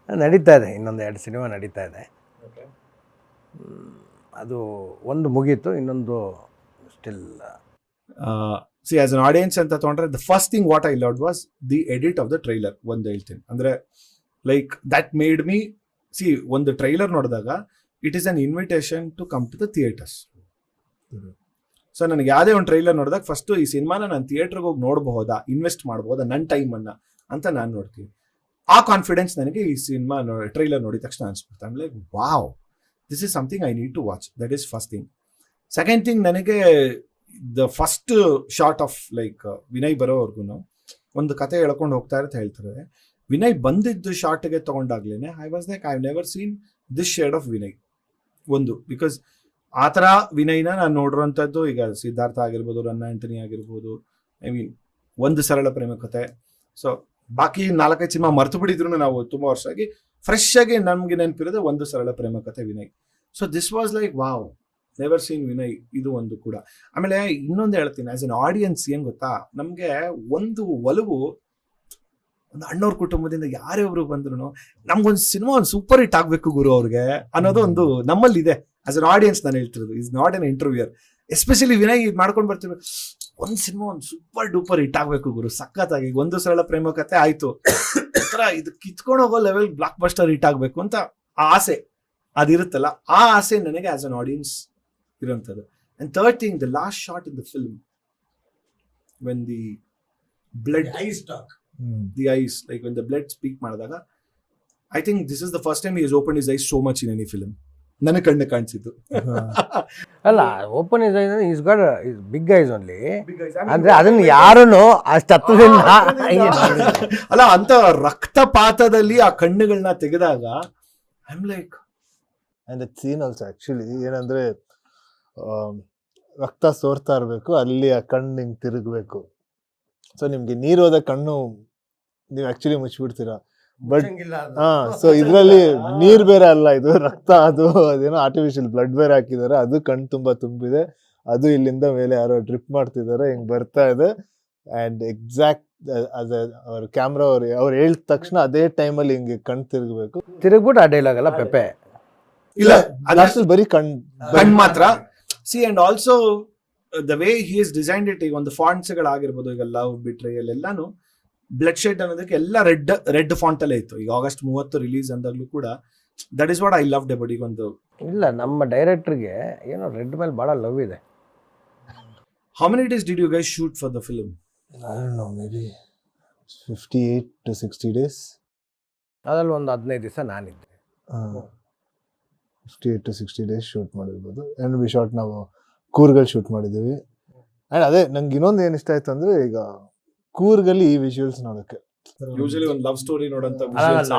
ನಡೀತಾ ಇದೆ, ಇನ್ನೊಂದು 2 ಸಿನಿಮಾ ನಡೀತಾ ಇದೆ. ಅದು ಒಂದು ಮುಗೀತು, ಇನ್ನೊಂದು still. See as an audience ಅಂತ ತಗೊಂಡ್ರೆ, the first thing what I loved was the edit of the trailer. ಒಂದು ಹೇಳ್ತೀನಿ ಅಂದ್ರೆ, like that made me see, ಒಂದು ಟ್ರೈಲರ್ ನೋಡಿದಾಗ it is an invitation to come to the theatres. So ನನಗೆ ಯಾವುದೇ ಒಂದು ಟ್ರೈಲರ್ ನೋಡಿದಾಗ ಫಸ್ಟ್ ಈ ಸಿನಿಮಾನ ನಾನು ಥಿಯೇಟರ್ಗೆ ಹೋಗಿ ನೋಡಬಹುದಾ, ಇನ್ವೆಸ್ಟ್ ಮಾಡಬಹುದಾ ನನ್ನ ಟೈಮನ್ನ ಅಂತ ನಾನು ನೋಡ್ತೀನಿ. ಆ ಕಾನ್ಫಿಡೆನ್ಸ್ ನನಗೆ ಈ ಸಿನಿಮಾ ಟ್ರೈಲರ್ ನೋಡಿದ ತಕ್ಷಣ ಅನ್ಸ್ಬಿಡ್ತು. I'm like wow, this is something I need to watch. That is first thing. Second thing, ನನಗೆ the first shot of like Vinay ಬರೋವರೆಗೂ ಒಂದು ಕತೆ ಹೇಳ್ಕೊಂಡು ಹೋಗ್ತಾ ಇರುತ್ತೆ ಹೇಳ್ತಾರೆ. ವಿನಯ್ ಬಂದಿದ್ದು ಶಾರ್ಟ್ಗೆ ತಗೊಂಡಾಗ್ಲೇನೆ I was like I have never seen this shade of Vinay. ಒಂದು ಬಿಕಾಸ್ ಆ ಥರ ವಿನಯ್ನ ನಾನು ನೋಡಿರೋಂಥದ್ದು ಈಗ ಸಿದ್ಧಾರ್ಥ ಆಗಿರ್ಬೋದು, ರನ್ನ ಆಂಟನಿ ಆಗಿರ್ಬೋದು, ಐ ಮೀನ್ ಒಂದು ಸರಳ ಪ್ರೇಮ ಕಥೆ. ಸೊ ಬಾಕಿ 4-5 ಸಿನಿಮಾ ಮರ್ತು ಬಿಟ್ಟಿದ್ರು ನಾವು ತುಂಬ ವರ್ಷ ಆಗಿ, ಫ್ರೆಶ್ ಆಗಿ ನಮ್ಗೆ ನೆನಪಿರೋದು ಒಂದು ಸರಳ ಪ್ರೇಮ ಕಥೆ Vinay. So this was like wow, never seen Vinay. ಇದು ಒಂದು ಕೂಡ. ಆಮೇಲೆ ಇನ್ನೊಂದು ಹೇಳ್ತೀನಿ, ಆಸ್ ಎನ್ ಆಡಿಯನ್ಸ್ ಏನ್ ಗೊತ್ತಾ, ನಮ್ಗೆ ಒಂದು ಒಲವು, ಒಂದು ಅಣ್ಣವ್ರ ಕುಟುಂಬದಿಂದ ಯಾರೇ ಒಬ್ರು ಬಂದ್ರು ನಮ್ಗೊಂದು ಸಿನಿಮಾ ಒಂದು ಸೂಪರ್ ಹಿಟ್ ಆಗ್ಬೇಕು ಗುರು ಅವ್ರಿಗೆ ಅನ್ನೋದು ಒಂದು ನಮ್ಮಲ್ಲಿ ಇದೆ. ಆಸ್ ಅನ್ ಆಡಿಯನ್ಸ್ ನಾನು ಹೇಳ್ತಿರೋದು, is not an interviewer. Especially Vinay ಇದು ಮಾಡ್ಕೊಂಡು ಬರ್ತಿರೋ ಒಂದು ಸಿನಿಮಾ ಒಂದು ಸೂಪರ್ ಡೂಪರ್ ಹಿಟ್ ಆಗ್ಬೇಕು ಗುರು, ಸಖತ್ತಾಗಿ. ಒಂದು ಸರಳ ಪ್ರೇಮ ಕಥೆ ಆಯ್ತು, ಇದು ಕಿತ್ಕೊಂಡು ಹೋಗೋ ಲೆವೆಲ್ ಬ್ಲಾಕ್ ಬಸ್ಟರ್ ಹಿಟ್ ಆಗ್ಬೇಕು ಅಂತ ಆ ಆಸೆ ಅದಿರುತ್ತಲ್ಲ, ಆ ಆಸೆ ನನಗೆ ಆಸ್ ಅನ್ ಆಡಿಯನ್ಸ್ ಇರೋಂಥದ್ದು. And third thing, the last shot in the film when the blood the eyes, like when the blood speak ಮಾಡಿದಾಗ, I think this is the first time he has opened his eyes so much in any film. ನನ್ನ ಕಣ್ಣು ಕಾಣಿಸಿದ್ದು ಅಲ್ಲ, open is eyes, is got big eyes only. ಅಂದ್ರೆ ಅದನ್ನ ಯಾರನ್ನು ಅಷ್ಟು ಹತ್ತದಿಂದ ಅಲ್ಲ, ಅಂತ ರಕ್ತಪಾತದಲ್ಲಿ ಆ ಕಣ್ಣುಗಳನ್ನ ತೆಗೆದಾಗ I am like. And that scene also actually ಏನಂದ್ರೆ, ರಕ್ತ ಸೋರ್ತಾ ಇರಬೇಕು, ಅಲ್ಲಿ ಆ ಕಣ್ಣು ಹಿಂಗೆ ತಿರುಗಬೇಕು. ಸೊ ನಿಮ್ಗೆ ನೀರು ಹೋದ ಕಣ್ಣು ನೀವು ಆಕ್ಚುಲಿ ಮುಚ್ಚಿಬಿಡ್ತೀರಾ. ಬಟ್ ಸೊ ಇದ್ರಲ್ಲಿ ನೀರ್ ಬೇರೆ ಅಲ್ಲ, ಇದು ರಕ್ತ, ಅದೇನೋ ಆರ್ಟಿಫಿಷಿಯಲ್ ಬ್ಲಡ್ ಬೇರೆ ಹಾಕಿದ್ದಾರೆ, ಅದು ಕಣ್ ತುಂಬಾ ತುಂಬಿದೆ, ಅದು ಇಲ್ಲಿಂದ ಮೇಲೆ ಯಾರೋ ಡ್ರಿಪ್ ಮಾಡ್ತಿದ್ದಾರೆ, ಹಿಂಗ್ ಬರ್ತಾ ಇದೆ. ಅಂಡ್ ಎಕ್ಸಾಕ್ಟ್ ಅವ್ರ ಕ್ಯಾಮ್ರಾ ಅವ್ರು ಹೇಳಿದ ತಕ್ಷಣ ಅದೇ ಟೈಮಲ್ಲಿ ಹಿಂಗೆ ಕಣ್ ತಿರುಗಬೇಕು. ತಿರುಗ್ಬಿಟ್ಟು ಆ ಡೈಲಾಗ್ ಅಲ್ಲ ಪೆಪೆ, ಇಲ್ಲ ಲಾಸ್ಟಲ್ಲಿ ಬರೀ ಕಣ್ ಮಾತ್ರ. C and also the way he is designed it, ಈಗ ಒಂದು ಫಾಂಟ್ಸ್ ಗಳಾಗಿರ್ಬೋದು, ಈಗ ಲವ್ ಬಿಟ್ರೇಯಲ್ ಎಲ್ಲಾನು ಬ್ಲಡ್ ಶೆಡ್ ಅನ್ನೋದಕ್ಕೆ ಎಲ್ಲ ರೆಡ್ ಫಾಂಟ್ ಅಲ್ಲೇ ಇತ್ತು. ಈಗ August 30 ರಿಲೀಸ್ ಅಂದಾಗ್ಲೂ ಕೂಡ that is what I loved about. ಈಗ ಒಂದು ಇಲ್ಲ, ನಮ್ಮ ಡೈರೆಕ್ಟರ್ಗೆ ಏನೋ ರೆಡ್ ಮೇಲೆ ಭಾಳ ಲವ್ ಇದೆ. How many days did you guys shoot for the film? I don't know, maybe 58 to 60 days. ಅದ್ರಲ್ಲಿ ಒಂದು 15 ದಿವಸ ನಾನಿದ್ದೆ. 58 to 60 days ಶೂಟ್ ಮಾಡಿರ್ಬೋದು. ಆ್ಯಂಡ್ ವಿ ಶಾಟ್ ನಾವು ಕೂರ್ಗಲ್ಲಿ ಶೂಟ್ ಮಾಡಿದ್ದೀವಿ. ಆ್ಯಂಡ್ ಅದೇ ನಂಗೆ ಇನ್ನೊಂದು ಏನು ಇಷ್ಟ ಆಯ್ತು ಅಂದರೆ, ಈಗ ಕೂರ್ಗಲ್ಲಿ ಈ ವಿಜುವಲ್ಸ್ ನೋಡೋಕ್ಕೆ ಯೂಶಲಿ ಒಂದು ಲವ್ ಸ್ಟೋರಿ ನೋಡಂತ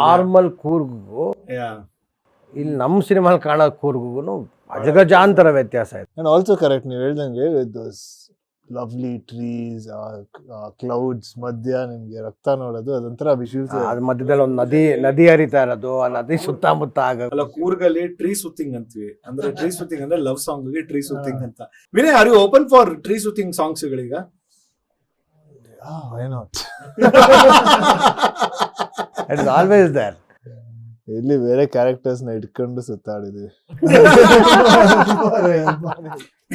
ನಾರ್ಮಲ್ ಕೂರ್ಗೂ ಇಲ್ಲಿ ನಮ್ಮ ಸಿನಿಮಾಲ್ ಕಾಣೋ ಕೂರ್ಗೂ ಅಜಗಜಾಂತರ ವ್ಯತ್ಯಾಸ ಇದೆ. ಆ್ಯಂಡ್ ಆಲ್ಸೋ ಕರೆಕ್ಟ್ ನೀವು ಹೇಳ್ದಂಗೆ ದೋಸ್ ಲವ್ಲಿ ಟ್ರೀಸ್, ಕ್ಲೌಡ್ಸ್ ಮಧ್ಯ ನಿಮಗೆ ರಕ್ತ ನೋಡೋದು, ಅದೊಂಥರ ವಿಜುವಲ್ಸ್. ಅದ್ರ ಮಧ್ಯದಲ್ಲಿ ಒಂದು ನದಿ ಹರಿತಾ ಇರೋದು, ಆ ನದಿ ಸುತ್ತಮುತ್ತ ಆಗೋದು. ಅಲ್ಲ, ಕೂರ್ಗಲ್ಲಿ ಟ್ರೀ ಸುತ್ತಿಂಗ್ ಅಂತೀವಿ. ಅಂದ್ರೆ ಟ್ರೀ ಸುತ್ತಿಂಗ್ ಅಂದ್ರೆ ಲವ್ ಸಾಂಗ್ ಗೆ ಟ್ರೀ ಸುತ್ತಿಂಗ್ ಅಂತ. Vinay, are you open for tree ಸುತ್ತಿಂಗ್ ಸಾಂಗ್ಸ್ ಗಳೀಗ? why not? It is always there. ಇಲ್ಲಿ ಬೇರೆ ಕ್ಯಾರೆಕ್ಟರ್ಸ್ ನ ಇಟ್ಕೊಂಡು ಸುತ್ತಾಡಿದ್ವಿ.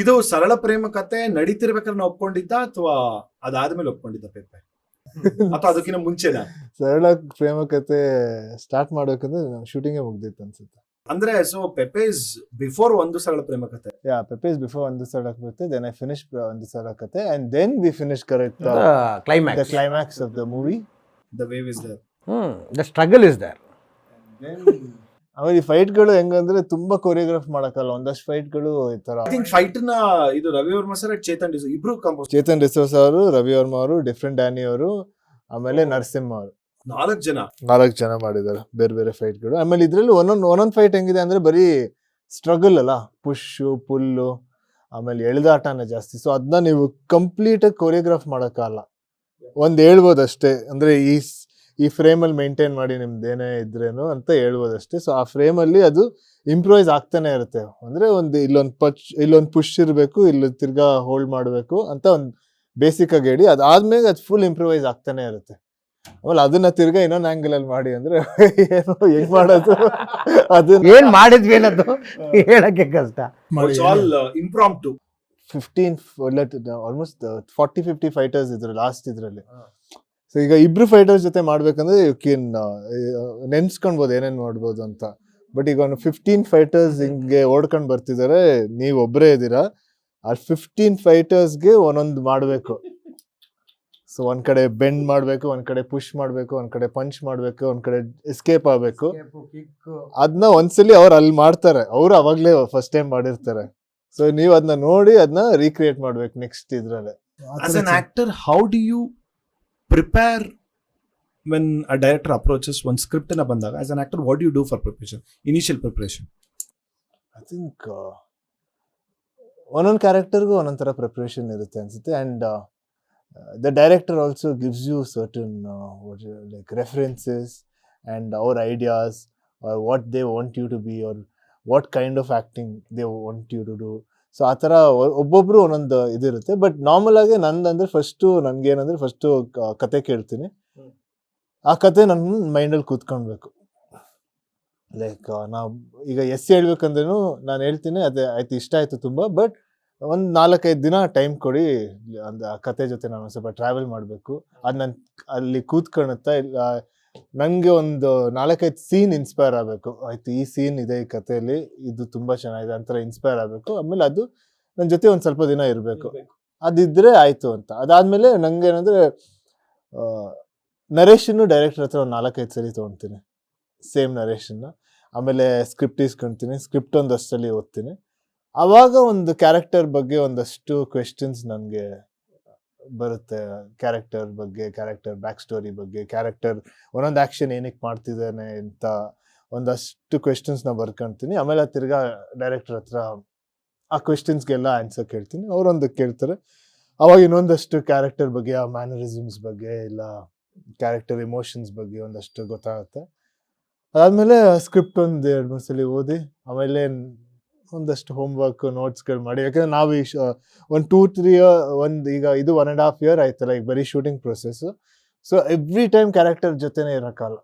ಇದು ಸರಳ ಪ್ರೇಮ ಕತೆ ನಡೀತಿರ್ಬೇಕಾದ್ರೆ ನಾವು ಒಪ್ಕೊಂಡಿದ್ದ ಅಥವಾ ಅದಾದ್ಮೇಲೆ ಒಪ್ಕೊಂಡಿದ್ದ ಪೇಪೆ, ಅಥವಾ ಅದಕ್ಕಿಂತ ಮುಂಚೆನಾ? ಸರಳ ಪ್ರೇಮ ಕತೆ ಸ್ಟಾರ್ಟ್ ಮಾಡ್ಬೇಕಂದ್ರೆ ಶೂಟಿಂಗೇ ಮುಗ್ದಿತ್ತು ಅನ್ಸುತ್ತೆ. ಅಂದ್ರೆ ಸೊ ಪೆಪೆ ಇಸ್ ಬಿಫೋರ್ ಒಂದು ಸರಳ ಪ್ರೇಮ ಕತೆ. Pepe is before ಒಂದು ಸರಳ ಕತೆ, then I finished ಒಂದು ಸರಳ ಕತೆ, and then we finished correct the climax of the movie. The wave is there. The struggle is there. ಆಮೇಲೆ ಈ ಫೈಟ್ಗಳು ಹೆಂಗಂದ್ರೆ ತುಂಬಾ ಕೊರಿಯೋಗ್ರಾಫ್ ಮಾಡಕ್ಕಲ್ಲ, ಒಂದಷ್ಟು ಫೈಟ್ಗಳು ಈ ತರ. ಐ ಥಿಂಕ್ ಫೈಟ್ ನ ಇದು ರವಿ ವರ್ಮ ಸರ್, ಚೇತನ್ ಡಿಸೋಜಾ ಇಬ್ರು ಕಂಪೋಸ್. ಚೇತನ್ ಡಿಸೋಜಾ ಅವರು, ರವಿ ವರ್ಮ ಅವರು, ಡಿಫ್ರೆಂಟ್ ಡ್ಯಾನಿ ಅವರು, ಆಮೇಲೆ ನರಸಿಂಹ ಅವರು, 4 ಜನ ಮಾಡಿದ್ದಾರೆ ಬೇರೆ ಬೇರೆ ಫೈಟ್ಗಳು. ಆಮೇಲೆ ಇದ್ರಲ್ಲಿ ಒಂದೊಂದು ಫೈಟ್ ಹೆಂಗಿದೆ ಅಂದ್ರೆ ಬರೀ ಸ್ಟ್ರಗಲ್ ಅಲ್ಲ, ಪುಷು ಪುಲ್ಲು, ಆಮೇಲೆ ಎಳೆದಾಟನೇ ಜಾಸ್ತಿ. ಸೊ ಅದನ್ನ ನೀವು ಕಂಪ್ಲೀಟ್ ಆಗಿ ಕೊರಿಯೋಗ್ರಾಫ್ ಮಾಡಕ್ಕಲ್ಲ, ಒಂದ್ ಹೇಳ್ಬೋದಷ್ಟೇ. ಅಂದ್ರೆ ಈ ಫ್ರೇಮಲ್ಲಿ ಮೇಂಟೈನ್ ಮಾಡಿ ನಿಮ್ದೇನೇ ಇದ್ರೇನು ಅಂತ ಹೇಳ್ಬೋದಷ್ಟೇ. ಸೊ ಆ ಫ್ರೇಮಲ್ಲಿ ಅದು ಇಂಪ್ರೂವೈಸ್ ಆಗ್ತಾನೆ ಇರುತ್ತೆ. ಅಂದ್ರೆ ಇಲ್ಲೊಂದು ಪುಷ್ ಇರಬೇಕು, ಇಲ್ಲಿ ತಿರ್ಗಾ ಹೋಲ್ಡ್ ಮಾಡಬೇಕು ಅಂತ ಒಂದು ಬೇಸಿಕ್ ಆಗಿ ಹೇಳಿ, ಅದಾದ್ಮೇಲೆ ಅದು ಫುಲ್ ಇಂಪ್ರೂವೈಸ್ ಆಗ್ತಾನೆ ಇರುತ್ತೆ. ಆಮೇಲೆ ಅದನ್ನ ತಿರ್ಗಾ ಇನ್ನೊಂದು ಆಂಗಲ್ ಅಲ್ಲಿ ಮಾಡಿ ಅಂದ್ರೆ ಏನೋ ಹೆಂಗ್ ಮಾಡೋದು, ಅದನ್ನ ಏನ್ ಮಾಡಿದ್ವಿ ಅನ್ನೋದು ಹೇಳಕ್ಕೆ ಕಷ್ಟ. ಇಂಪ್ರಾಂಪ್ಟು 15 ಆಲ್ಮೋಸ್ಟ್ 40-50 ಫೈಟರ್ಸ್ ಇದ್ರು ಲಾಸ್ಟ್ ಇದ್ರಲ್ಲಿ. ಸೊ ಈಗ ಇಬ್ರು ಫೈಟರ್ಸ್ ಜೊತೆ ಮಾಡ್ಬೇಕಂದ್ರೆ ನೆನ್ಸ್ಕೊಳ್ಬೋದು ಏನೇನ್ ಮಾಡ್ಬೋದು ಅಂತ. ಬಟ್ ಈಗ ಒಂದು 15 ಫೈಟರ್ಸ್ ಹಿಂಗೆ ಓಡ್ಕೊಂಡ್ ಬರ್ತಿದಾರೆ, ನೀವ್ ಒಬ್ರೇ ಇದ್ದೀರಾ. ಆ 15 ಫೈಟರ್ಸ್ಗೆ ಒಂದೊಂದು ಮಾಡ್ಬೇಕು. ಸೊ ಒಂದ್ ಕಡೆ ಬೆಂಡ್ ಮಾಡ್ಬೇಕು, ಒಂದ್ ಕಡೆ ಪುಷ್ ಮಾಡ್ಬೇಕು, ಒಂದ್ ಕಡೆ ಪಂಚ್ ಮಾಡ್ಬೇಕು, ಒಂದ್ ಕಡೆ ಎಸ್ಕೇಪ್ ಆಗ್ಬೇಕು. ಅದನ್ನ ಒಂದ್ಸಲಿ ಅವ್ರು ಅಲ್ಲಿ ಮಾಡ್ತಾರೆ, ಅವ್ರು ಅವಾಗ್ಲೇ ಫಸ್ಟ್ ಟೈಮ್ ಮಾಡಿರ್ತಾರೆ. ಸೊ ನೀವ್ ಅದನ್ನ ನೋಡಿ ಅದನ್ನ ರೀಕ್ರಿಯೇಟ್ ಮಾಡ್ಬೇಕು ನೆಕ್ಸ್ಟ್ ಇದ್ರಲ್ಲಿ. As an actor, how do you prepare when a director approaches one script na bandaga? As an actor, what do you do for preparation, initial preparation? I think ಒಂದೊಂದು ಕ್ಯಾರೆಕ್ಟರ್ಗೂ ಒಂದೊಂದ್ ತರ preparation ಇರುತ್ತೆ ಅನ್ಸುತ್ತೆ. And the director also gives you certain like references and our ideas, or what they want you to be, or what kind of acting they want you to do. So ಆ ಥರ ಒಬ್ಬೊಬ್ರು ಒಂದೊಂದು ಇದಿರುತ್ತೆ. But normal ಆಗಿ ನಂದಂದ್ರೆ ನನ್ಗೇನಂದ್ರೆ first ಕತೆ ಕೇಳ್ತೀನಿ. ಆ ಕತೆ ನನ್ನ ಮೈಂಡಲ್ಲಿ ಕೂತ್ಕೊಳ್ಬೇಕು. ಲೈಕ್ ನಾವು ಈಗ ಹೇಳ್ಬೇಕಂದ್ರೂ ನಾನು ಹೇಳ್ತೀನಿ, ಅದೇ ಆಯ್ತು ಇಷ್ಟ ಆಯ್ತು ತುಂಬ, ಬಟ್ ಒಂದು 4-5 ದಿನ ಟೈಮ್ ಕೊಡಿ, ಆ ಕತೆ ಜೊತೆ ನಾನು ಸ್ವಲ್ಪ ಟ್ರಾವೆಲ್ ಮಾಡಬೇಕು. ಅದು ನಾನು ಅಲ್ಲಿ ಕೂತ್ಕೊಳುತ್ತಾ ಇಲ್ಲ, ನನಗೆ ಒಂದು 4-5 ಸೀನ್ ಇನ್ಸ್ಪೈರ್ ಆಗಬೇಕು. ಆಯ್ತು ಈ ಸೀನ್ ಇದೆ ಈ ಕಥೆಯಲ್ಲಿ, ಇದು ತುಂಬ ಚೆನ್ನಾಗಿದೆ ಅಂತರ ಇನ್ಸ್ಪೈರ್ ಆಗಬೇಕು. ಆಮೇಲೆ ಅದು ನನ್ನ ಜೊತೆ ಒಂದು ಸ್ವಲ್ಪ ದಿನ ಇರಬೇಕು, ಅದಿದ್ರೆ ಆಯಿತು ಅಂತ. ಅದಾದಮೇಲೆ ನನಗೆ ಏನಂದರೆ ನರೇಶನ್ನು ಡೈರೆಕ್ಟರ್ ಹತ್ರ ಒಂದು 4-5 ಸರಿ ತೊಗೊಳ್ತೀನಿ, ಸೇಮ್ ನರೇಶನ್ನ. ಆಮೇಲೆ ಸ್ಕ್ರಿಪ್ಟ್ ಇಸ್ಕೊಳ್ತೀನಿ, ಸ್ಕ್ರಿಪ್ಟ್ ಒಂದಷ್ಟಲ್ಲಿ ಓದ್ತೀನಿ. ಆವಾಗ ಒಂದು ಕ್ಯಾರೆಕ್ಟರ್ ಬಗ್ಗೆ ಒಂದಷ್ಟು ಕ್ವೆಶ್ಚನ್ಸ್ ನನಗೆ ಬರುತ್ತೆ. ಕ್ಯಾರೆಕ್ಟರ್ ಬಗ್ಗೆ, ಕ್ಯಾರೆಕ್ಟರ್ ಬ್ಯಾಕ್ ಸ್ಟೋರಿ ಬಗ್ಗೆ, ಕ್ಯಾರೆಕ್ಟರ್ ಒಂದೊಂದು ಆ್ಯಕ್ಷನ್ ಏನಕ್ಕೆ ಮಾಡ್ತಿದ್ದಾನೆ ಅಂತ ಒಂದಷ್ಟು ಕ್ವೆಶ್ಚನ್ಸ್ನ ಬರ್ಕೊಳ್ತೀನಿ. ಆಮೇಲೆ ತಿರ್ಗಾ ಡೈರೆಕ್ಟರ್ ಹತ್ರ ಆ ಕ್ವೆಶ್ಚನ್ಸ್ಗೆಲ್ಲ ಆನ್ಸರ್ ಕೇಳ್ತೀನಿ, ಅವರೊಂದು ಕೇಳ್ತಾರೆ. ಅವಾಗ ಇನ್ನೊಂದಷ್ಟು ಕ್ಯಾರೆಕ್ಟರ್ ಬಗ್ಗೆ, ಆ ಮ್ಯಾನರಿಸಮ್ಸ್ ಬಗ್ಗೆ, ಇಲ್ಲ ಕ್ಯಾರೆಕ್ಟರ್ ಇಮೋಷನ್ಸ್ ಬಗ್ಗೆ ಒಂದಷ್ಟು ಗೊತ್ತಾಗುತ್ತೆ. ಅದಾದಮೇಲೆ ಸ್ಕ್ರಿಪ್ಟ್ ಒಂದು 2-3 ಸಲ ಓದಿ, ಆಮೇಲೆ ಒಂದಷ್ಟು ಹೋಮ್ವರ್ಕ್ ನೋಟ್ಸ್ಗಳು ಮಾಡಿ. ಯಾಕಂದರೆ ನಾವು ಈ ಒಂದು 2-3 ಈಗ ಇದು 1.5 year ಆಯ್ತಲ್ಲ ಈಗ ಬರೀ shooting process. So every time character ಜೊತೆನೇ ಇರೋಕ್ಕಲ್ಲ.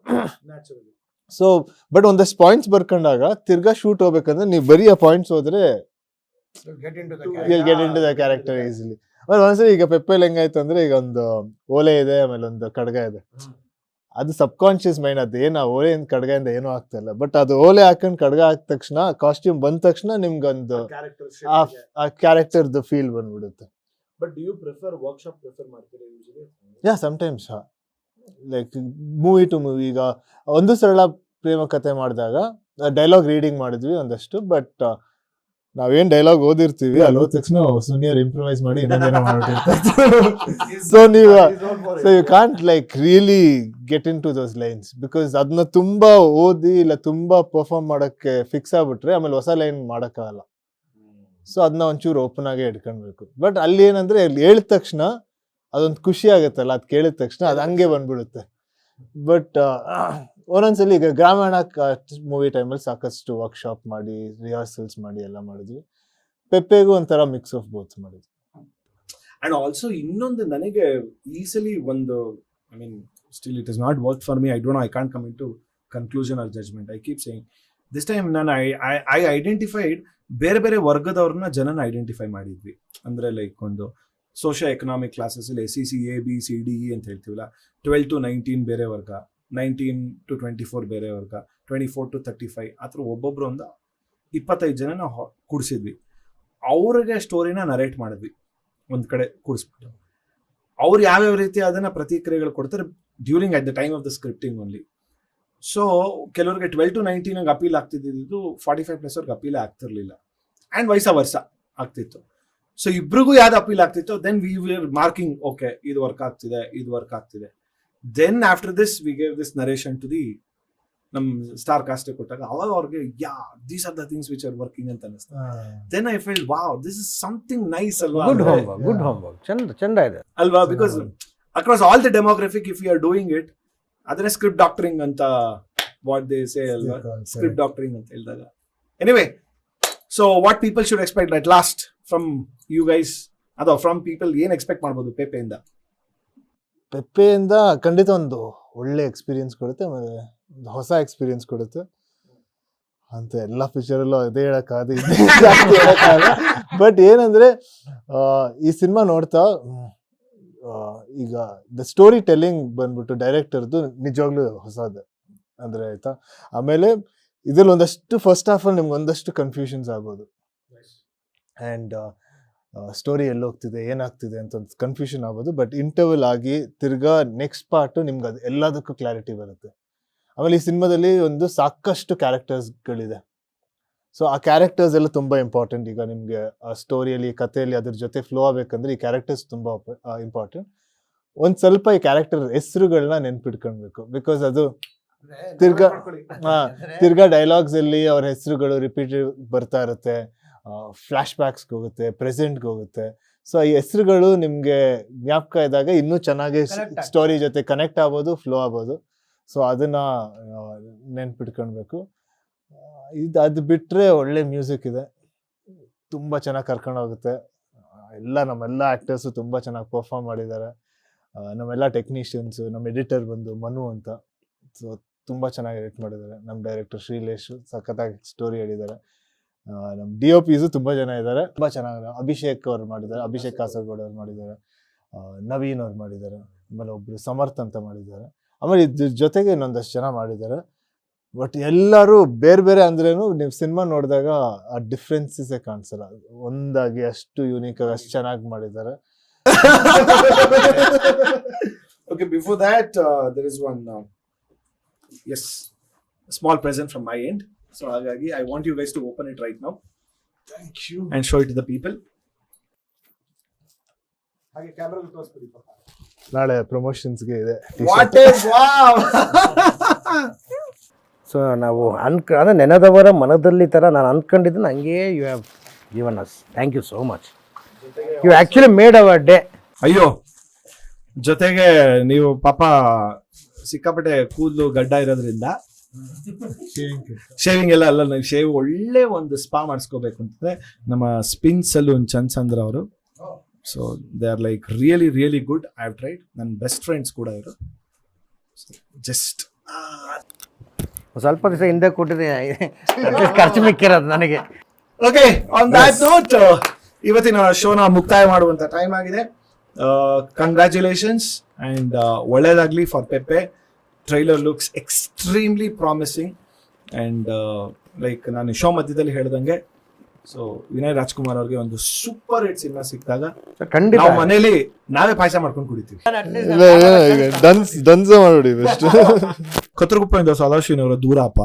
ಸೊ ಬಟ್ ಒಂದಷ್ಟು ಪಾಯಿಂಟ್ಸ್ ಬರ್ಕೊಂಡಾಗ ತಿರ್ಗಾ ಶೂಟ್ ಹೋಗ್ಬೇಕಂದ್ರೆ ನೀವು ಬರೀ ಆ ಪಾಯಿಂಟ್ಸ್ ಹೋದ್ರೆ get into the character easily. ಆಮೇಲೆ ಒಂದ್ಸರಿ ಈಗ ಪೆಪ್ಪೆಲ್ ಹೆಂಗಾಯ್ತು ಅಂದ್ರೆ, ಈಗ ಒಂದು ಓಲೆ ಇದೆ, ಆಮೇಲೆ ಒಂದು ಖಡ್ಗ ಇದೆ. ಅದು ಸಬ್ ಕಾನ್ಶಿಯಸ್ ಮೈಂಡ್, ಅದು ಏನು ಓಲೆಯಿಂದ ಖಡ್ಗದಿಂದ ಏನೂ ಆಗ್ತಾ ಇಲ್ಲ, ಬಟ್ ಅದು ಓಲೆ ಹಾಕೊಂಡು ಖಡ್ಗ ಹಾಕಿದ ತಕ್ಷಣ, ಕಾಸ್ಟ್ಯೂಮ್ ಬಂದ ತಕ್ಷಣ ನಿಮ್ಗೊಂದು ಆ ಕ್ಯಾರೆಕ್ಟರ್ದು ಫೀಲ್ ಬಂದ್ಬಿಡುತ್ತೆ. But do you prefer workshop prefer ಮಾಡ್ತೀರಾ usually? Yeah, sometimes like movie to movie. ಈಗ ಒಂದು ಸರಳ ಪ್ರೇಮ ಕಥೆ ಮಾಡಿದಾಗ ಡೈಲಾಗ್ ರೀಡಿಂಗ್ ಮಾಡಿದ್ವಿ ಒಂದಷ್ಟು, ಬಟ್ ನಾವೇನ್ ಡೈಲಾಗ್ ಓದಿರ್ತೀವಿ ಅಲ್ಲಿ ಹೋದ ತಕ್ಷಣ ಸುನಿಯರ್ ಇಂಪ್ರೂವೈಸ್ ಮಾಡಿ ಇನ್ನೊಂದೇನೋ ಮಾಡಿರ್ತಾರೆ. So you can't like really get into those lines, because ಅದನ್ನ ತುಂಬಾ ಓದಿ ಇಲ್ಲ ತುಂಬಾ ಪರ್ಫಾರ್ಮ್ ಮಾಡಕ್ಕೆ ಫಿಕ್ಸ್ ಆಗ್ಬಿಟ್ರೆ ಆಮೇಲೆ ಹೊಸ ಲೈನ್ ಮಾಡಕ್ಕಾಗಲ್ಲ. ಸೊ ಅದನ್ನ ಒಂಚೂರು ಓಪನ್ ಆಗೇ ಇಟ್ಕೊಳ್ಬೇಕು. ಬಟ್ ಅಲ್ಲಿ ಏನಂದ್ರೆ ಹೇಳಿದ ತಕ್ಷಣ ಅದೊಂದು ಖುಷಿ ಆಗುತ್ತಲ್ಲ, ಅದ್ ಕೇಳಿದ ತಕ್ಷಣ ಅದು ಹಂಗೆ ಬಂದ್ಬಿಡುತ್ತೆ. ಬಟ್ ಒಂದೊಂದ್ಸಲಿ ಈಗ ಗ್ರಾಮಾಯಣ ಮೂವಿ ಟೈಮಲ್ಲಿ ಸಾಕಷ್ಟು ವರ್ಕ್ಶಾಪ್ ಮಾಡಿ ರಿಹರ್ಸಲ್ಸ್ ಮಾಡಿ ಎಲ್ಲ ಮಾಡಿದ್ವಿ. ಪೆಪ್ಪೆಗೂ ಒಂಥರ ಮಿಕ್ಸ್ ಆಫ್ ಬೋತ್ ಮಾಡಿದ್ವಿ. ಅಂಡ್ ಆಲ್ಸೋ ಇನ್ನೊಂದು ನನಗೆ ಈ ಸಲ ಒಂದು, I mean still it is not work for me, I don't know, I can't come into conclusion or judgement. I keep saying this time ನಾನು ಐ ಐಡೆಂಟಿಫೈಡ್ ಬೇರೆ ಬೇರೆ ವರ್ಗದವ್ರನ್ನ ಜನನ ಐಡೆಂಟಿಫೈ ಮಾಡಿದ್ವಿ. ಅಂದ್ರೆ ಲೈಕ್ ಒಂದು ಸೋಷಿಯೋ ಎಕನಾಮಿಕ್ ಕ್ಲಾಸಸ್ ಅಲ್ಲಿ SEC ABCDE ಅಂತ ಹೇಳ್ತೀವಲ್ಲ, 12 to 19 ಬೇರೆ ವರ್ಗ, 19 to 24 ಬೇರೆ ವರ್ಗ, 24 to 35, ಆ ಥರ ಒಬ್ಬೊಬ್ರು ಒಂದು 25 ಜನ ನಾವು ಕೂಡಿಸಿದ್ವಿ. ಅವ್ರಿಗೆ ಸ್ಟೋರಿನ ನರೇಟ್ ಮಾಡಿದ್ವಿ ಒಂದು ಕಡೆ ಕೂಡಿಸ್ಬಿಟ್ಟು. ಅವ್ರು ಯಾವ್ಯಾವ ರೀತಿ ಅದನ್ನ ಪ್ರತಿಕ್ರಿಯೆಗಳು ಕೊಡ್ತಾರೆ during at the time of the scripting only. So ಕೆಲವರಿಗೆ 12 to 19 ಅಪೀಲ್ ಆಗ್ತಿದ್ದು 45+ ಅವ್ರಿಗೆ ಅಪೀಲೇ ಆಗ್ತಿರ್ಲಿಲ್ಲ, ಆ್ಯಂಡ್ ವೈಸ ವರ್ಷ ಆಗ್ತಿತ್ತು. ಸೊ ಇಬ್ರಿಗೂ ಯಾವ್ದು ಅಪೀಲ್ ಆಗ್ತಿತ್ತು, then we were marking, okay ಇದು ವರ್ಕ್ ಆಗ್ತಿದೆ, ಇದು ವರ್ಕ್ ಆಗ್ತಿದೆ. Then after this we gave this narration to the ನಮ್ ಸ್ಟಾರ್ ಕಾಸ್ಟ್ ಕೊಟ್ಟಾಗ ಅವಾಗ ಅವ್ರಿಗೆ these are the things which are working ಅಂತ ಅನಿಸ್ತು. Then I felt wow, this is something nice ಅಲ್ವಾ, ಗುಡ್ ಹೋಮ್ವರ್ಕ್, ಚಂದ ಇದೆ ಅಲ್ವಾ? Because across all the demographic if you are doing it, ಅದನ್ನೇ ಸ್ಕ್ರಿಪ್ಟ್ ಡಾಕ್ಟರಿಂಗ್ ಅಂತ ವಾಟ್ ದೇ ಸೇ ಅಲ್ವಾ, script doctoring ಅಂತ ಹೇಳಿದಾಗ. Anyway, so what people should expect at last from you guys, ಅಥವಾ ಫ್ರಮ್ ಪೀಪಲ್ ಏನ್ ಎಕ್ಸ್ಪೆಕ್ಟ್ ಮಾಡ್ಬೋದು ಪೆಪ್ಪೆಯಿಂದ? ಪೆಪ್ಪೆಯಿಂದ ಖಂಡಿತ ಒಂದು ಒಳ್ಳೆ ಎಕ್ಸ್ಪೀರಿಯನ್ಸ್ ಕೊಡುತ್ತೆ, ಆಮೇಲೆ ಒಂದು ಹೊಸ ಎಕ್ಸ್ಪೀರಿಯನ್ಸ್ ಕೊಡುತ್ತೆ ಅಂತ ಎಲ್ಲ ಪಿಕ್ಚರಲ್ಲೂ ಅದೇ ಹೇಳಕ್ಕಾಗದು, ಬಟ್ ಏನಂದ್ರೆ ಈ ಸಿನಿಮಾ ನೋಡ್ತಾ ಈಗ ದ ಸ್ಟೋರಿ ಟೆಲ್ಲಿಂಗ್ ಬಂದ್ಬಿಟ್ಟು ಡೈರೆಕ್ಟರ್ದು ನಿಜವಾಗ್ಲೂ ಹೊಸದು ಅಂದ್ರೆ ಆಯ್ತಾ. ಆಮೇಲೆ ಇದ್ರಲ್ಲಿ ಒಂದಷ್ಟು ಫಸ್ಟ್ ಹಾಫ್ ಅಲ್ಲಿ ನಿಮ್ಗೆ ಒಂದಷ್ಟು ಕನ್ಫ್ಯೂಷನ್ಸ್ ಆಗ್ಬೋದು, ಆ್ಯಂಡ್ ಸ್ಟೋರಿ ಎಲ್ಲೋಗ್ತಿದೆ ಏನಾಗ್ತಿದೆ ಅಂತ ಒಂದು ಕನ್ಫ್ಯೂಷನ್ ಆಗ್ಬೋದು. ಬಟ್ ಇಂಟರ್ವಲ್ ಆಗಿ ತಿರ್ಗಾ ನೆಕ್ಸ್ಟ್ ಪಾರ್ಟ್ ನಿಮ್ಗೆ ಅದು ಎಲ್ಲದಕ್ಕೂ ಕ್ಲಾರಿಟಿ ಬರುತ್ತೆ. ಆಮೇಲೆ ಈ ಸಿನಿಮಾದಲ್ಲಿ ಒಂದು ಸಾಕಷ್ಟು ಕ್ಯಾರೆಕ್ಟರ್ಸ್ಗಳಿದೆ. ಸೊ ಆ ಕ್ಯಾರೆಕ್ಟರ್ಸ್ ಎಲ್ಲ ತುಂಬಾ ಇಂಪಾರ್ಟೆಂಟ್. ಈಗ ನಿಮ್ಗೆ ಆ ಸ್ಟೋರಿಯಲ್ಲಿ ಕಥೆಯಲ್ಲಿ ಅದ್ರ ಜೊತೆ ಫ್ಲೋ ಆಗ್ಬೇಕಂದ್ರೆ ಈ ಕ್ಯಾರೆಕ್ಟರ್ಸ್ ತುಂಬಾ ಇಂಪಾರ್ಟೆಂಟ್. ಒಂದ್ ಸ್ವಲ್ಪ ಈ ಕ್ಯಾರೆಕ್ಟರ್ ಹೆಸರುಗಳನ್ನ ನೆನ್ಪಿಟ್ಕೊಳ್ಬೇಕು, ಬಿಕಾಸ್ ಅದು ತಿರ್ಗಾ ಡೈಲಾಗ್ಸ್ ಅಲ್ಲಿ ಅವ್ರ ಹೆಸರುಗಳು ರಿಪೀಟ್ ಬರ್ತಾ ಇರುತ್ತೆ, ಫ್ಲಾಶ್ ಬ್ಯಾಕ್ಸ್ಗೆ ಹೋಗುತ್ತೆ, ಪ್ರೆಸೆಂಟ್ಗೆ ಹೋಗುತ್ತೆ. ಸೊ ಈ ಹೆಸರುಗಳು ನಿಮ್ಗೆ ಜ್ಞಾಪಕ ಇದ್ದಾಗ ಇನ್ನೂ ಚೆನ್ನಾಗಿ ಸ್ಟೋರಿ ಜೊತೆ ಕನೆಕ್ಟ್ ಆಗ್ಬೋದು, ಫ್ಲೋ ಆಗ್ಬೋದು. ಸೊ ಅದನ್ನ ನೆನ್ಪಿಟ್ಕೊಳ್ಬೇಕು. ಅದು ಬಿಟ್ರೆ ಒಳ್ಳೆ ಮ್ಯೂಸಿಕ್ ಇದೆ, ತುಂಬಾ ಚೆನ್ನಾಗಿ ಕರ್ಕೊಂಡು ಹೋಗುತ್ತೆ. ನಮ್ಮೆಲ್ಲ ಆಕ್ಟರ್ಸು ತುಂಬಾ ಚೆನ್ನಾಗಿ ಪರ್ಫಾರ್ಮ್ ಮಾಡಿದ್ದಾರೆ. ನಮ್ಮೆಲ್ಲ ಟೆಕ್ನಿಷಿಯನ್ಸ್, ನಮ್ಮ ಎಡಿಟರ್ ಬಂದು ಮನು ಅಂತ, ಸೊ ತುಂಬಾ ಚೆನ್ನಾಗಿ ಎಡಿಟ್ ಮಾಡಿದ್ದಾರೆ. ನಮ್ಮ ಡೈರೆಕ್ಟರ್ ಶ್ರೀಲೇಶ್ ಸಖತ್ತಾಗಿ ಸ್ಟೋರಿ ಹೇಳಿದ್ದಾರೆ. ನಮ್ಮ DOPs ತುಂಬಾ ಜನ ಇದ್ದಾರೆ, ತುಂಬಾ ಚೆನ್ನಾಗಿ. ಅಭಿಷೇಕ್ ಅವ್ರು ಮಾಡಿದ್ದಾರೆ, ಅಭಿಷೇಕ್ ಕಾಸರಗೋಡು ಅವ್ರು ಮಾಡಿದ್ದಾರೆ, ನವೀನ್ ಅವ್ರು ಮಾಡಿದ್ದಾರೆ, ಆಮೇಲೆ ಒಬ್ರು ಸಮರ್ಥ್ ಅಂತ ಮಾಡಿದ್ದಾರೆ. ಆಮೇಲೆ ಇದ್ರ ಜೊತೆಗೆ ಇನ್ನೊಂದಷ್ಟು ಜನ ಮಾಡಿದ್ದಾರೆ. ಬಟ್ ಎಲ್ಲರೂ ಬೇರೆ ಬೇರೆ ಅಂದ್ರೇನು ನೀವು ಸಿನಿಮಾ ನೋಡಿದಾಗ ಆ ಡಿಫ್ರೆನ್ಸಸ್ಸೇ ಕಾಣಿಸಲ್ಲ, ಒಂದಾಗಿ ಅಷ್ಟು ಯೂನಿಕ್ ಆಗಿ ಅಷ್ಟು ಚೆನ್ನಾಗಿ ಮಾಡಿದ್ದಾರೆ. Okay, before that, there is one, yes, small present from my end. So, Agagi, I want you guys to open it right now. Thank you. And show it to the people. ನಾಳೆ ಪ್ರಮೋಷನ್ಸ್ಗೆ ಇದೆ. What is wow! So ನಾವು ಅಂದರೆ ನೆನೆದವರ ಮನದಲ್ಲಿ ಥರ ನಾನು ಅಂದ್ಕೊಂಡಿದ್ದನ್ನು ಹಂಗೆ you have given us. Thank you so much. You actually made our day. ಅಯ್ಯೋ, ಜೊತೆಗೆ ನೀವು ಪಾಪ ಸಿಕ್ಕಾಪಟ್ಟೆ ಕೂದಲು ಗಡ್ಡ ಇರೋದ್ರಿಂದ ಶೇವಿಂಗ್ ಎಲ್ಲ ಅಲ್ಲ, ನಾವು ಶೇವ್ ಒಳ್ಳೆ ಒಂದು ಸ್ಪಾ ಮಾಡಿಸ್ಕೋಬೇಕು ಅಂತಂದ್ರೆ ನಮ್ಮ ಸ್ಪಿನ್ ಸಲೂನ್ ಚಂದ್ರ ಅವರು. So they are like really really good. I have tried. ನನ್ನ ಬೆಸ್ಟ್ ಫ್ರೆಂಡ್ಸ್ ಕೂಡ ಇವರು. ಜಸ್ಟ್ ಸ್ವಲ್ಪ ದಿವಸ ಹಿಂದೆ ಕೊಟ್ಟಿದ್ರೆ ಖರ್ಚು ಮಿಕ್ಕಿರೋದು ನನಗೆ. ಓಕೆ, ಆನ್ ದ್ಯಾಟ್ ನೋಟ್ ಇವತ್ತಿನ ಶೋನ ಮುಕ್ತಾಯ ಮಾಡುವಂತ ಟೈಮ್ ಆಗಿದೆ. ಕಂಗ್ರ್ಯಾಚುಲೇಷನ್ಸ್ ಅಂಡ್ ಒಳ್ಳೇದಾಗ್ಲಿ for Pepe. Trailer looks extremely promising and like ನಾನು ಶೋ ಮಧ್ಯದಲ್ಲಿ ಹೇಳ್ದಂಗೆ, ಸೊ ವಿನಯ್ ರಾಜ್ಕುಮಾರ್ ಅವ್ರಿಗೆ ಒಂದು ಸೂಪರ್ ಹಿಟ್ ಸಿನಿಮಾ ಸಿಕ್ಕಿದಾಗ ಖಂಡಿತ ನಾವು ಮನೇಲಿ ನಾವೇ ಪಾಯಸ ಮಾಡ್ಕೊಂಡು ಕುಡಿತೀವಿ. ಡನ್ಸ ಮಾಡಿ ಬೆಸ್ಟ್. ಕೊತ್ತರಗುಪ್ಪೆಯಿಂದ ಸದಾಶಿವನವರ ದೂರ ಅಪ್ಪ,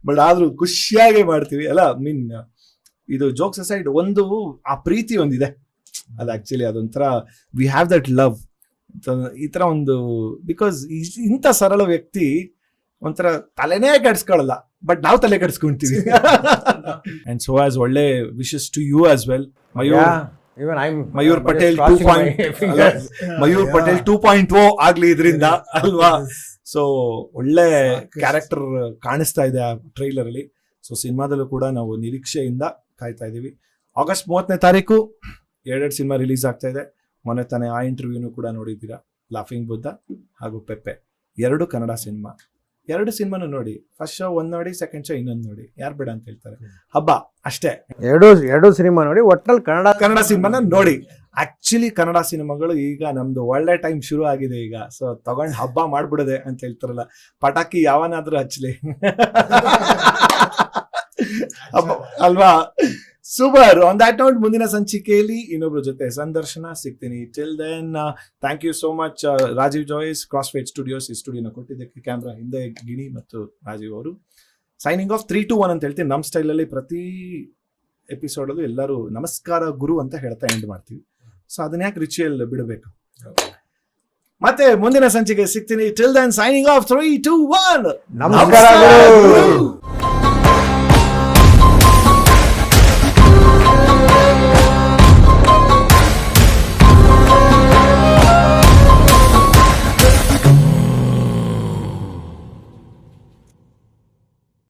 ಬಟ್ ಆದ್ರೂ ಖುಷಿಯಾಗಿ ಮಾಡ್ತೀವಿ ಅಲ್ಲ. ಮೀನ್ ಇದು ಜೋಕ್ಸ್ ಅಸೈಡ್, ಒಂದು ಆ ಪ್ರೀತಿ ಒಂದಿದೆ, ಅದು ಆಕ್ಚುಲಿ ಅದೊಂಥರ ವಿ ಹ್ಯಾವ್ ದಟ್ ಲವ್ ಈ ತರ ಒಂದು. ಬಿಕಾಸ್ ಇಂಥ ಸರಳ ವ್ಯಕ್ತಿ ಒಂಥರ ತಲೆನೇ ಕೆಡ್ಸ್ಕೊಳ್ಳಲ್ಲ, ಬಟ್ ನಾವು ತಲೆ ಕೆಡ್ಸ್ಕೊಂತೀವಿ. ಅಂಡ್ ಸೊ ಆಸ್ ಒಳ್ಳೆ wishes to you as well. Mayur Patel 2.0 ಆಗ್ಲಿ ಇದರಿಂದ ಅಲ್ವಾ. ಸೊ ಒಳ್ಳೆ ಕ್ಯಾರೆಕ್ಟರ್ ಕಾಣಿಸ್ತಾ ಇದೆ ಆ ಟ್ರೈಲರ್ ಅಲ್ಲಿ. ಸೊ ಸಿನಿಮಾದಲ್ಲೂ ಕೂಡ ನಾವು ನಿರೀಕ್ಷೆಯಿಂದ ಕಾಯ್ತಾ ಇದೀವಿ. ಆಗಸ್ಟ್ 30ನೇ ತಾರೀಕು 2 ಸಿನಿಮಾ ರಿಲೀಸ್ ಆಗ್ತಾ ಇದೆ. ಮೊನ್ನೆ ತಾನೇ ಆ ಇಂಟರ್ವ್ಯೂನು ಕೂಡ ನೋಡಿದ್ದೀರಾ, ಲಾಫಿಂಗ್ ಬುದ್ಧ ಹಾಗೂ ಪೆಪ್ಪೆ, 2 ಕನ್ನಡ ಸಿನಿಮಾ. 2 ಸಿನಿಮಾನು ನೋಡಿ, ಫಸ್ಟ್ ಶೋ ಒಂದ್ ನೋಡಿ, ಸೆಕೆಂಡ್ ಶೋ ಇನ್ನೊಂದು ನೋಡಿ, ಯಾರು ಬೇಡ ಅಂತ ಹೇಳ್ತಾರೆ. ಹಬ್ಬ ಅಷ್ಟೇ, ಎರಡು ಸಿನಿಮಾ ನೋಡಿ, ಒಟ್ಟಲ್ಲಿ ಕನ್ನಡ ಸಿನಿಮಾನ ನೋಡಿ. ಆಕ್ಚುಲಿ ಕನ್ನಡ ಸಿನಿಮಾಗಳು ಈಗ ನಮ್ದು ಒಳ್ಳೆ ಟೈಮ್ ಶುರು ಆಗಿದೆ ಈಗ. ಸೊ ತಗೊಂಡ್ ಹಬ್ಬ ಮಾಡ್ಬಿಡದೆ ಅಂತ ಹೇಳ್ತಾರಲ್ಲ, ಪಟಾಕಿ ಯಾವನಾದ್ರೂ ಹಚ್ಲಿ ಅಲ್ವಾ. ಸೂಪರ್. ಆನ್ ದ್ಯಾಟ್ ನೋಟ್, ಮುಂದಿನ ಸಂಚಿಕೆಯಲ್ಲಿ ಇನ್ನೊಬ್ರ ಜೊತೆ ಸಂದರ್ಶನ ಸಿಗ್ತೀನಿ. Till then thank you so much Rajeev Joyce, crossfade studios ಈ ಸ್ಟುಡಿಯೋನ ಕೊಟ್ಟಿದ್ದಕ್ಕೆ. ಕ್ಯಾಮ್ರಾ ಹಿಂದೆ ಗಿಣಿ ಮತ್ತು ರಾಜೀವ್ ಅವರು. ಸೈನಿಂಗ್ ಆಫ್ 3, 2, 1 ಅಂತ ಹೇಳ್ತೀನಿ. ನಮ್ಮ ಸ್ಟೈಲಲ್ಲಿ ಪ್ರತಿ ಎಪಿಸೋಡಲ್ಲೂ ಎಲ್ಲರೂ ನಮಸ್ಕಾರ ಗುರು ಅಂತ ಹೇಳ್ತಾ ಎಂಡ್ ಮಾಡ್ತೀವಿ. ಸೊ ಅದನ್ನ ಯಾಕೆ ರಿಚುವಲ್ ಬಿಡಬೇಕು. ಮತ್ತೆ ಮುಂದಿನ ಸಂಚಿಕೆ ಸಿಗ್ತೀನಿ. Till then signing off 3, 2, 1. ನಮಸ್ಕಾರ ಗುರು.